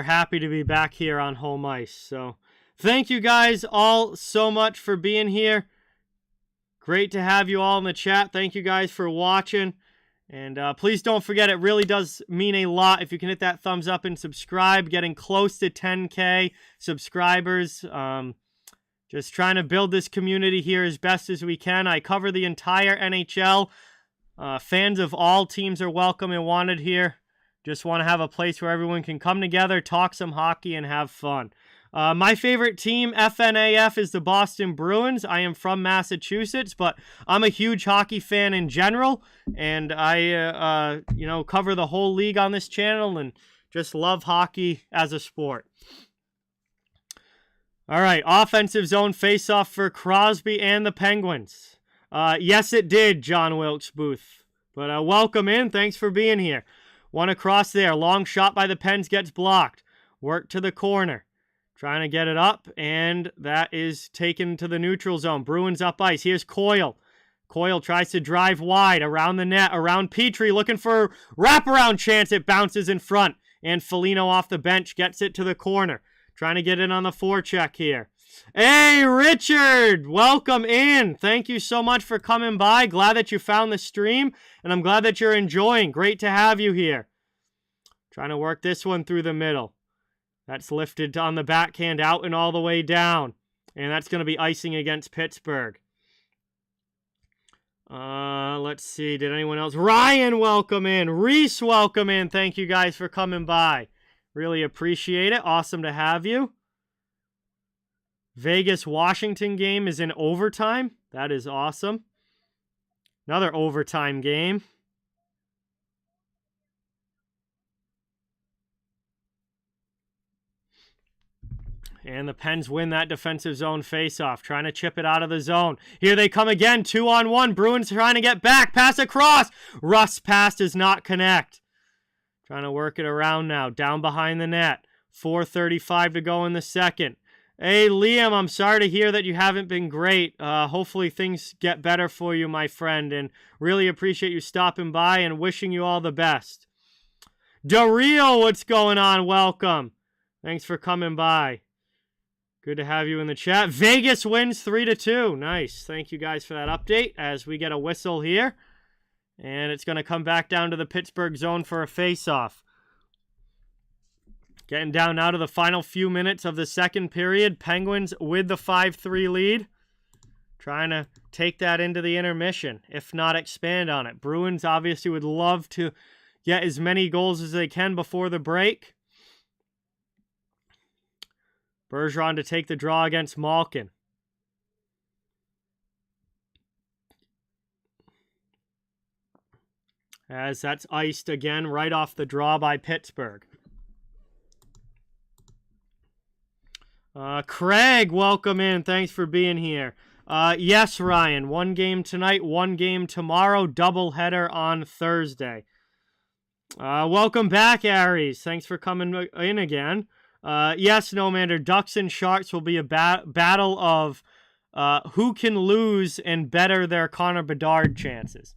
happy to be back here on home ice. So thank you guys all so much for being here. Great to have you all in the chat. Thank you guys for watching. And please don't forget, it really does mean a lot if you can hit that thumbs up and subscribe. Getting close to 10K subscribers. Just trying to build this community here as best as we can. I cover the entire NHL. Fans of all teams are welcome and wanted here. Just want to have a place where everyone can come together, talk some hockey, and have fun. My favorite team, FNAF, is the Boston Bruins. I am from Massachusetts, but I'm a huge hockey fan in general, and I, cover the whole league on this channel and just love hockey as a sport. All right, offensive zone faceoff for Crosby and the Penguins. Yes, it did, John Wilkes Booth. But welcome in. Thanks for being here. One across there. Long shot by the Pens gets blocked. Work to the corner. Trying to get it up, and that is taken to the neutral zone. Bruins up ice. Here's Coyle. Coyle tries to drive wide around the net, around Petrie, looking for a wraparound chance. It bounces in front, and Foligno off the bench gets it to the corner. Trying to get it on the forecheck here. Hey, Richard! Welcome in. Thank you so much for coming by. Glad that you found the stream, and I'm glad that you're enjoying. Great to have you here. Trying to work this one through the middle. That's lifted on the backhand out and all the way down. And that's going to be icing against Pittsburgh. Let's see. Did anyone else? Ryan, welcome in. Reese, welcome in. Thank you guys for coming by. Really appreciate it. Awesome to have you. Vegas-Washington game is in overtime. That is awesome. Another overtime game. And the Pens win that defensive zone faceoff. Trying to chip it out of the zone. Here they come again. 2-on-1. Bruins trying to get back. Pass across. Russ' pass does not connect. Trying to work it around now. Down behind the net. 4:35 to go in the second. Hey, Liam, I'm sorry to hear that you haven't been great. Hopefully things get better for you, my friend. And really appreciate you stopping by and wishing you all the best. Dario, what's going on? Welcome. Thanks for coming by. Good to have you in the chat. Vegas wins 3-2. Nice. Thank you guys for that update as we get a whistle here. And it's going to come back down to the Pittsburgh zone for a face-off. Getting down now to the final few minutes of the second period. Penguins with the 5-3 lead. Trying to take that into the intermission, if not expand on it. Bruins obviously would love to get as many goals as they can before the break. Bergeron to take the draw against Malkin. As that's iced again right off the draw by Pittsburgh. Craig, welcome in. Thanks for being here. Yes, Ryan. 1 game tonight, 1 game tomorrow. Doubleheader on Thursday. Welcome back, Aries. Thanks for coming in again. Yes, Nomander, Ducks and Sharks will be a battle of who can lose and better their Connor Bedard chances.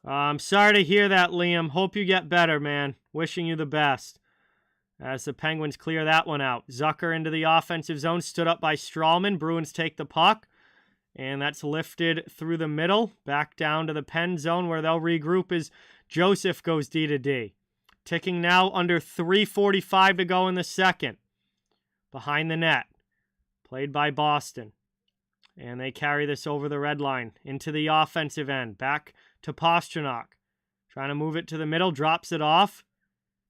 I'm sorry to hear that, Liam. Hope you get better, man. Wishing you the best. As the Penguins clear that one out. Zucker into the offensive zone. Stood up by Strawman. Bruins take the puck. And that's lifted through the middle. Back down to the Pen zone where they'll regroup as Joseph goes D to D. Ticking now under 3:45 to go in the second. behind the net. Played by Boston. And they carry this over the red line into the offensive end. Back to Pastrnak. Trying to move it to the middle. Drops it off.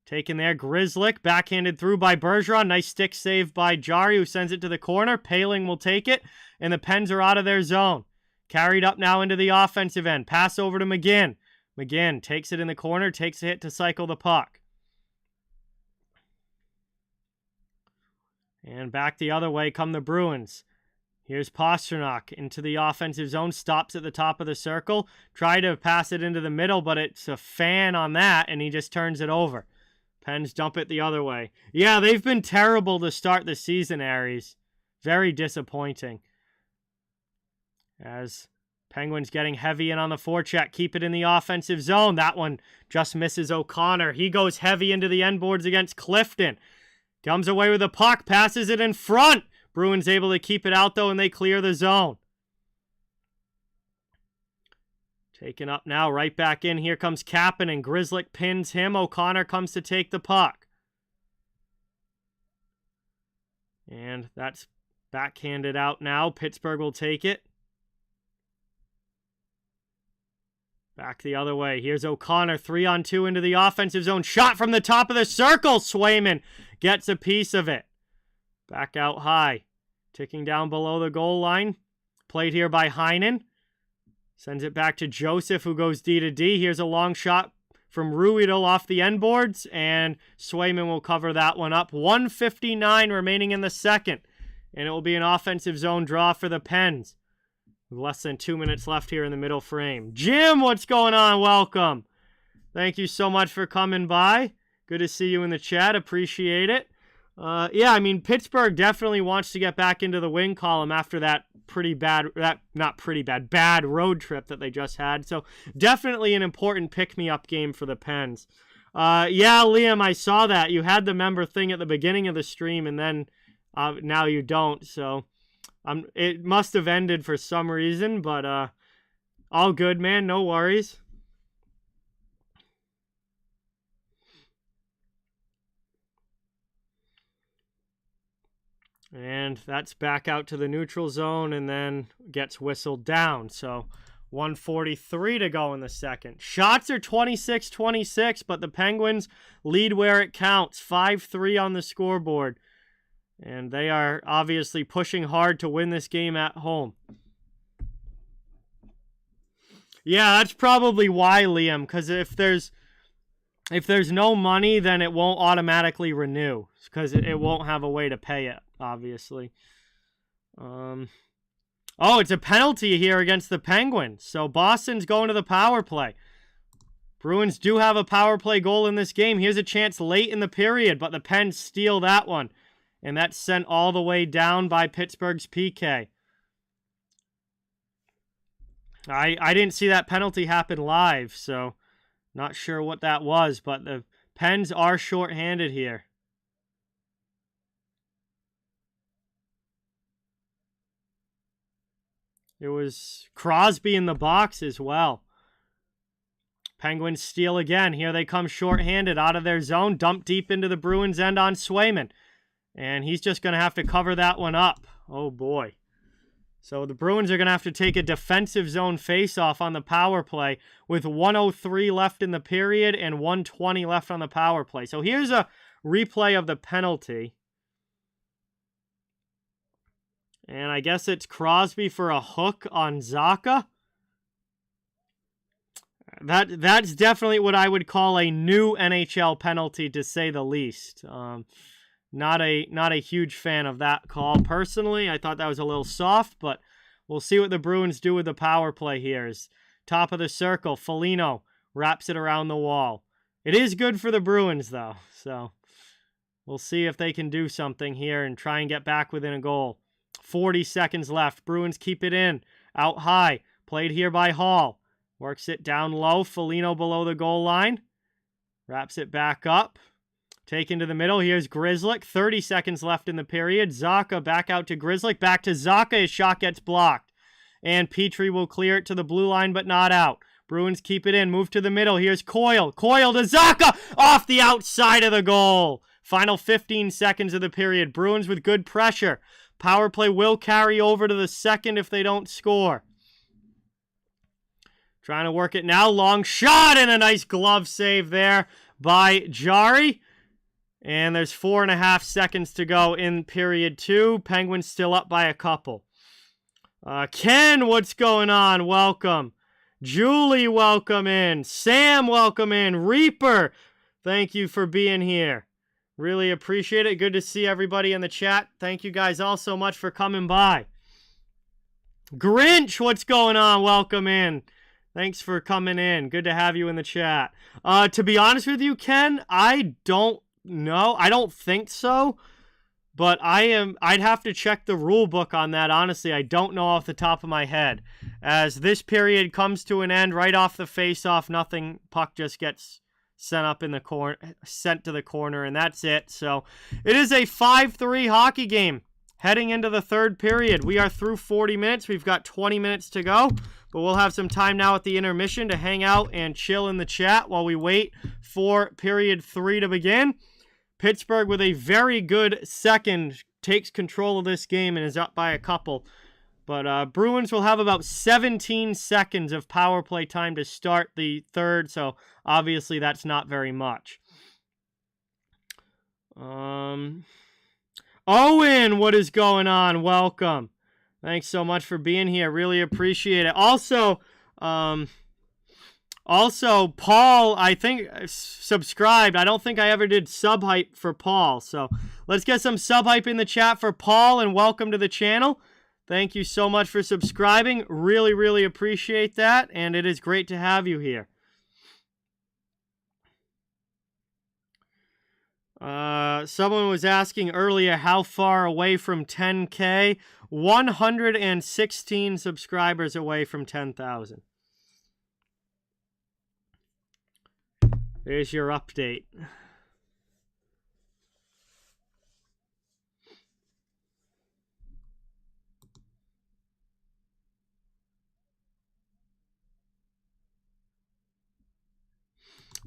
Taken there. Grzelcyk. Backhanded through by Bergeron. Nice stick save by Gerry, who sends it to the corner. Poehling will take it. And the Pens are out of their zone. Carried up now into the offensive end. Pass over to McGinn. McGinn takes it in the corner. Takes a hit to cycle the puck. And back the other way come the Bruins. Here's Pastrnak into the offensive zone. Stops at the top of the circle. Try to pass it into the middle, but it's a fan on that, and he just turns it over. Pens dump it the other way. Yeah, they've been terrible to start the season, Aries. Very disappointing. As Penguins getting heavy in on the forecheck. Keep it in the offensive zone. That one just misses O'Connor. He goes heavy into the end boards against Clifton. Comes away with the puck. Passes it in front. Bruins able to keep it out, though, and they clear the zone. Taken up now, right back in. Here comes Kapanen, and Grzelcyk pins him. O'Connor comes to take the puck. And that's backhanded out now. Pittsburgh will take it. Back the other way. Here's O'Connor, 3-on-2 into the offensive zone. Shot from the top of the circle. Swayman gets a piece of it. Back out high. Ticking down below the goal line. Played here by Heinen. Sends it back to Joseph, who goes D to D. Here's a long shot from Ruhwedel off the end boards, and Swayman will cover that one up. 1:59 remaining in the second, and it will be an offensive zone draw for the Pens. With less than 2 minutes left here in the middle frame. Jim, what's going on? Welcome. Thank you so much for coming by. Good to see you in the chat. Appreciate it. Yeah, I mean, Pittsburgh definitely wants to get back into the win column after that bad road trip that they just had. So definitely an important pick-me-up game for the Pens. Yeah, Liam, I saw that. You had the member thing at the beginning of the stream, and then now you don't. So it must have ended for some reason, but all good, man. No worries. And that's back out to the neutral zone and then gets whistled down. So 1:43 to go in the second. Shots are 26-26, but the Penguins lead where it counts. 5-3 on the scoreboard. And they are obviously pushing hard to win this game at home. Yeah, that's probably why, Liam, because if there's no money, then it won't automatically renew, because it won't have a way to pay it, obviously. Oh, it's a penalty here against the Penguins. So Boston's going to the power play. Bruins do have a power play goal in this game. Here's a chance late in the period, but the Pens steal that one. And that's sent all the way down by Pittsburgh's PK. I didn't see that penalty happen live, so not sure what that was, but the Pens are shorthanded here. It was Crosby in the box as well. Penguins steal again. Here they come shorthanded out of their zone. Dump deep into the Bruins end on Swayman. And he's just going to have to cover that one up. Oh, boy. So the Bruins are going to have to take a defensive zone faceoff on the power play with 1:03 left in the period and 1:20 left on the power play. So here's a replay of the penalty. And I guess it's Crosby for a hook on Zacha. That's definitely what I would call a new NHL penalty, to say the least. Not a huge fan of that call. Personally, I thought that was a little soft, but we'll see what the Bruins do with the power play here. Top of the circle, Foligno wraps it around the wall. It is good for the Bruins, though, so we'll see if they can do something here and try and get back within a goal. 40 seconds left. Bruins keep it in. Out high. Played here by Hall. Works it down low. Foligno below the goal line. Wraps it back up. Taken to the middle. Here's Grzelcyk. 30 seconds left in the period. Zacha back out to Grzelcyk. Back to Zacha. His shot gets blocked. And Petrie will clear it to the blue line, but not out. Bruins keep it in. Move to the middle. Here's Coyle. Coyle to Zacha. Off the outside of the goal. Final 15 seconds of the period. Bruins with good pressure. Power play will carry over to the second if they don't score. Trying to work it now. Long shot and a nice glove save there by Gerry. And there's 4.5 seconds to go in period 2. Penguins still up by a couple. Ken, what's going on? Welcome. Julie, welcome in. Sam, welcome in. Reaper, thank you for being here. Really appreciate it. Good to see everybody in the chat. Thank you guys all so much for coming by. Grinch, what's going on? Welcome in. Thanks for coming in. Good to have you in the chat. To be honest with you, Ken, I don't know. I don't think so. But I'd have to check the rule book on that, honestly. I don't know off the top of my head. As this period comes to an end, right off the face-off, nothing, puck just gets sent to the corner, and that's it. So it is a 5-3 hockey game heading into the third period. We are through 40 minutes. We've got 20 minutes to go, but we'll have some time now at the intermission to hang out and chill in the chat while we wait for period 3 to begin. Pittsburgh with a very good second takes control of this game and is up by a couple. But Bruins will have about 17 seconds of power play time to start the third, so obviously that's not very much. Owen, what is going on? Welcome. Thanks so much for being here. Really appreciate it. Also, Paul, I think, subscribed. I don't think I ever did sub-hype for Paul. So let's get some sub-hype in the chat for Paul, and welcome to the channel. Thank you so much for subscribing. Really, really appreciate that, and it is great to have you here. Someone was asking earlier how far away from 10K. 116 subscribers away from 10,000. There's your update.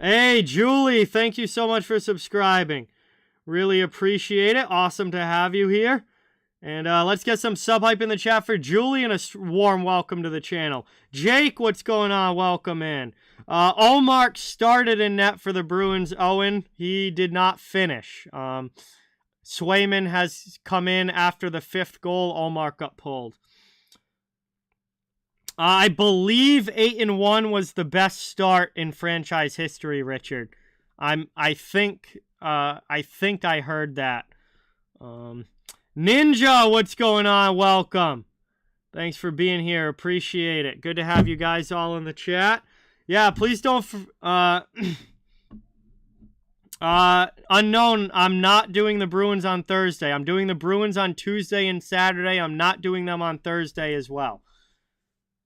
Hey, Julie, thank you so much for subscribing. Really appreciate it. Awesome to have you here. And let's get some sub-hype in the chat for Julie and a warm welcome to the channel. Jake, what's going on? Welcome in. Ullmark started in net for the Bruins. Owen, he did not finish. Swayman has come in after the 5th goal. Ullmark got pulled. I believe 8-1 was the best start in franchise history, Richard. I think I heard that. Ninja, what's going on? Welcome. Thanks for being here. Appreciate it. Good to have you guys all in the chat. Yeah, please don't... Unknown, I'm not doing the Bruins on Thursday. I'm doing the Bruins on Tuesday and Saturday. I'm not doing them on Thursday as well.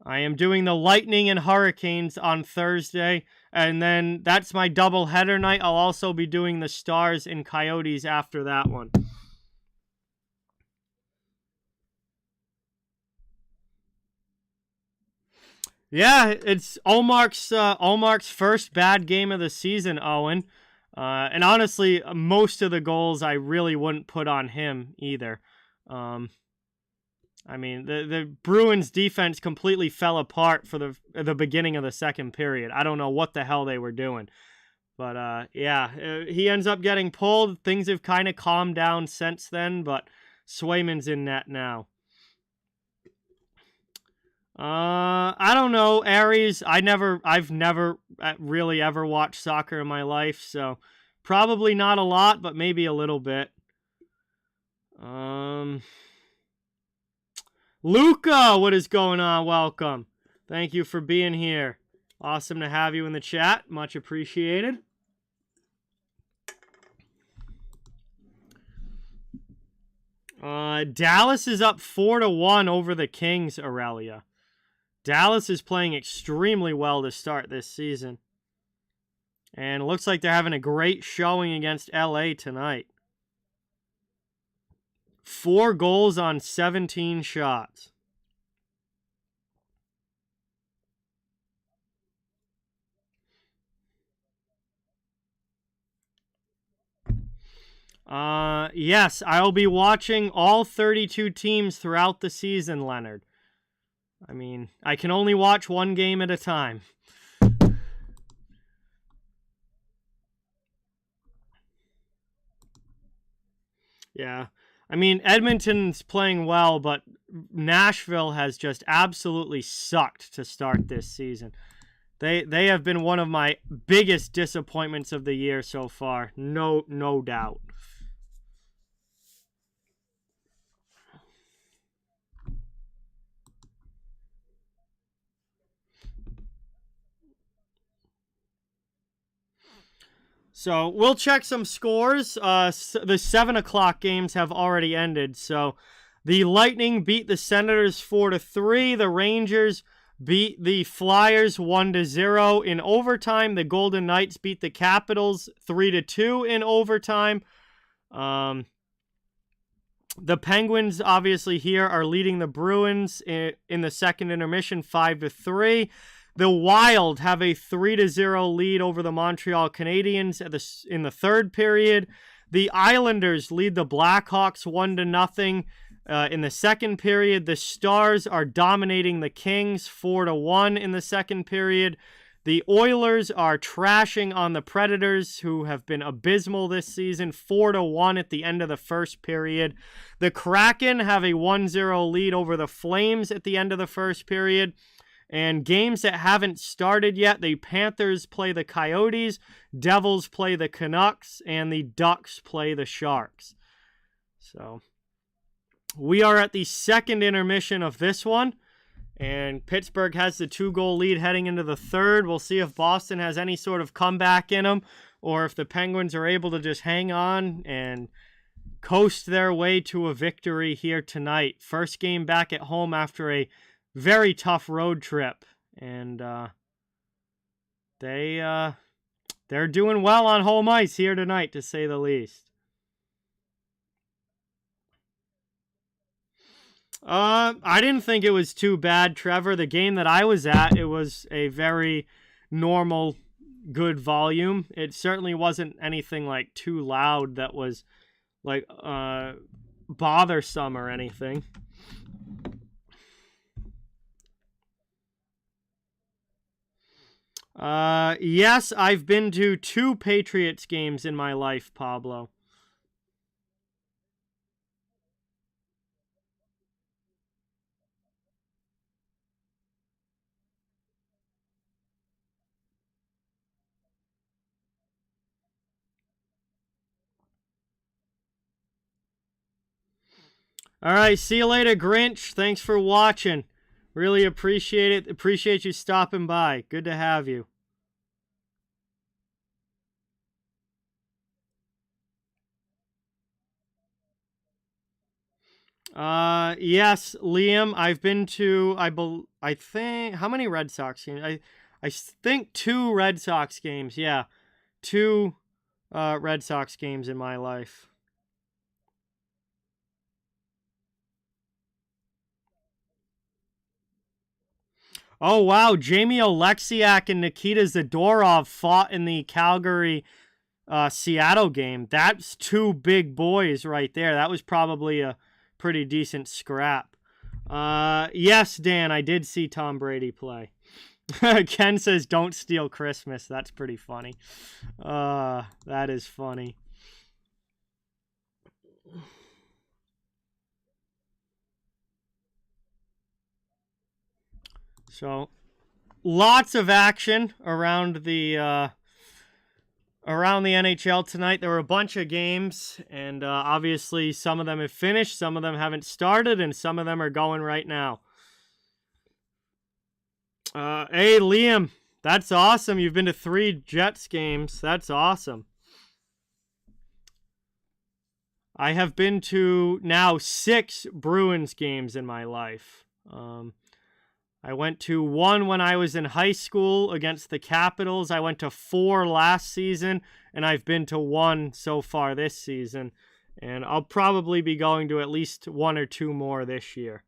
I am doing the Lightning and Hurricanes on Thursday, and then that's my double header night. I'll also be doing the Stars and Coyotes after that one. Yeah, it's Ullmark's first bad game of the season, Owen. And honestly, most of the goals I really wouldn't put on him either. I mean, the Bruins defense completely fell apart for the beginning of the second period. I don't know what the hell they were doing. But, yeah, he ends up getting pulled. Things have kind of calmed down since then, but Swayman's in net now. I don't know, Aries. I've never really ever watched soccer in my life, so probably not a lot, but maybe a little bit. Luca, what is going on? Welcome. Thank you for being here. Awesome to have you in the chat. Much appreciated. Dallas is up 4-1 over the Kings, Aurelia. Dallas is playing extremely well to start this season. And it looks like they're having a great showing against LA tonight. 4 goals on 17 shots. Yes, I'll be watching all 32 teams throughout the season, Leonard. I mean, I can only watch one game at a time. Yeah. I mean, Edmonton's playing well, but Nashville has just absolutely sucked to start this season. They have been one of my biggest disappointments of the year so far. No doubt. So we'll check some scores. The 7 o'clock games have already ended. So the Lightning beat the Senators 4-3. The Rangers beat the Flyers 1-0 in overtime. The Golden Knights beat the Capitals 3-2 in overtime. The Penguins, obviously, here are leading the Bruins in the second intermission 5-3. The Wild have a 3-0 lead over the Montreal Canadiens in the third period. The Islanders lead the Blackhawks 1-0 in the second period. The Stars are dominating the Kings 4-1 in the second period. The Oilers are trashing on the Predators, who have been abysmal this season, 4-1 at the end of the first period. The Kraken have a 1-0 lead over the Flames at the end of the first period. And games that haven't started yet, the Panthers play the Coyotes, Devils play the Canucks, and the Ducks play the Sharks. So we are at the second intermission of this one. And Pittsburgh has the 2-goal lead heading into the third. We'll see if Boston has any sort of comeback in them, or if the Penguins are able to just hang on and coast their way to a victory here tonight. First game back at home after a very tough road trip. And they're doing well on home ice here tonight, to say the least. I didn't think it was too bad, Trevor. The game that I was at, it was a very normal, good volume. It certainly wasn't anything like too loud that was like bothersome or anything. Yes, I've been to 2 Patriots games in my life, Pablo. All right, see you later, Grinch. Thanks for watching. Really appreciate it. Appreciate you stopping by. Good to have you. Yes, Liam, I've been to, I think, how many Red Sox games? I think 2 Red Sox games. Yeah, 2 Red Sox games in my life. Oh, wow. Jamie Oleksiak and Nikita Zadorov fought in the Calgary Seattle game. That's 2 big boys right there. That was probably a pretty decent scrap. Yes, Dan, I did see Tom Brady play. Ken says, don't steal Christmas. That's pretty funny. That is funny. So, lots of action around the NHL tonight. There were a bunch of games, and obviously some of them have finished, some of them haven't started, and some of them are going right now. Hey, Liam, that's awesome. You've been to 3 Jets games. That's awesome. I have been to now 6 Bruins games in my life. I went to 1 when I was in high school against the Capitals. I went to 4 last season, and I've been to 1 so far this season. And I'll probably be going to at least 1 or 2 more this year.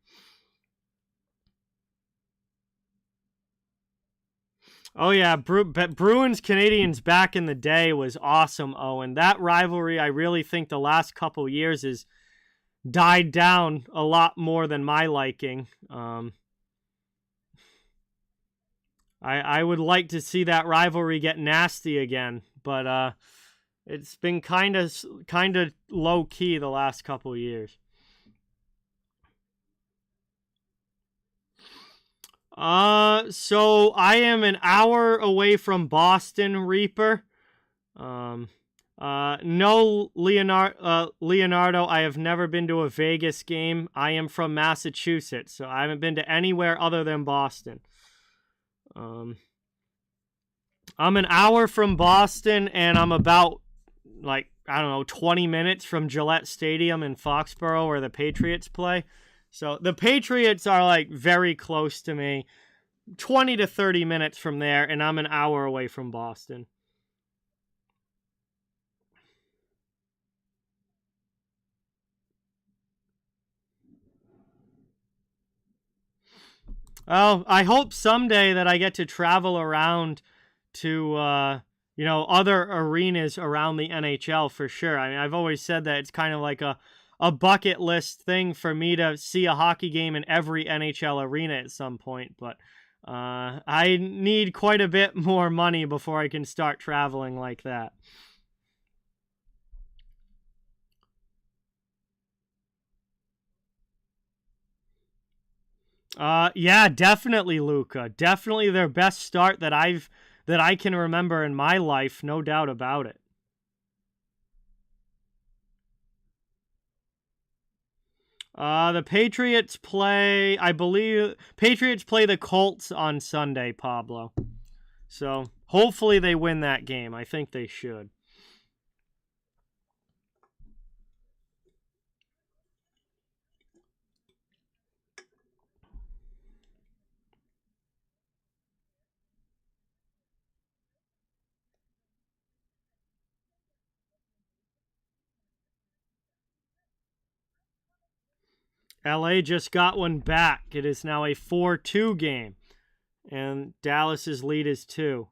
Oh, yeah. Bruins Canadians back in the day was awesome, Owen. That rivalry, I really think the last couple years has died down a lot more than my liking. I would like to see that rivalry get nasty again, but it's been kind of low key the last couple years. So I am an hour away from Boston, Reaper. Um, no, Leonardo, I have never been to a Vegas game. I am from Massachusetts, so I haven't been to anywhere other than Boston. I'm an hour from Boston, and I'm about, like, I don't know, 20 minutes from Gillette Stadium in Foxborough where the Patriots play. So the Patriots are, like, very close to me. 20 to 30 minutes from there, and I'm an hour away from Boston. Oh, I hope someday that I get to travel around to, other arenas around the NHL for sure. I mean, I've always said that it's kind of like a bucket list thing for me to see a hockey game in every NHL arena at some point, but I need quite a bit more money before I can start traveling like that. Yeah, definitely, Luca. Definitely their best start that I can remember in my life, no doubt about it. The Patriots play, I believe, Patriots play the Colts on Sunday, Pablo. So hopefully they win that game. I think they should. LA just got one back. It is now a 4-2 game, and Dallas's lead is 2.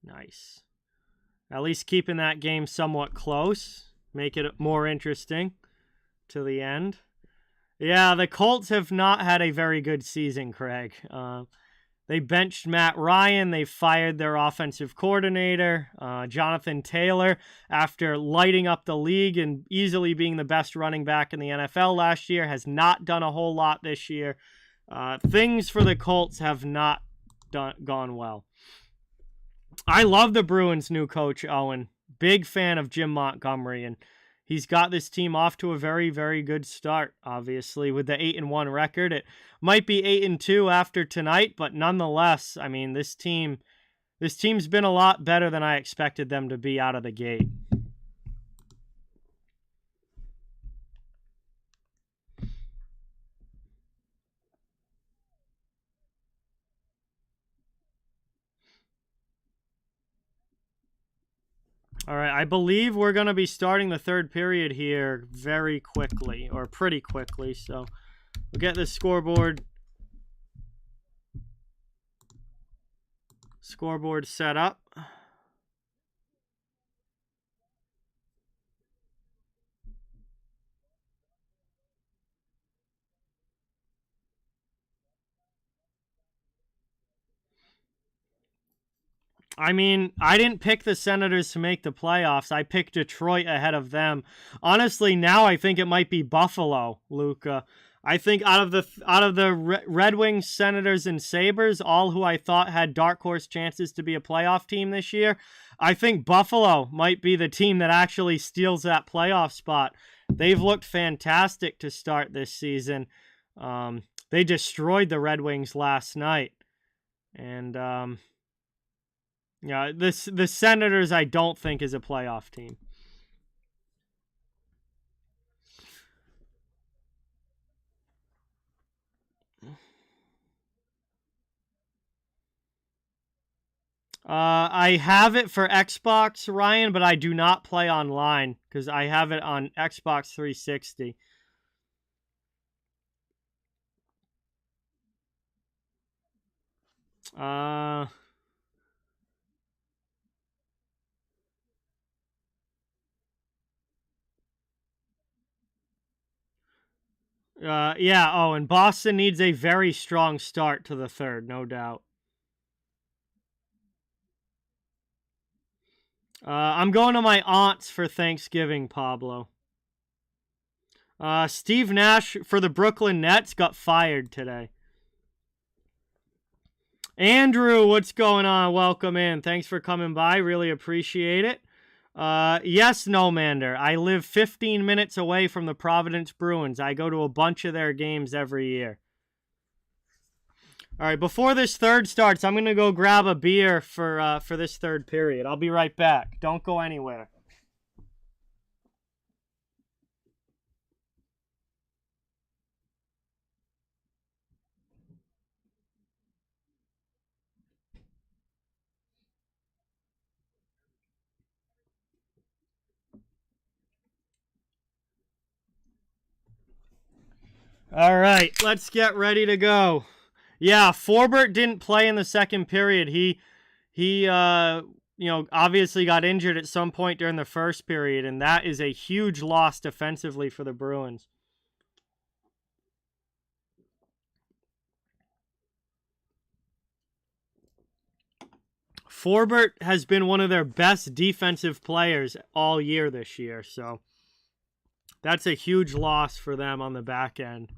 Nice. At least keeping that game somewhat close, make it more interesting to the end. Yeah, the Colts have not had a very good season, Craig. They benched Matt Ryan. They fired their offensive coordinator, Jonathan Taylor, after lighting up the league and easily being the best running back in the NFL last year. Has not done a whole lot this year. Things for the Colts have not gone well. I love the Bruins' new coach, Owen. Big fan of Jim Montgomery, and he's got this team off to a very, very good start, obviously, with the 8-1 record. It might be 8-2 after tonight, but nonetheless, I mean, this team's been a lot better than I expected them to be out of the gate. All right, I believe we're going to be starting the third period here very quickly, or pretty quickly, so we'll get this scoreboard set up. I mean, I didn't pick the Senators to make the playoffs. I picked Detroit ahead of them. Honestly, now I think it might be Buffalo, Luca. I think out of the Red Wings, Senators, and Sabres, all who I thought had dark horse chances to be a playoff team this year, I think Buffalo might be the team that actually steals that playoff spot. They've looked fantastic to start this season. They destroyed the Red Wings last night, and yeah, the Senators I don't think is a playoff team. I have it for Xbox, Ryan, but I do not play online because I have it on Xbox 360. Uh, yeah. Oh, and Boston needs a very strong start to the third, no doubt. I'm going to my aunt's for Thanksgiving, Pablo. Steve Nash for the Brooklyn Nets got fired today. Andrew, what's going on? Welcome in. Thanks for coming by. Really appreciate it. Yes, Nomander. I live 15 minutes away from the Providence Bruins. I go to a bunch of their games every year. All right, before this third starts, I'm going to go grab a beer for this third period. I'll be right back. Don't go anywhere. All right, let's get ready to go. Yeah, Forbert didn't play in the second period. He obviously got injured at some point during the first period, and that is a huge loss defensively for the Bruins. Forbert has been one of their best defensive players all year this year, so that's a huge loss for them on the back end.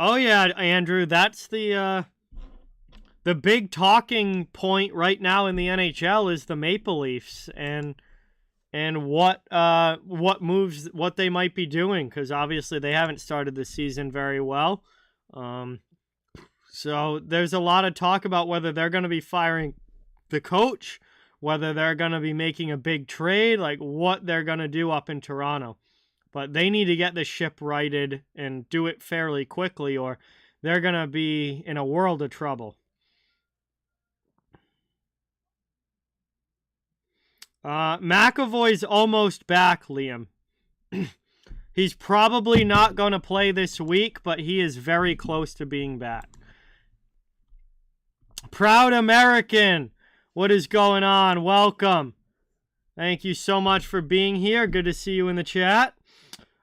Oh yeah, Andrew, that's the big talking point right now in the NHL is the Maple Leafs and what moves what they might be doing, because obviously they haven't started the season very well. So there's a lot of talk about whether they're going to be firing the coach, whether they're going to be making a big trade, like what they're going to do up in Toronto. But they need to get the ship righted and do it fairly quickly, or they're going to be in a world of trouble. McAvoy's almost back, Liam. He's probably not going to play this week, but he is very close to being back. Proud American, what is going on? Welcome. Thank you so much for being here. Good to see you in the chat.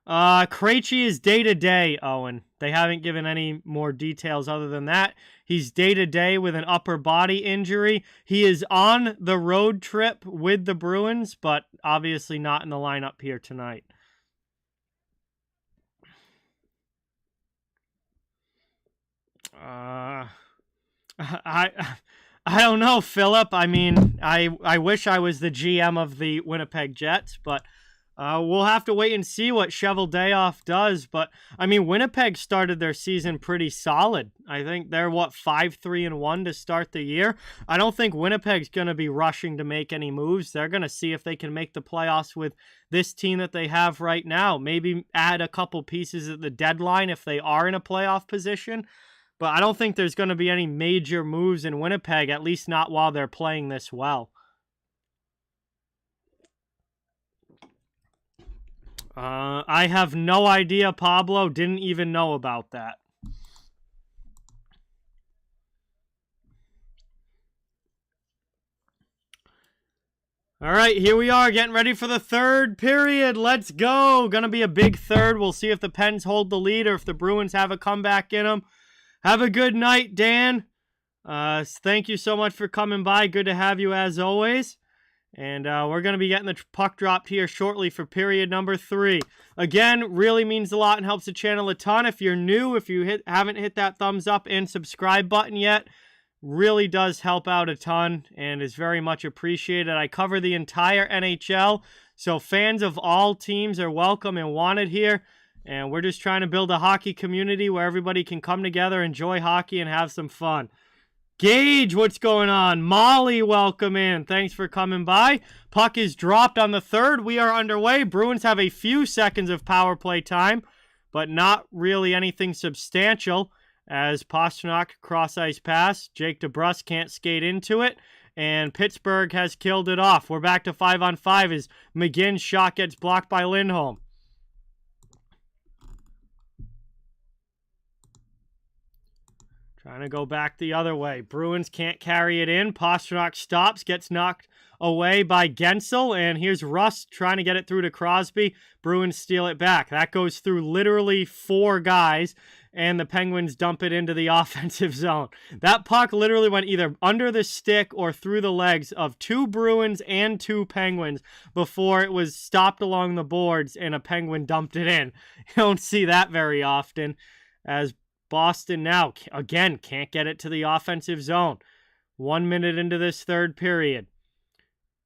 Krejci is day-to-day, Owen. They haven't given any more details other than that. He's day-to-day with an upper body injury. He is on the road trip with the Bruins, but obviously not in the lineup here tonight. I don't know, Philip. I mean, I wish I was the GM of the Winnipeg Jets, but we'll have to wait and see what Cheveldayoff does. But, I mean, Winnipeg started their season pretty solid. I think they're, 5-3-1 to start the year. I don't think Winnipeg's going to be rushing to make any moves. They're going to see if they can make the playoffs with this team that they have right now. Maybe add a couple pieces at the deadline if they are in a playoff position. But I don't think there's going to be any major moves in Winnipeg, at least not while they're playing this well. I have no idea, Pablo. Didn't even know about that. All right, here we are getting ready for the third period. Let's go. Going to be a big third. We'll see if the Pens hold the lead or if the Bruins have a comeback in them. Have a good night, Dan. Thank you so much for coming by. Good to have you as always. And we're going to be getting the puck dropped here shortly for period number 3. Again, really means a lot and helps the channel a ton. If you're new, if you haven't hit that thumbs up and subscribe button yet, really does help out a ton and is very much appreciated. I cover the entire NHL, so fans of all teams are welcome and wanted here. And we're just trying to build a hockey community where everybody can come together, enjoy hockey, and have some fun. Gage, what's going on? Molly, welcome in. Thanks for coming by. Puck is dropped on the third. We are underway. Bruins have a few seconds of power play time, but not really anything substantial as Pastrnak cross-ice pass. Jake DeBrusk can't skate into it. and Pittsburgh has killed it off. We're back to 5-on-5 as McGinn's shot gets blocked by Lindholm. Trying to go back the other way. Bruins can't carry it in. Pastrnak stops, gets knocked away by Gensel, and here's Rust trying to get it through to Crosby. Bruins steal it back. That goes through literally 4 guys, and the Penguins dump it into the offensive zone. That puck literally went either under the stick or through the legs of 2 Bruins and 2 Penguins before it was stopped along the boards and a Penguin dumped it in. You don't see that very often, as Boston now, again, can't get it to the offensive zone. 1 minute into this third period.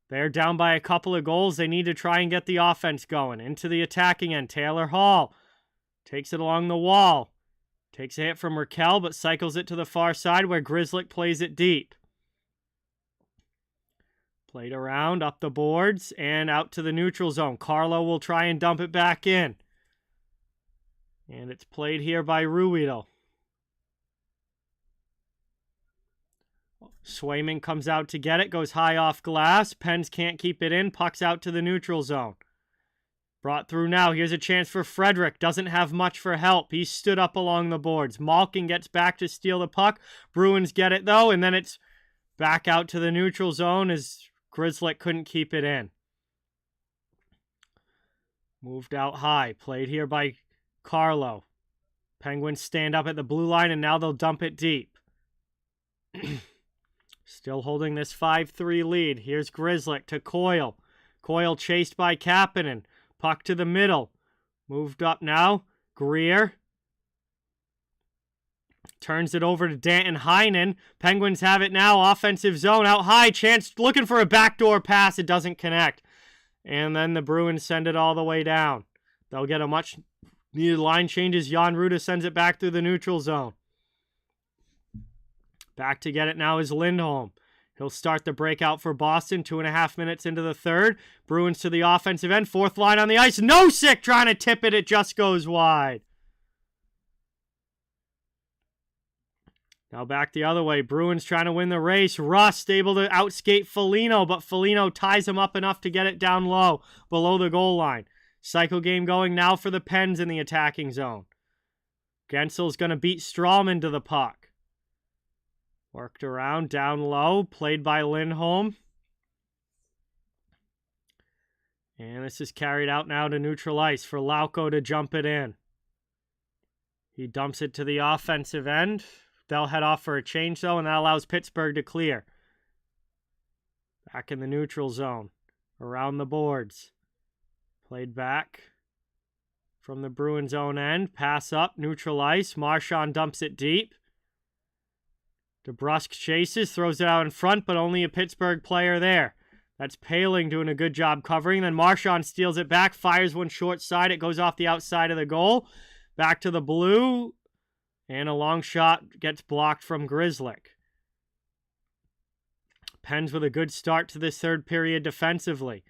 They're down by a couple of goals. They need to try and get the offense going. Into the attacking end. Taylor Hall takes it along the wall. Takes a hit from Raquel, but cycles it to the far side where Grzelcyk plays it deep. Played around, up the boards, and out to the neutral zone. Carlo will try and dump it back in. And it's played here by Ruido. Swayman comes out to get it, goes high off glass. Pens can't keep it in, puck's out to the neutral zone. Brought through now, here's a chance for Frederick. Doesn't have much for help. He stood up along the boards. Malkin gets back to steal the puck. Bruins get it though, and then it's back out to the neutral zone as Grzelcyk couldn't keep it in. Moved out high, played here by Carlo. Penguins stand up at the blue line, and now they'll dump it deep. Still holding this 5-3 lead. Here's Grzelcyk to Coyle. Coyle chased by Kapanen. Puck to the middle. Moved up now. Greer. Turns it over to Danton Heinen. Penguins have it now. Offensive zone out high. Chance looking for a backdoor pass. It doesn't connect. And then the Bruins send it all the way down. They'll get a much needed line changes. Jan Ruda sends it back through the neutral zone. Back to get it now is Lindholm. He'll start the breakout for Boston. 2.5 minutes into the third. Bruins to the offensive end. Fourth line on the ice. Nosek trying to tip it. It just goes wide. Now back the other way. Bruins trying to win the race. Rust able to outskate Foligno, but Foligno ties him up enough to get it down low, below the goal line. Cycle game going now for the Pens in the attacking zone. Gensel's going to beat Strawman to the puck. Worked around, down low, played by Lindholm. And this is carried out now to neutral ice for Lauko to jump it in. He dumps it to the offensive end. They'll head off for a change, though, and that allows Pittsburgh to clear. Back in the neutral zone. Around the boards. Played back from the Bruins' own end. Pass up, neutral ice. Marchand dumps it deep. DeBrusk chases, throws it out in front, but only a Pittsburgh player there. That's Paling doing a good job covering. Then Marchand steals it back, fires one short side. It goes off the outside of the goal. Back to the blue. And a long shot gets blocked from Grzelcyk. Pens with a good start to this third period defensively.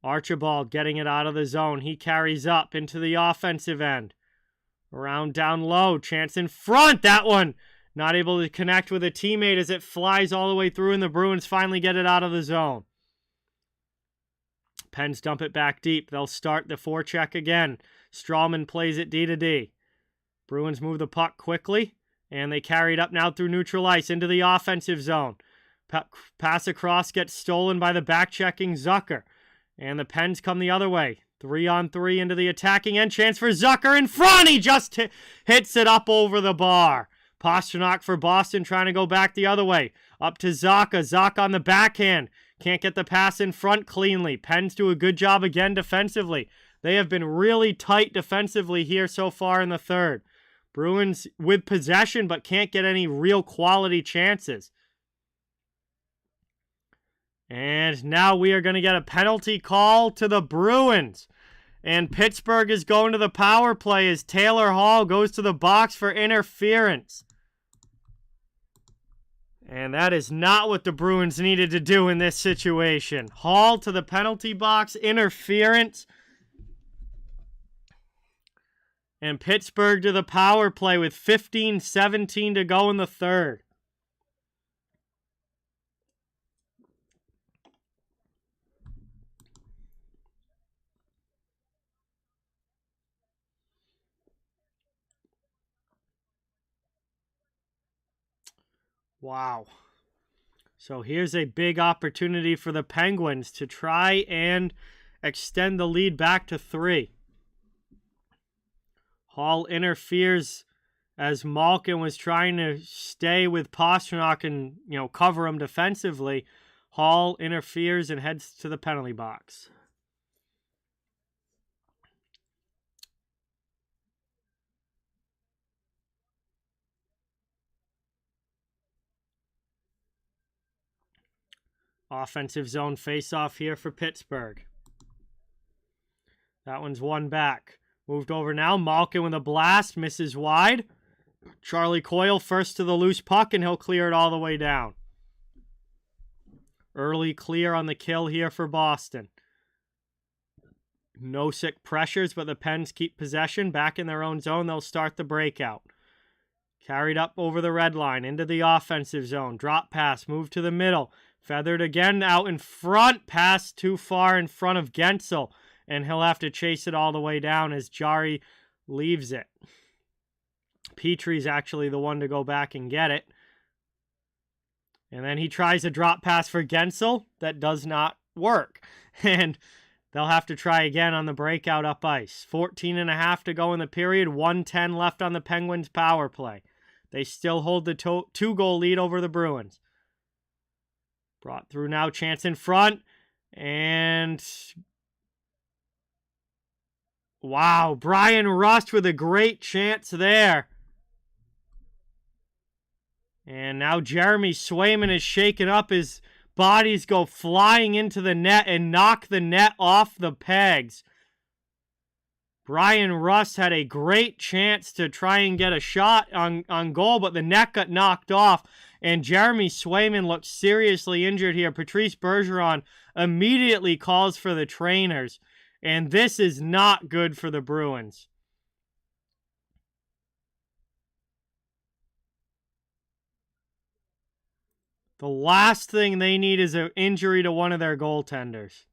Archibald getting it out of the zone. He carries up into the offensive end. Around down low. Chance in front. That one not able to connect with a teammate as it flies all the way through, and the Bruins finally get it out of the zone. Pens dump it back deep. They'll start the forecheck again. Strawman plays it D to D. Bruins move the puck quickly, and they carry it up now through neutral ice into the offensive zone. Pass across gets stolen by the back-checking Zucker, and the Pens come the other way. 3-on-3 into the attacking end. Chance for Zucker in front. He just hits it up over the bar. Pastrnak for Boston trying to go back the other way. Up to Zacha. Zacha on the backhand. Can't get the pass in front cleanly. Pens do a good job again defensively. They have been really tight defensively here so far in the third. Bruins with possession but can't get any real quality chances. And now we are going to get a penalty call to the Bruins. And Pittsburgh is going to the power play as Taylor Hall goes to the box for interference. And that is not what the Bruins needed to do in this situation. Hall to the penalty box, interference. And Pittsburgh to the power play with 15-17 to go in the third. Wow. So here's a big opportunity for the Penguins to try and extend the lead back to 3. Hall interferes as Malkin was trying to stay with Pastrnak and, cover him defensively. Hall interferes and heads to the penalty box. Offensive zone face-off here for Pittsburgh. That one's one back. Moved over now. Malkin with a blast. Misses wide. Charlie Coyle first to the loose puck, and he'll clear it all the way down. Early clear on the kill here for Boston. No sick pressures, but the Pens keep possession. Back in their own zone, they'll start the breakout. Carried up over the red line into the offensive zone. Drop pass. Move to the middle. Feathered again out in front. Pass too far in front of Gensel. And he'll have to chase it all the way down as Gerry leaves it. Petrie's actually the one to go back and get it. And then he tries a drop pass for Gensel. That does not work. And they'll have to try again on the breakout up ice. 14.5 to go in the period. 1:10 left on the Penguins' power play. They still hold the 2-goal lead over the Bruins. Brought through now, chance in front. And wow, Brian Rust with a great chance there. And now Jeremy Swayman is shaken up. His bodies go flying into the net and knock the net off the pegs. Brian Rust had a great chance to try and get a shot on goal, but the net got knocked off. And Jeremy Swayman looks seriously injured here. Patrice Bergeron immediately calls for the trainers. And this is not good for the Bruins. The last thing they need is an injury to one of their goaltenders.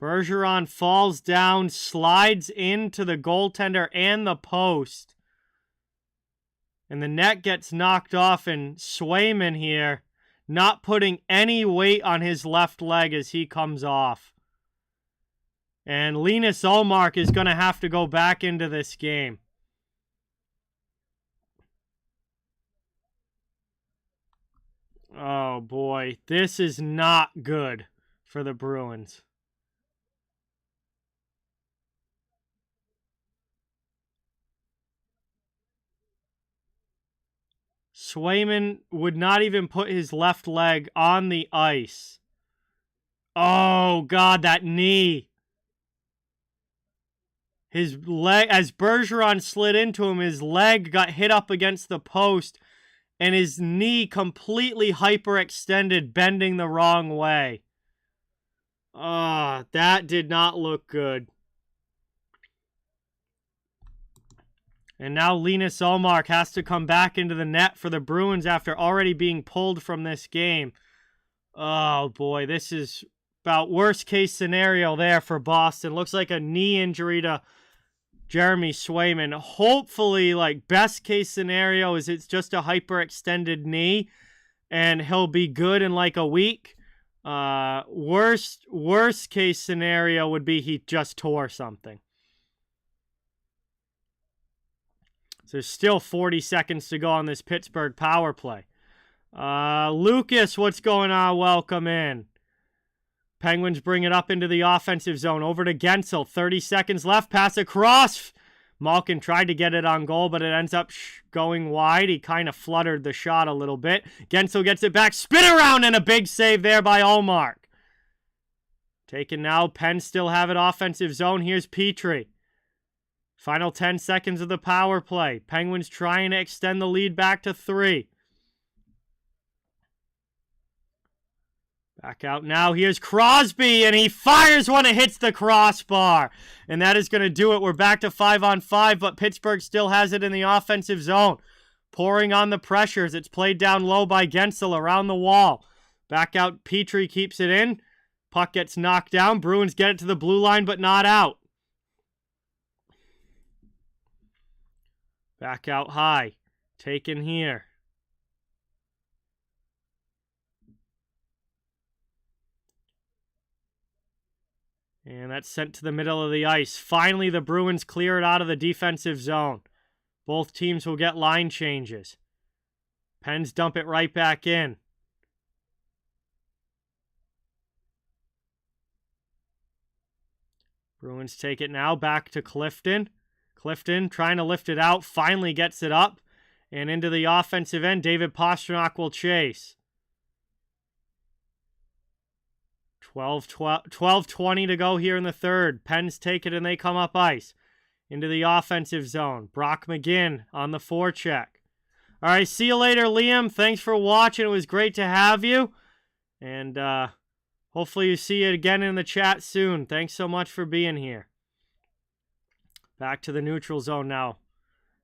Bergeron falls down, slides into the goaltender and the post. And the net gets knocked off, and Swayman here not putting any weight on his left leg as he comes off. And Linus Ullmark is going to have to go back into this game. Oh boy, this is not good for the Bruins. Swayman would not even put his left leg on the ice. Oh, God, that knee. His leg, as Bergeron slid into him, his leg got hit up against the post, and his knee completely hyperextended, bending the wrong way. That did not look good. And now Linus Ullmark has to come back into the net for the Bruins after already being pulled from this game. Oh, boy, this is about worst case scenario there for Boston. Looks like a knee injury to Jeremy Swayman. Hopefully, best case scenario is it's just a hyperextended knee and he'll be good in a week. Worst case scenario would be he just tore something. So there's still 40 seconds to go on this Pittsburgh power play. Lucas, what's going on? Welcome in. Penguins bring it up into the offensive zone. Over to Gensel. 30 seconds left. Pass across. Malkin tried to get it on goal, but it ends up going wide. He kind of fluttered the shot a little bit. Gensel gets it back. Spin around, and a big save there by Ullmark. Taken now. Pens still have it offensive zone. Here's Petrie. Final 10 seconds of the power play. Penguins trying to extend the lead back to 3. Back out now. Here's Crosby, and he fires one. It hits the crossbar. And that is going to do it. We're back to 5-on-5, but Pittsburgh still has it in the offensive zone. Pouring on the pressures. It's played down low by Gensel around the wall. Back out. Petrie keeps it in. Puck gets knocked down. Bruins get it to the blue line, but not out. Back out high. Taken here. And that's sent to the middle of the ice. Finally, the Bruins clear it out of the defensive zone. Both teams will get line changes. Pens dump it right back in. Bruins take it now back to Clifton. Clifton trying to lift it out. Finally gets it up. And into the offensive end, David Pastrnak will chase. 12-20 to go here in the third. Pens take it and they come up ice. Into the offensive zone. Brock McGinn on the forecheck. All right, see you later, Liam. Thanks for watching. It was great to have you. And hopefully you see you again in the chat soon. Thanks so much for being here. Back to the neutral zone now.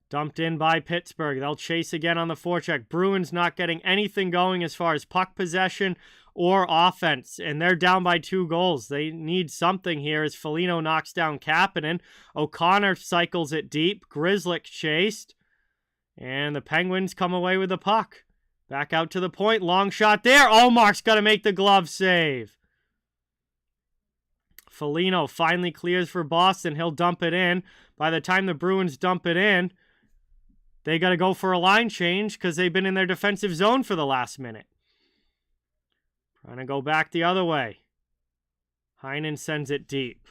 Dumped in by Pittsburgh. They'll chase again on the forecheck. Bruins not getting anything going as far as puck possession or offense, and they're down by 2 goals. They need something here as Foligno knocks down Kapanen. O'Connor cycles it deep. Grzelcyk chased, and the Penguins come away with the puck. Back out to the point. Long shot there. Ullmark's got to make the glove save. Foligno finally clears for Boston. He'll dump it in. By the time the Bruins dump it in, they got to go for a line change because they've been in their defensive zone for the last minute. Trying to go back the other way. Heinen sends it deep.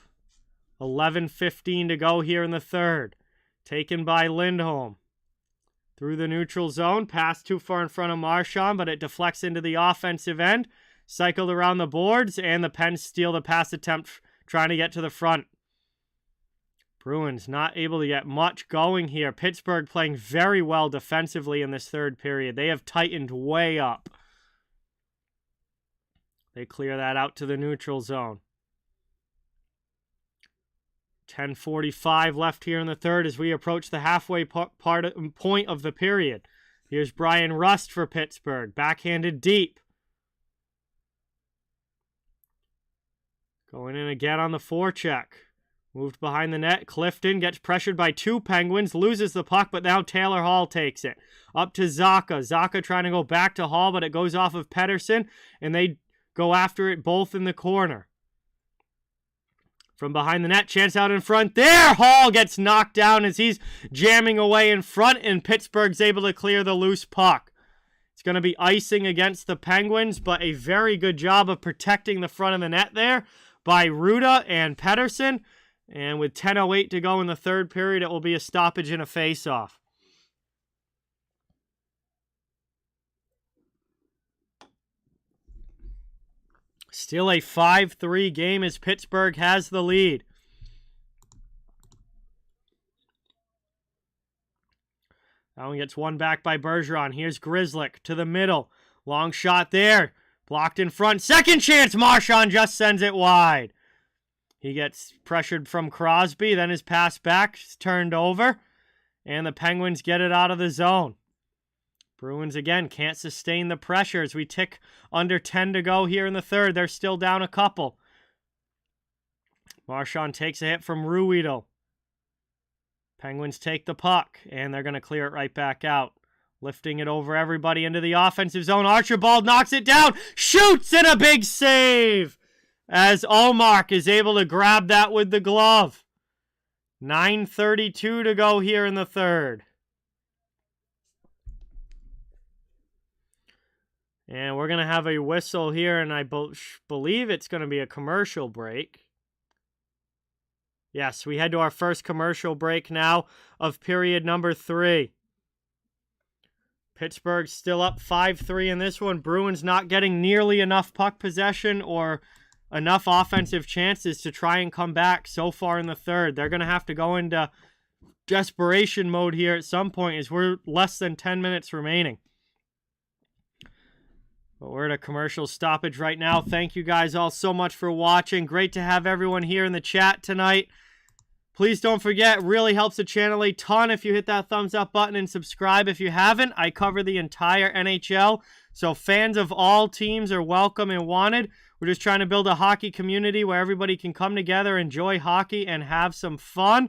11:15 to go here in the third. Taken by Lindholm. Through the neutral zone. Pass too far in front of Marchand, but it deflects into the offensive end. Cycled around the boards, and the Pens steal the pass attempt trying to get to the front. Bruins not able to get much going here. Pittsburgh playing very well defensively in this third period. They have tightened way up. They clear that out to the neutral zone. 10:45 left here in the third as we approach the halfway point of the period. Here's Brian Rust for Pittsburgh. Backhanded deep. Going in again on the forecheck. Moved behind the net. Clifton gets pressured by 2 Penguins. Loses the puck, but now Taylor Hall takes it. Up to Zacha. Zacha trying to go back to Hall, but it goes off of Pettersson, and they go after it both in the corner. From behind the net, chance out in front. There! Hall gets knocked down as he's jamming away in front, and Pittsburgh's able to clear the loose puck. It's going to be icing against the Penguins, but a very good job of protecting the front of the net there by Ruda and Pettersson. And with 10:08 to go in the third period, it will be a stoppage and a face-off. Still a 5-3 game as Pittsburgh has the lead. That one gets one back by Bergeron. Here's Grzelcyk to the middle. Long shot there. Blocked in front. Second chance. Marchand just sends it wide. He gets pressured from Crosby. Then his pass back is turned over. And the Penguins get it out of the zone. Bruins, again, can't sustain the pressure as we tick under 10 to go here in the third. They're still down a couple. Marchand takes a hit from Ruhwedel. Penguins take the puck, and they're going to clear it right back out. Lifting it over everybody into the offensive zone. Archibald knocks it down. Shoots, and a big save as Ullmark is able to grab that with the glove. 9:32 to go here in the third. And we're going to have a whistle here, and I believe it's going to be a commercial break. Yes, we head to our first commercial break now of period number 3. Pittsburgh still up 5-3 in this one. Bruins not getting nearly enough puck possession or enough offensive chances to try and come back so far in the third. They're going to have to go into desperation mode here at some point as we're less than 10 minutes remaining. But we're at a commercial stoppage right now. Thank you guys all so much for watching. Great to have everyone here in the chat tonight. Please don't forget, it really helps the channel a ton if you hit that thumbs up button and subscribe if you haven't. I cover the entire NHL, so fans of all teams are welcome and wanted. We're just trying to build a hockey community where everybody can come together, enjoy hockey, and have some fun.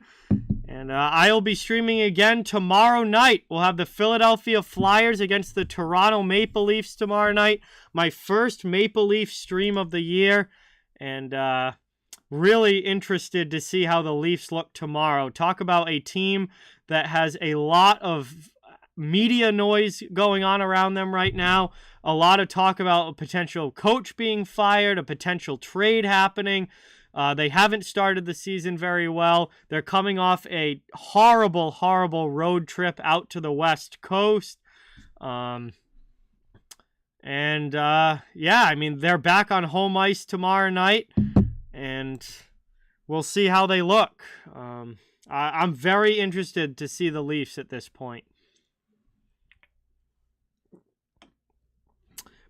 And I'll be streaming again tomorrow night. We'll have the Philadelphia Flyers against the Toronto Maple Leafs tomorrow night. My first Maple Leaf stream of the year. And really interested to see how the Leafs look tomorrow. Talk about a team that has a lot of media noise going on around them right now. A lot of talk about a potential coach being fired, a potential trade happening. They haven't started the season very well. They're coming off a horrible, horrible road trip out to the West Coast. Yeah, I mean, they're back on home ice tomorrow night, and we'll see how they look. I'm very interested to see the Leafs at this point.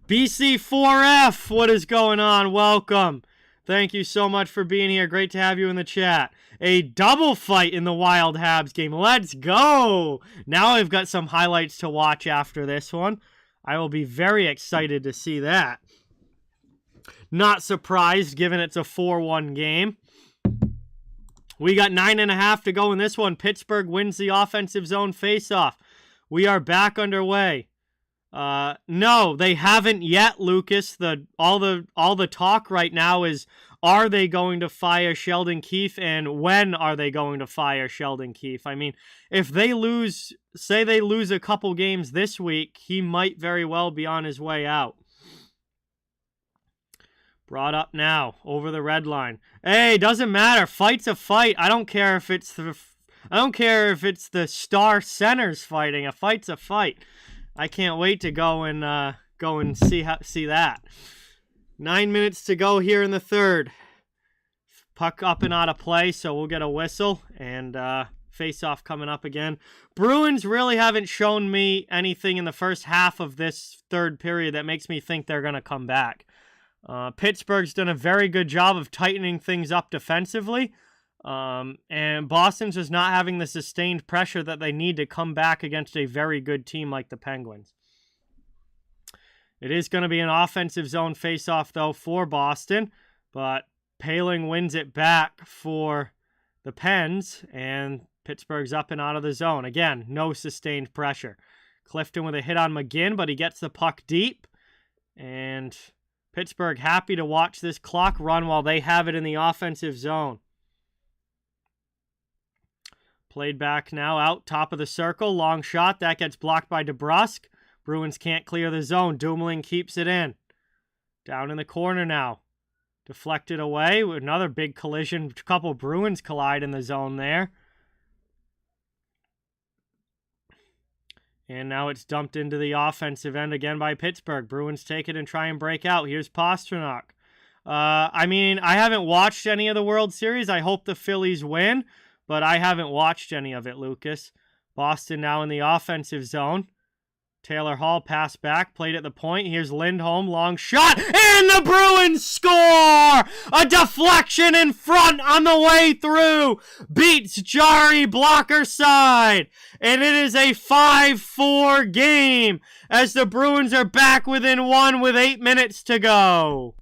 BC4F, what is going on? Welcome. Thank you so much for being here. Great to have you in the chat. A double fight in the Wild Habs game. Let's go. Now I've got some highlights to watch after this one. I will be very excited to see that. Not surprised, given it's a 4-1 game. We got 9.5 to go in this one. Pittsburgh wins the offensive zone faceoff. We are back underway. No, they haven't yet, Lucas. All the talk right now is, are they going to fire Sheldon Keefe, and when are they going to fire Sheldon Keefe? I mean, if they lose, say they lose a couple games this week, he might very well be on his way out. Brought up now, over the red line. Hey, doesn't matter. Fight's a fight. I don't care if it's the star centers fighting. A fight's a fight. I can't wait to go and see that. 9 minutes to go here in the third. Puck up and out of play, so we'll get a whistle, and face-off coming up again. Bruins really haven't shown me anything in the first half of this third period that makes me think they're going to come back. Pittsburgh's done a very good job of tightening things up defensively. And Boston's just not having the sustained pressure that they need to come back against a very good team like the Penguins. It is going to be an offensive zone face-off, though, for Boston. But Paling wins it back for the Pens, and Pittsburgh's up and out of the zone. Again, no sustained pressure. Clifton with a hit on McGinn, but he gets the puck deep. And Pittsburgh happy to watch this clock run while they have it in the offensive zone. Played back now, out, top of the circle, long shot. That gets blocked by DeBrusk. Bruins can't clear the zone. Dumoulin keeps it in. Down in the corner now. Deflected away. Another big collision. A couple Bruins collide in the zone there. And now it's dumped into the offensive end again by Pittsburgh. Bruins take it and try and break out. Here's Pastrnak. I mean, I haven't watched any of the World Series. I hope the Phillies win. But I haven't watched any of it, Lucas. Boston now in the offensive zone. Taylor Hall pass back, played at the point. Here's Lindholm, long shot, and the Bruins score! A deflection in front on the way through. Beats Gerry blocker side. And it is a 5-4 game as the Bruins are back within one with 8 minutes to go.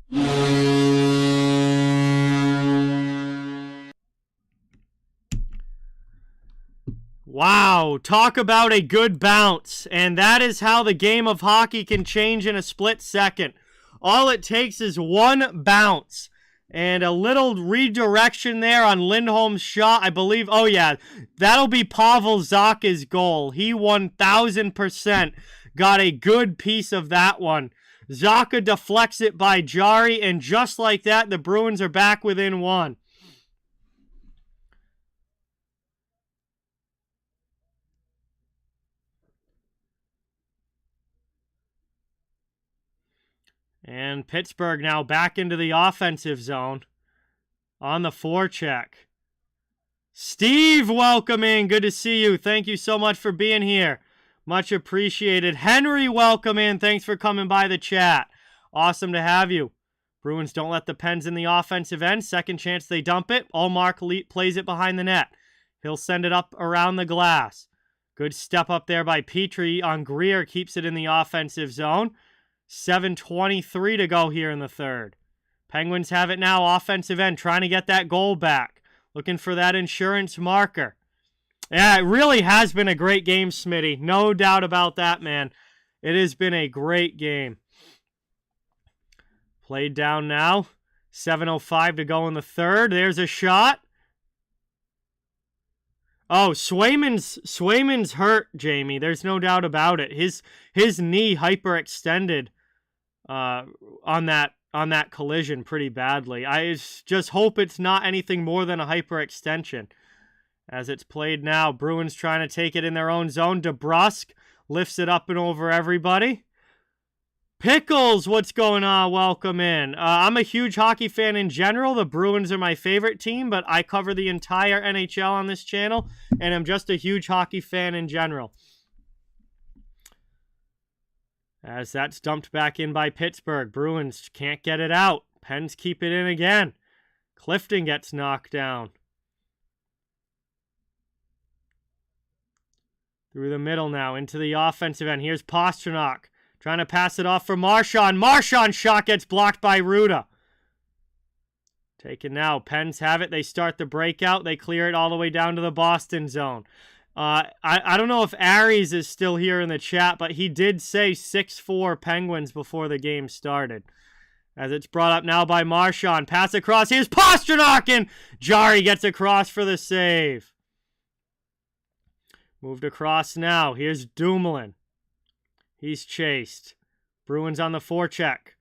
Wow, talk about a good bounce. And that is how the game of hockey can change in a split second. All it takes is one bounce. And a little redirection there on Lindholm's shot, I believe. Oh, yeah, that'll be Pavel Zacha's goal. He 1,000% got a good piece of that one. Zacha deflects it by Gerry, and just like that, the Bruins are back within one. And Pittsburgh now back into the offensive zone on the forecheck. Steve, welcome in. Good to see you. Thank you so much for being here. Much appreciated. Henry, welcome in. Thanks for coming by the chat. Awesome to have you. Bruins don't let the Pens in the offensive end. Second chance they dump it. Ullmark plays it behind the net. He'll send it up around the glass. Good step up there by Petrie on Greer. Keeps it in the offensive zone. 7:23 to go here in the third. Penguins have it now, offensive end, trying to get that goal back. Looking for that insurance marker. Yeah, it really has been a great game, Smitty. No doubt about that, man. It has been a great game. Played down now. 7:05 to go in the third. There's a shot. Oh, Swayman's hurt, Jamie. There's no doubt about it. His knee hyperextended on that collision pretty badly. I just hope it's not anything more than a hyperextension. As it's played now, Bruins trying to take it in their own zone. DeBrusque lifts it up and over everybody. Pickles, what's going on? Welcome in. I'm a huge hockey fan in general. The Bruins are my favorite team, but I cover the entire NHL on this channel, and I'm just a huge hockey fan in general. As that's dumped back in by Pittsburgh. Bruins can't get it out. Pens keep it in again. Clifton gets knocked down. Through the middle now, into the offensive end. Here's Pastrnak. Trying to pass it off for Marchand. Marchand's shot gets blocked by Ruda. Taken now. Pens have it. They start the breakout. They clear it all the way down to the Boston zone. I don't know if Aries is still here in the chat, but he did say 6-4 Penguins before the game started. As it's brought up now by Marchand. Pass across. Here's Pastrnak, and Gerry gets across for the save. Moved across now. Here's Dumoulin. He's chased. Bruins on the forecheck.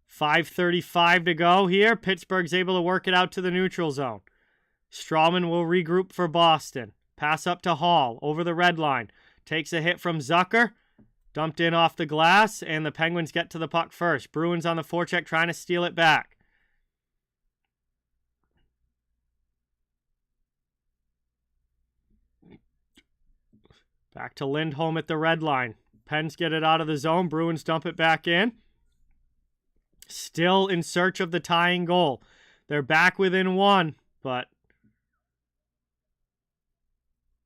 5:35 to go here. Pittsburgh's able to work it out to the neutral zone. Strawman will regroup for Boston. Pass up to Hall. Over the red line. Takes a hit from Zucker. Dumped in off the glass. And the Penguins get to the puck first. Bruins on the forecheck trying to steal it back. Back to Lindholm at the red line. Pens get it out of the zone. Bruins dump it back in. Still in search of the tying goal. They're back within one, but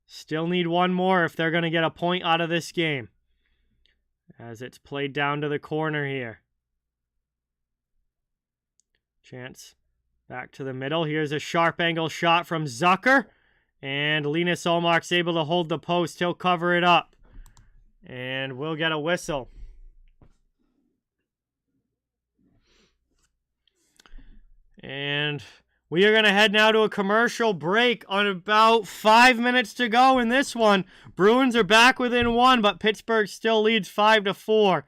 still need one more if they're going to get a point out of this game. As it's played down to the corner here. Chance back to the middle. Here's a sharp angle shot from Zucker. And Linus Ullmark's able to hold the post. He'll cover it up. And we'll get a whistle. And we are going to head now to a commercial break on about 5 minutes to go in this one. Bruins are back within one, but Pittsburgh still leads 5-4.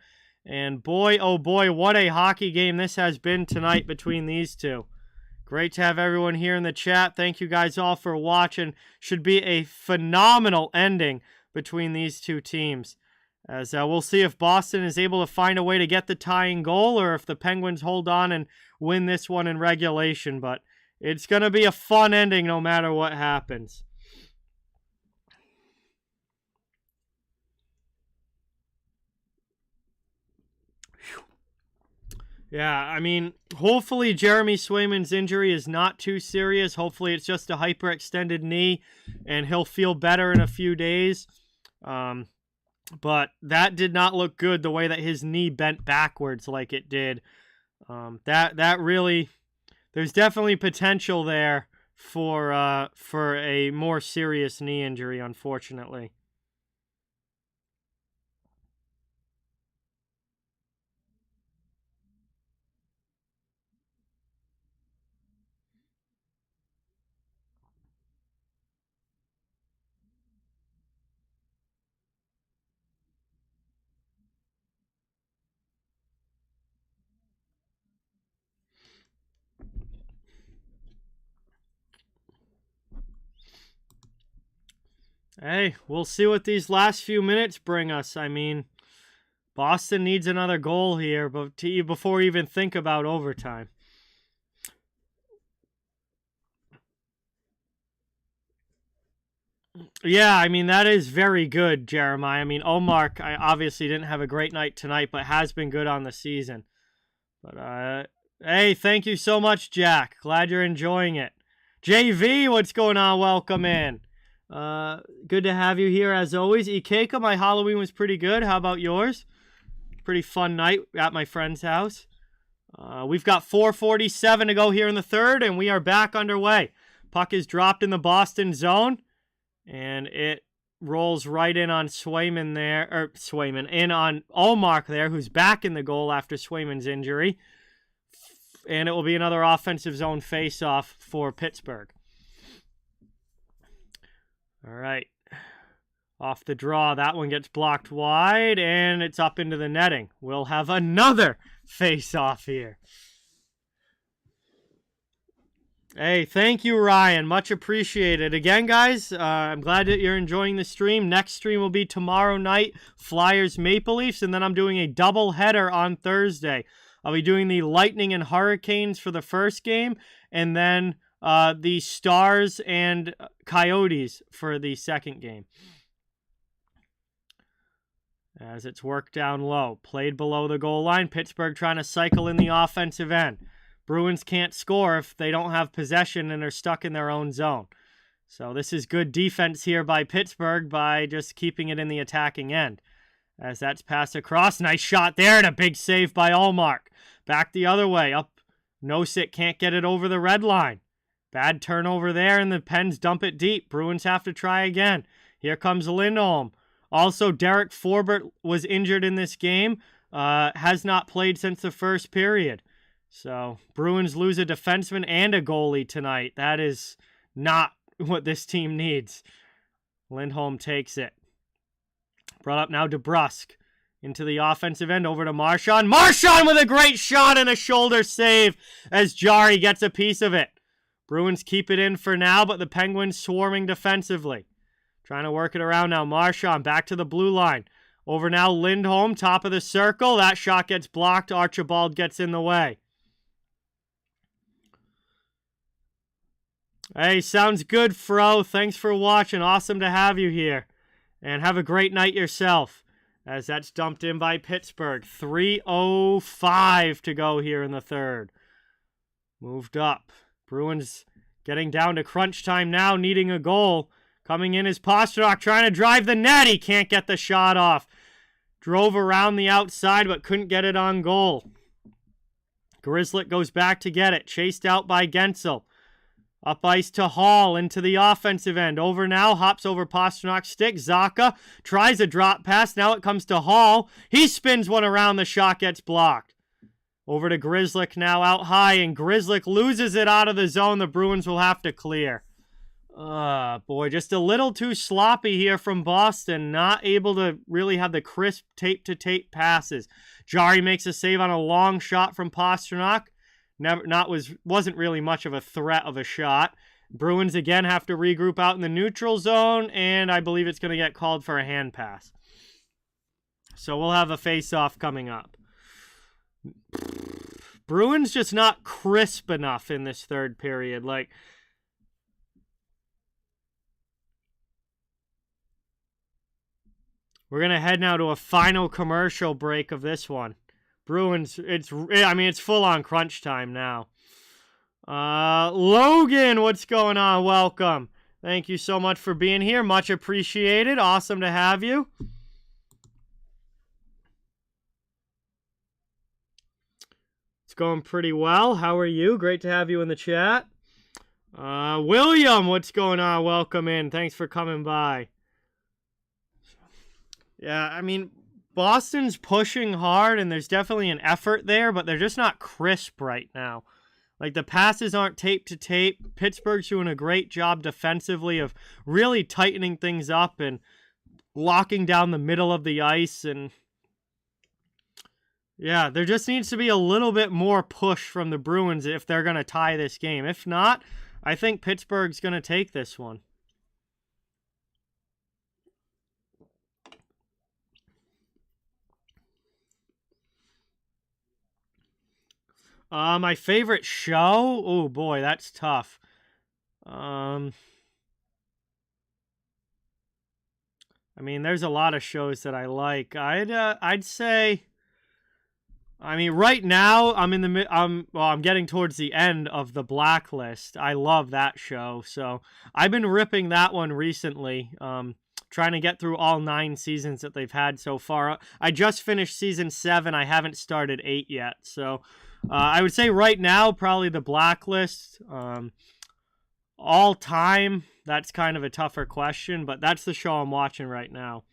And boy, oh boy, what a hockey game this has been tonight between these two. Great to have everyone here in the chat. Thank you guys all for watching. Should be a phenomenal ending between these two teams. As we'll see if Boston is able to find a way to get the tying goal or if the Penguins hold on and win this one in regulation. But it's going to be a fun ending no matter what happens. Yeah, I mean, hopefully Jeremy Swayman's injury is not too serious. Hopefully it's just a hyperextended knee and he'll feel better in a few days. But that did not look good, the way that his knee bent backwards like it did. That really, there's definitely potential there for a more serious knee injury, unfortunately. Hey, we'll see what these last few minutes bring us. I mean, Boston needs another goal here before we even think about overtime. Yeah, I mean, that is very good, Jeremiah. I mean, Ullmark, I obviously didn't have a great night tonight, but has been good on the season. But, hey, thank you so much, Jack. Glad you're enjoying it. JV, what's going on? Welcome in. Good to have you here as always. Ikeka, my Halloween was pretty good. How about yours? Pretty fun night at my friend's house. We've got 4:47 to go here in the third, and we are back underway. Puck is dropped in the Boston zone. And it rolls right in on Swayman there, or Swayman, in on Ullmark there, who's back in the goal after Swayman's injury. And it will be another offensive zone face-off for Pittsburgh. All right. Off the draw, that one gets blocked wide, and it's up into the netting. We'll have another face-off here. Hey, thank you, Ryan. Much appreciated. Again, guys, I'm glad that you're enjoying the stream. Next stream will be tomorrow night, Flyers Maple Leafs, and then I'm doing a double header on Thursday. I'll be doing the Lightning and Hurricanes for the first game, and then the Stars and Coyotes for the second game. As it's worked down low, played below the goal line, Pittsburgh trying to cycle in the offensive end. Bruins can't score if they don't have possession and are stuck in their own zone. So this is good defense here by Pittsburgh by just keeping it in the attacking end. As that's passed across, nice shot there and a big save by Ullmark. Back the other way, up. Nosek can't get it over the red line. Bad turnover there, and the Pens dump it deep. Bruins have to try again. Here comes Lindholm. Also, Derek Forbert was injured in this game. Has not played since the first period. So, Bruins lose a defenseman and a goalie tonight. That is not what this team needs. Lindholm takes it. Brought up now DeBrusk. Into the offensive end, over to Marchand. Marchand with a great shot and a shoulder save as Gerry gets a piece of it. Bruins keep it in for now, but the Penguins swarming defensively. Trying to work it around now. Marchand back to the blue line. Over now, Lindholm, top of the circle. That shot gets blocked. Archibald gets in the way. Hey, sounds good, Fro. Thanks for watching. Awesome to have you here. And have a great night yourself. As that's dumped in by Pittsburgh. 3:05 to go here in the third. Moved up. Bruins getting down to crunch time now, needing a goal. Coming in is Pastrnak trying to drive the net. He can't get the shot off. Drove around the outside but couldn't get it on goal. Grzelcyk goes back to get it. Chased out by Guentzel. Up ice to Hall into the offensive end. Over now, hops over Pasternak's stick. Zacha tries a drop pass. Now it comes to Hall. He spins one around. The shot gets blocked. Over to Grzelcyk now out high, and Grzelcyk loses it out of the zone. The Bruins will have to clear. Boy, just a little too sloppy here from Boston. Not able to really have the crisp tape-to-tape passes. Gerry makes a save on a long shot from Pastrnak. Wasn't really much of a threat of a shot. Bruins again have to regroup out in the neutral zone, and I believe it's going to get called for a hand pass. So we'll have a face-off coming up. Bruins just not crisp enough in this third period. We're going to head now to a final commercial break of this one. Bruins, it's full on crunch time now. Logan, what's going on? Welcome. Thank you so much for being here. Much appreciated. Awesome to have you. It's going pretty well. How are you? Great to have you in the chat. William, what's going on? Welcome in. Thanks for coming by. Yeah, Boston's pushing hard, and there's definitely an effort there, but they're just not crisp right now. The passes aren't tape to tape. Pittsburgh's doing a great job defensively of really tightening things up and locking down the middle of the ice. And yeah, there just needs to be a little bit more push from the Bruins if they're going to tie this game. If not, I think Pittsburgh's going to take this one. My favorite show? Oh boy, that's tough. There's a lot of shows that I like. I'd say, right now I'm getting towards the end of The Blacklist. I love that show, so I've been ripping that one recently. Trying to get through all 9 seasons that they've had so far. I just finished season 7. I haven't started 8 yet, so. I would say right now, probably The Blacklist. All time, That's kind of a tougher question, but that's the show I'm watching right now.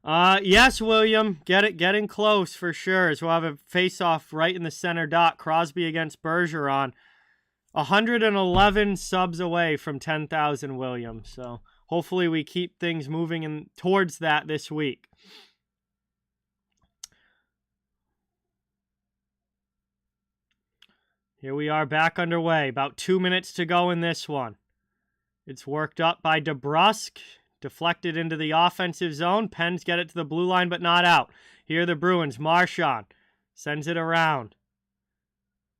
Yes, William. Getting close for sure. So we'll have a face-off right in the center dot. Crosby against Bergeron. 111 subs away from 10,000, William. So hopefully we keep things moving towards that this week. Here we are back underway. About 2 minutes to go in this one. It's worked up by DeBrusk. Deflected into the offensive zone. Pens get it to the blue line, but not out. Here are the Bruins. Marchand sends it around.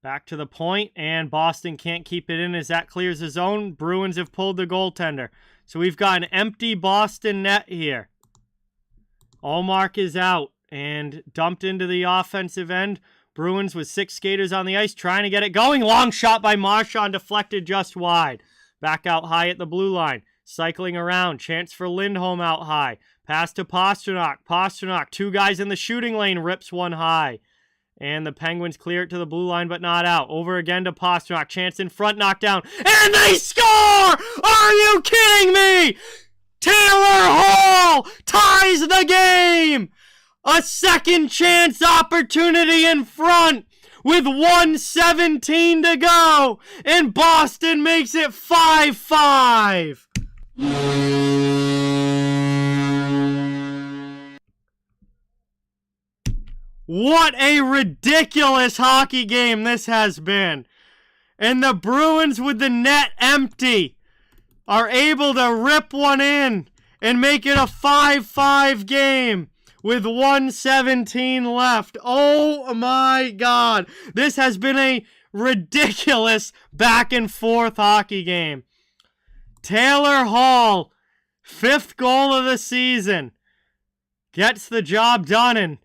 Back to the point, and Boston can't keep it in as that clears the zone. Bruins have pulled the goaltender. So we've got an empty Boston net here. Ullmark is out and dumped into the offensive end. Bruins with 6 skaters on the ice trying to get it going. Long shot by Marchand, deflected just wide. Back out high at the blue line. Cycling around. Chance for Lindholm out high. Pass to Pastrnak. Pastrnak, 2 guys in the shooting lane, rips one high. And the Penguins clear it to the blue line, but not out. Over again to Pastrnak. Chance in front, knocked down. And they score! Are you kidding me? Taylor Hall ties the game! A second chance opportunity in front with 1:17 to go. And Boston makes it 5-5. What a ridiculous hockey game this has been. And the Bruins, with the net empty, are able to rip one in and make it a 5-5 game with 1:17 left. Oh my God. This has been a ridiculous back and forth hockey game. Taylor Hall, 5th goal of the season, gets the job done, and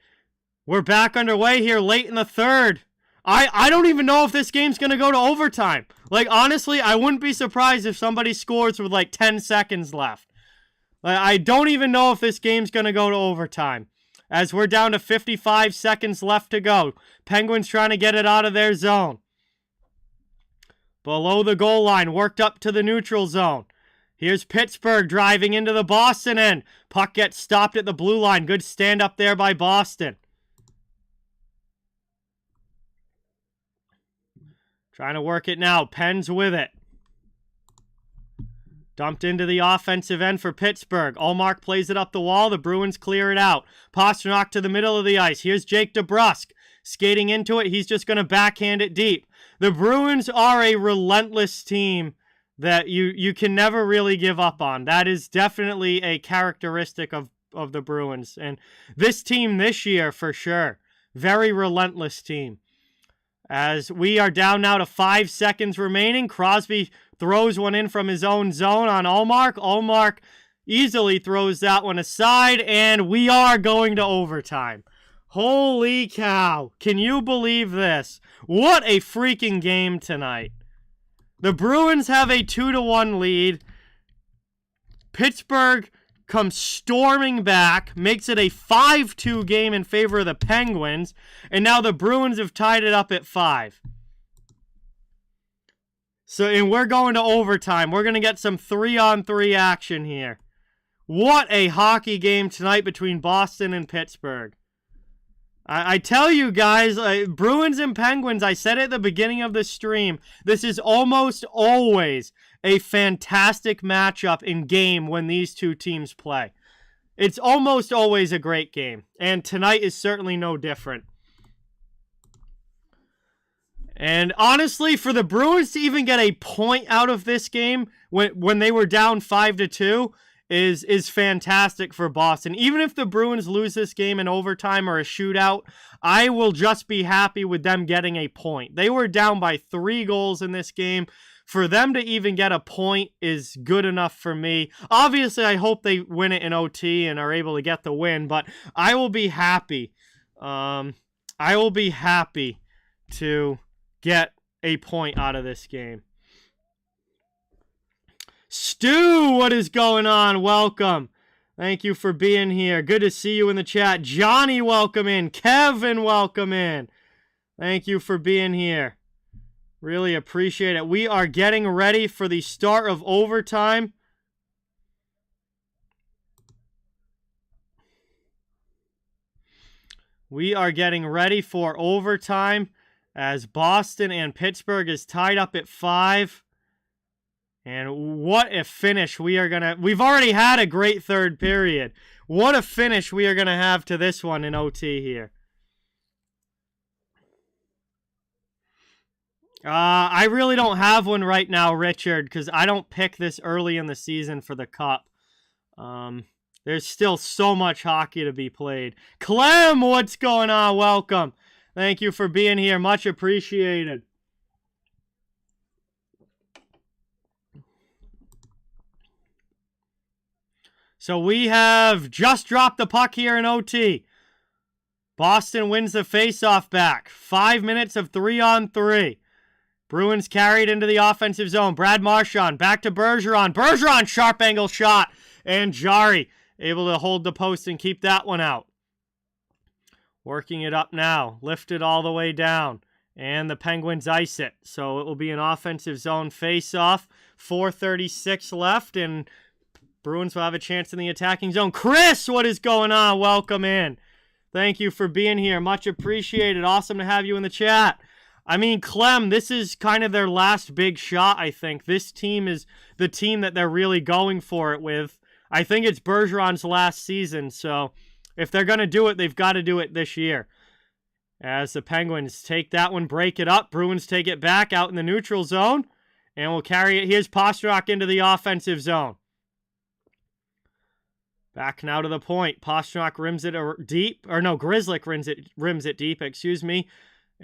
we're back underway here late in the third. I don't even know if this game's going to go to overtime. Like, honestly, I wouldn't be surprised if somebody scores with like 10 seconds left. I don't even know if this game's going to go to overtime, as we're down to 55 seconds left to go. Penguins trying to get it out of their zone. Below the goal line, worked up to the neutral zone. Here's Pittsburgh driving into the Boston end. Puck gets stopped at the blue line. Good stand up there by Boston. Trying to work it now. Pens with it. Dumped into the offensive end for Pittsburgh. Ullmark plays it up the wall. The Bruins clear it out. Pastrnak to the middle of the ice. Here's Jake DeBrusk skating into it. He's just going to backhand it deep. The Bruins are a relentless team that you can never really give up on. That is definitely a characteristic of the Bruins. And this team this year, for sure, very relentless team. As we are down now to 5 seconds remaining, Crosby throws one in from his own zone on Ullmark. Ullmark easily throws that one aside, and we are going to overtime. Holy cow. Can you believe this? What a freaking game tonight. The Bruins have a 2-1 lead. Pittsburgh comes storming back, makes it a 5-2 game in favor of the Penguins, and now the Bruins have tied it up at 5. And we're going to overtime. We're going to get some 3-on-3 action here. What a hockey game tonight between Boston and Pittsburgh. I tell you guys, Bruins and Penguins, I said it at the beginning of the stream, this is almost always a fantastic matchup in game when these two teams play. It's almost always a great game, and tonight is certainly no different. And honestly, for the Bruins to even get a point out of this game when they were down 5-2 is fantastic for Boston. Even if the Bruins lose this game in overtime or a shootout, I will just be happy with them getting a point. They were down by 3 goals in this game. For them to even get a point is good enough for me. Obviously, I hope they win it in OT and are able to get the win, but I will be happy. I will be happy to get a point out of this game. Stu, what is going on? Welcome. Thank you for being here. Good to see you in the chat. Johnny, welcome in. Kevin, welcome in. Thank you for being here. Really appreciate it. We are getting ready for the start of overtime. We are getting ready for overtime as Boston and Pittsburgh is tied up at 5. And what a finish we are going to... We've already had a great third period. What a finish we are going to have to this one in OT here. I really don't have one right now, Richard, because I don't pick this early in the season for the Cup. There's still so much hockey to be played. Clem, what's going on? Welcome. Thank you for being here. Much appreciated. So we have just dropped the puck here in OT. Boston wins the faceoff back. 5 minutes of 3-on-3. Bruins carried into the offensive zone. Brad Marchand back to Bergeron. Bergeron, sharp angle shot. And Gerry able to hold the post and keep that one out. Working it up now. Lifted all the way down. And the Penguins ice it. So it will be an offensive zone face-off. 4:36 left. And Bruins will have a chance in the attacking zone. Chris, what is going on? Welcome in. Thank you for being here. Much appreciated. Awesome to have you in the chat. I mean, Clem, this is kind of their last big shot, I think. This team is the team that they're really going for it with. I think it's Bergeron's last season, so if they're going to do it, they've got to do it this year. As the Penguins take that one, break it up. Bruins take it back out in the neutral zone, and will carry it. Here's Pastrnak into the offensive zone. Back now to the point. Pastrnak rims it deep. Or no, Grzelcyk rims it deep, excuse me.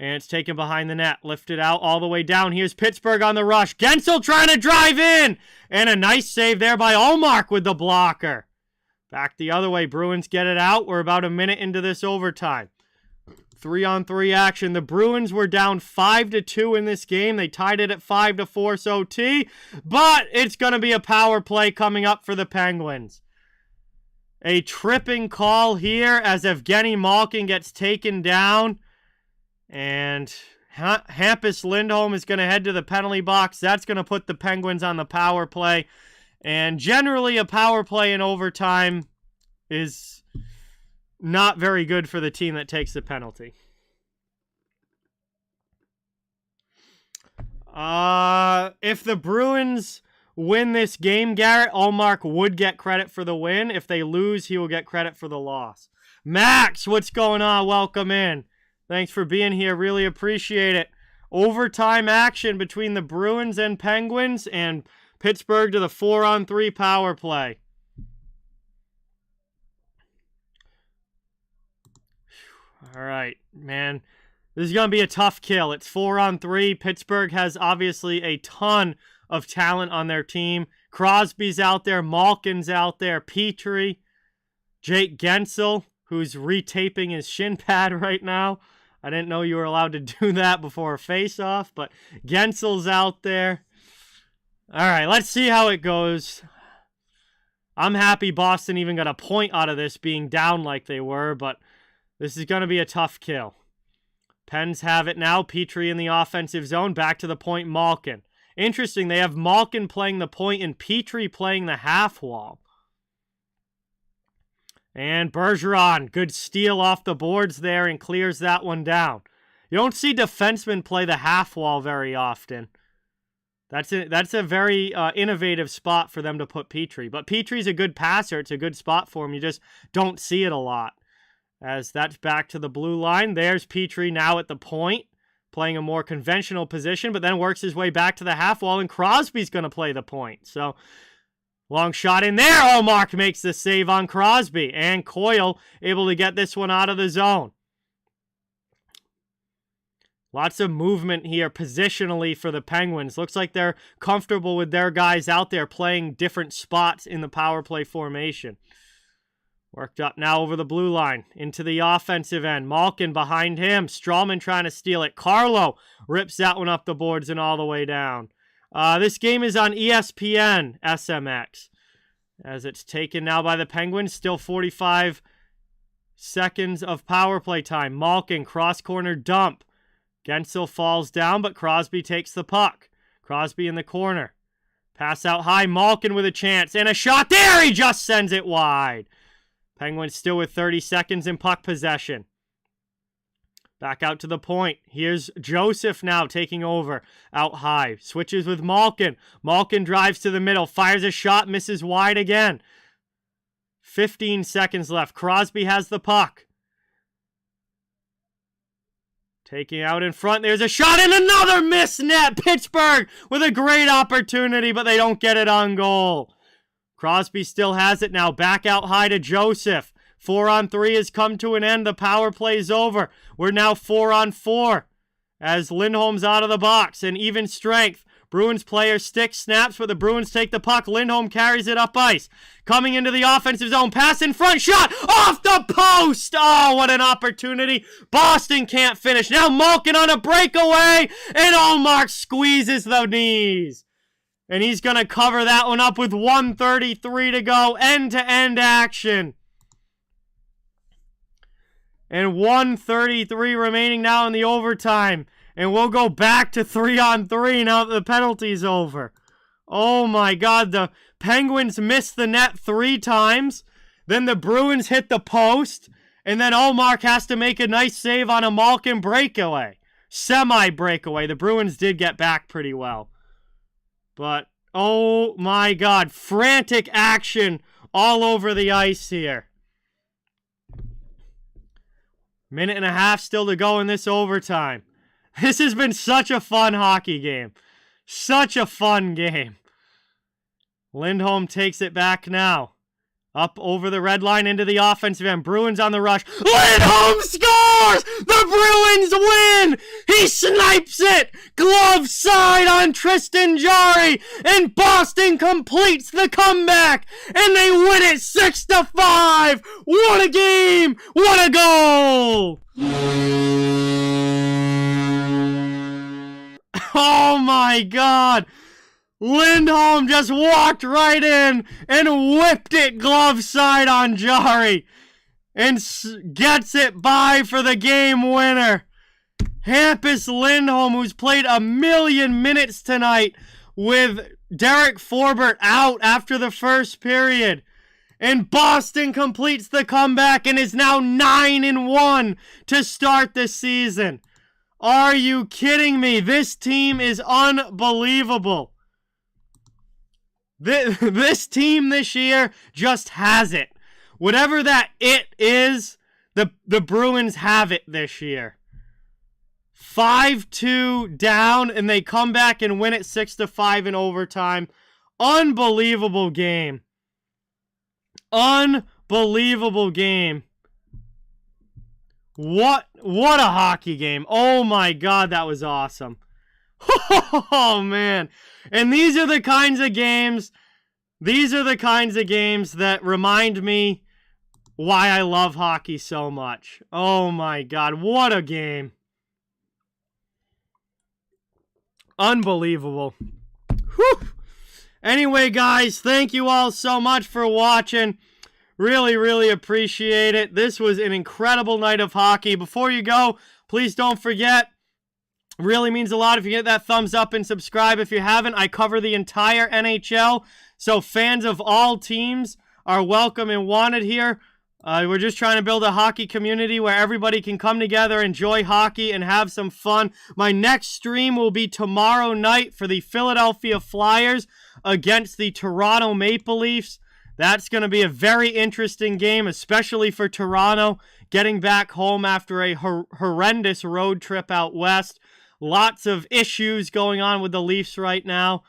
And it's taken behind the net. Lifted out all the way down. Here's Pittsburgh on the rush. Guentzel trying to drive in. And a nice save there by Ullmark with the blocker. Back the other way. Bruins get it out. We're about a minute into this overtime. 3-on-3 action. The Bruins were down 5-2 in this game. They tied it at 5-4 OT. But it's going to be a power play coming up for the Penguins. A tripping call here as Evgeny Malkin gets taken down. And Hampus Lindholm is going to head to the penalty box. That's going to put the Penguins on the power play. And generally, a power play in overtime is not very good for the team that takes the penalty. If the Bruins win this game, Garrett, Ullmark would get credit for the win. If they lose, he will get credit for the loss. Max, what's going on? Welcome in. Thanks for being here. Really appreciate it. Overtime action between the Bruins and Penguins, and Pittsburgh to the 4-on-3 power play. All right, man. This is going to be a tough kill. It's 4-on-3. Pittsburgh has obviously a ton of talent on their team. Crosby's out there. Malkin's out there. Petrie. Jake Guentzel, who's retaping his shin pad right now. I didn't know you were allowed to do that before a face-off, but Guentzel's out there. All right, let's see how it goes. I'm happy Boston even got a point out of this being down like they were, but this is going to be a tough kill. Pens have it now. Petrie in the offensive zone. Back to the point, Malkin. Interesting, they have Malkin playing the point and Petrie playing the half wall. And Bergeron, good steal off the boards there and clears that one down. You don't see defensemen play the half wall very often. That's a very innovative spot for them to put Petrie. But Petrie's a good passer. It's a good spot for him. You just don't see it a lot. As that's back to the blue line. There's Petrie now at the point, playing a more conventional position, but then works his way back to the half wall, and Crosby's going to play the point. So, long shot in there. Ullmark makes the save on Crosby. And Coyle able to get this one out of the zone. Lots of movement here positionally for the Penguins. Looks like they're comfortable with their guys out there playing different spots in the power play formation. Worked up now over the blue line into the offensive end. Malkin behind him. Strawman trying to steal it. Carlo rips that one up the boards and all the way down. This game is on ESPN SMX. As it's taken now by the Penguins. Still 45 seconds of power play time. Malkin cross corner dump. Gensel falls down, but Crosby takes the puck. Crosby in the corner. Pass out high. Malkin with a chance. And a shot there. He just sends it wide. Penguins still with 30 seconds in puck possession. Back out to the point. Here's Joseph now taking over. Out high. Switches with Malkin. Malkin drives to the middle. Fires a shot. Misses wide again. 15 seconds left. Crosby has the puck. Taking out in front. There's a shot and another miss net. Pittsburgh with a great opportunity, but they don't get it on goal. Crosby still has it now. Back out high to Joseph. 4-on-3 has come to an end. The power play's over. We're now 4-on-4 as Lindholm's out of the box. And even strength. Bruins player stick snaps, but the Bruins take the puck. Lindholm carries it up ice. Coming into the offensive zone. Pass in front. Shot off the post. Oh, what an opportunity. Boston can't finish. Now Malkin on a breakaway. And Ullmark squeezes the knees. And he's going to cover that one up with 1:33 to go. End-to-end action. And 1:33 remaining now in the overtime. And we'll go back to 3-on-3 now that the penalty's over. Oh my God, the Penguins missed the net 3 times. Then the Bruins hit the post. And then Ullmark has to make a nice save on a Malkin breakaway. Semi-breakaway. The Bruins did get back pretty well. But, oh my God, frantic action all over the ice here. Minute and a half still to go in this overtime. This has been such a fun hockey game. Such a fun game. Lindholm takes it back now. Up over the red line into the offensive end. Bruins on the rush. Lindholm scores! The Bruins win! He snipes it! Glove side on Tristan Jarry! And Boston completes the comeback! And they win it 6-5! What a game! What a goal! Oh my God! Lindholm just walked right in and whipped it glove side on Jarry and gets it by for the game winner. Hampus Lindholm, who's played 1,000,000 minutes tonight with Derek Forbert out after the first period. And Boston completes the comeback and is now 9-1 to start the season. Are you kidding me? This team is unbelievable. This team this year just has it. Whatever that it is, the Bruins have it this year. 5-2 down, and they come back and win it 6-5 in overtime. Unbelievable game. Unbelievable game. What a hockey game. Oh my God, that was awesome. Oh man. And these are the kinds of games that remind me why I love hockey so much. Oh my God, what a game. Unbelievable. Whew. Anyway, guys, thank you all so much for watching. Really, really appreciate it. This was an incredible night of hockey. Before you go, please don't forget, really means a lot if you get that thumbs up and subscribe. If you haven't, I cover the entire NHL, so fans of all teams are welcome and wanted here. We're just trying to build a hockey community where everybody can come together, enjoy hockey, and have some fun. My next stream will be tomorrow night for the Philadelphia Flyers against the Toronto Maple Leafs. That's going to be a very interesting game, especially for Toronto, getting back home after a horrendous road trip out west. Lots of issues going on with the Leafs right now.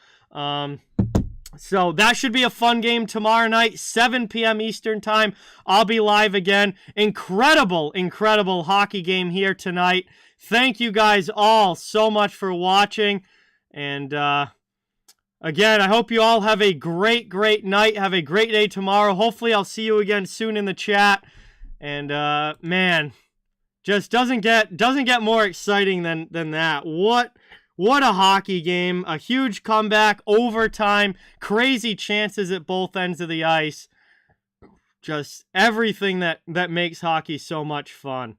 So that should be a fun game tomorrow night, 7 p.m. Eastern time. I'll be live again. Incredible, incredible hockey game here tonight. Thank you guys all so much for watching. And again, I hope you all have a great, great night. Have a great day tomorrow. Hopefully I'll see you again soon in the chat. And man, just doesn't get more exciting than that. What a hockey game. A huge comeback, overtime, crazy chances at both ends of the ice. Just everything that makes hockey so much fun.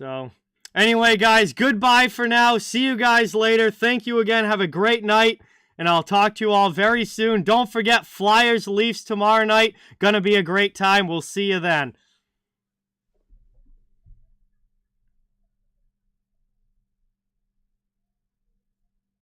So, anyway, guys, goodbye for now. See you guys later. Thank you again. Have a great night, and I'll talk to you all very soon. Don't forget, Flyers Leafs tomorrow night. Gonna be a great time. We'll see you then.